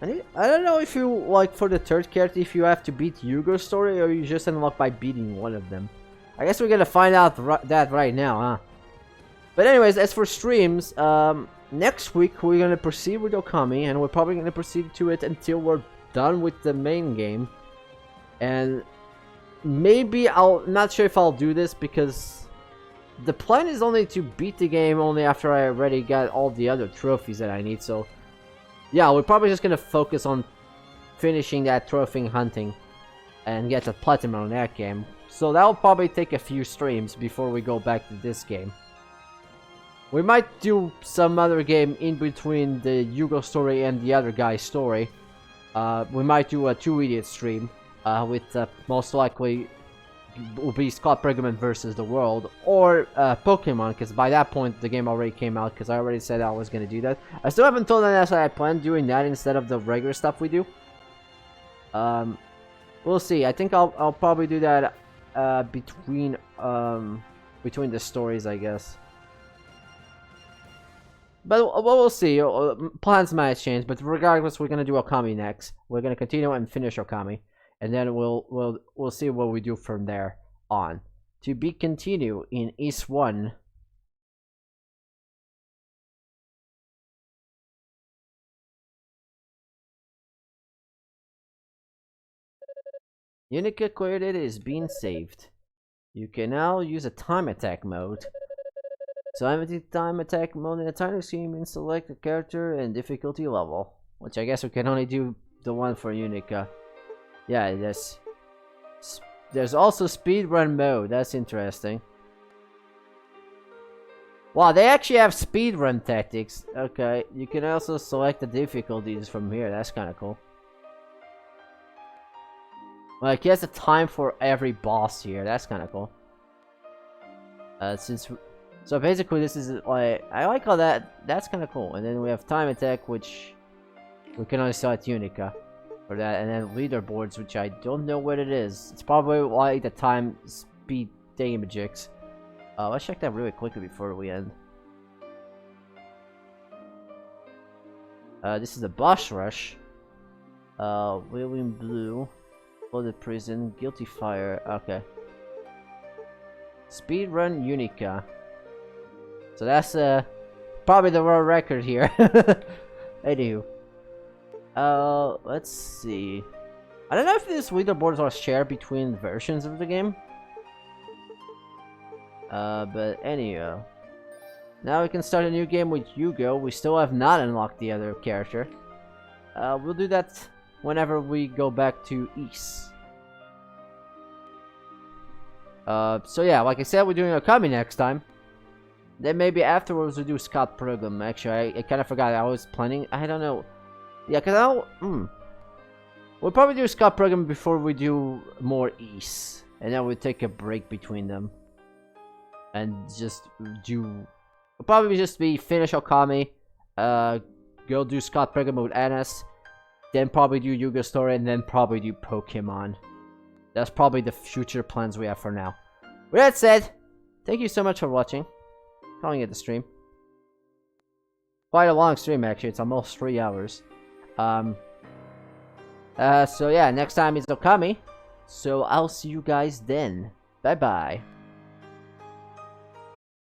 I don't know if you, like, for the third character, if you have to beat Yugo's story, or you just unlock by beating one of them. I guess we're gonna find out that right now, huh? But anyways, as for streams, next week we're gonna proceed with Okami, and we're probably gonna proceed to it until we're done with the main game. And maybe not sure if I'll do this, because the plan is only to beat the game only after I already got all the other trophies that I need, so yeah, we're probably just gonna focus on finishing that trophy hunting and get the platinum on that game. So that'll probably take a few streams before we go back to this game. We might do some other game in between the Yugo story and the other guy's story. We might do a 2 idiot stream with most likely will be Scott Pilgrim versus the world, or Pokemon, because by that point the game already came out, because I already said I was going to do that. I still haven't told them that I plan doing that instead of the regular stuff we do. We'll see. I think I'll probably do that between the stories, I guess. But we'll see. Plans might change, but regardless, we're gonna do Okami next. We're gonna continue and finish Okami, and then we'll see what we do from there on. To be continued in East 1. Unica coordinate is being saved. You can now use a time attack mode. So time attack mode in a time scheme and select a character and difficulty level. Which I guess we can only do the one for Unica. Yeah, there's also speedrun mode. That's interesting. Wow, they actually have speedrun tactics. Okay, you can also select the difficulties from here. That's kind of cool. Like, he has a time for every boss here. That's kind of cool. So basically, this is like, I like how that's kind of cool. And then we have time attack, which we can only select Unica for that. And then leaderboards, which I don't know what it is. It's probably like the time speed thingamajigs. Let's check that really quickly before we end. This is a boss rush. Wailing Blue. Flooded Prison. Guilty Fire. Okay. Speedrun Unica. So that's probably the world record here. Anywho. Let's see. I don't know if these leaderboards are shared between versions of the game. But anyhow. Now we can start a new game with Yugo. We still have not unlocked the other character. We'll do that whenever we go back to East. So yeah, like I said, we're doing Okami next time. Then maybe afterwards we do Scott Pilgrim. Actually, I kind of forgot. I was planning. I don't know. Yeah, cause we'll probably do Scott Pilgrim before we do more East, and then we'll take a break between them, and just do. We'll probably just be finish Okami, go do Scott Pilgrim with Anas, then probably do Yuga Story, and then probably do Pokemon. That's probably the future plans we have for now. With that said, thank you so much for watching. Calling it the stream. Quite a long stream, actually. It's almost 3 hours. So yeah, next time is Okami. So I'll see you guys then. Bye bye.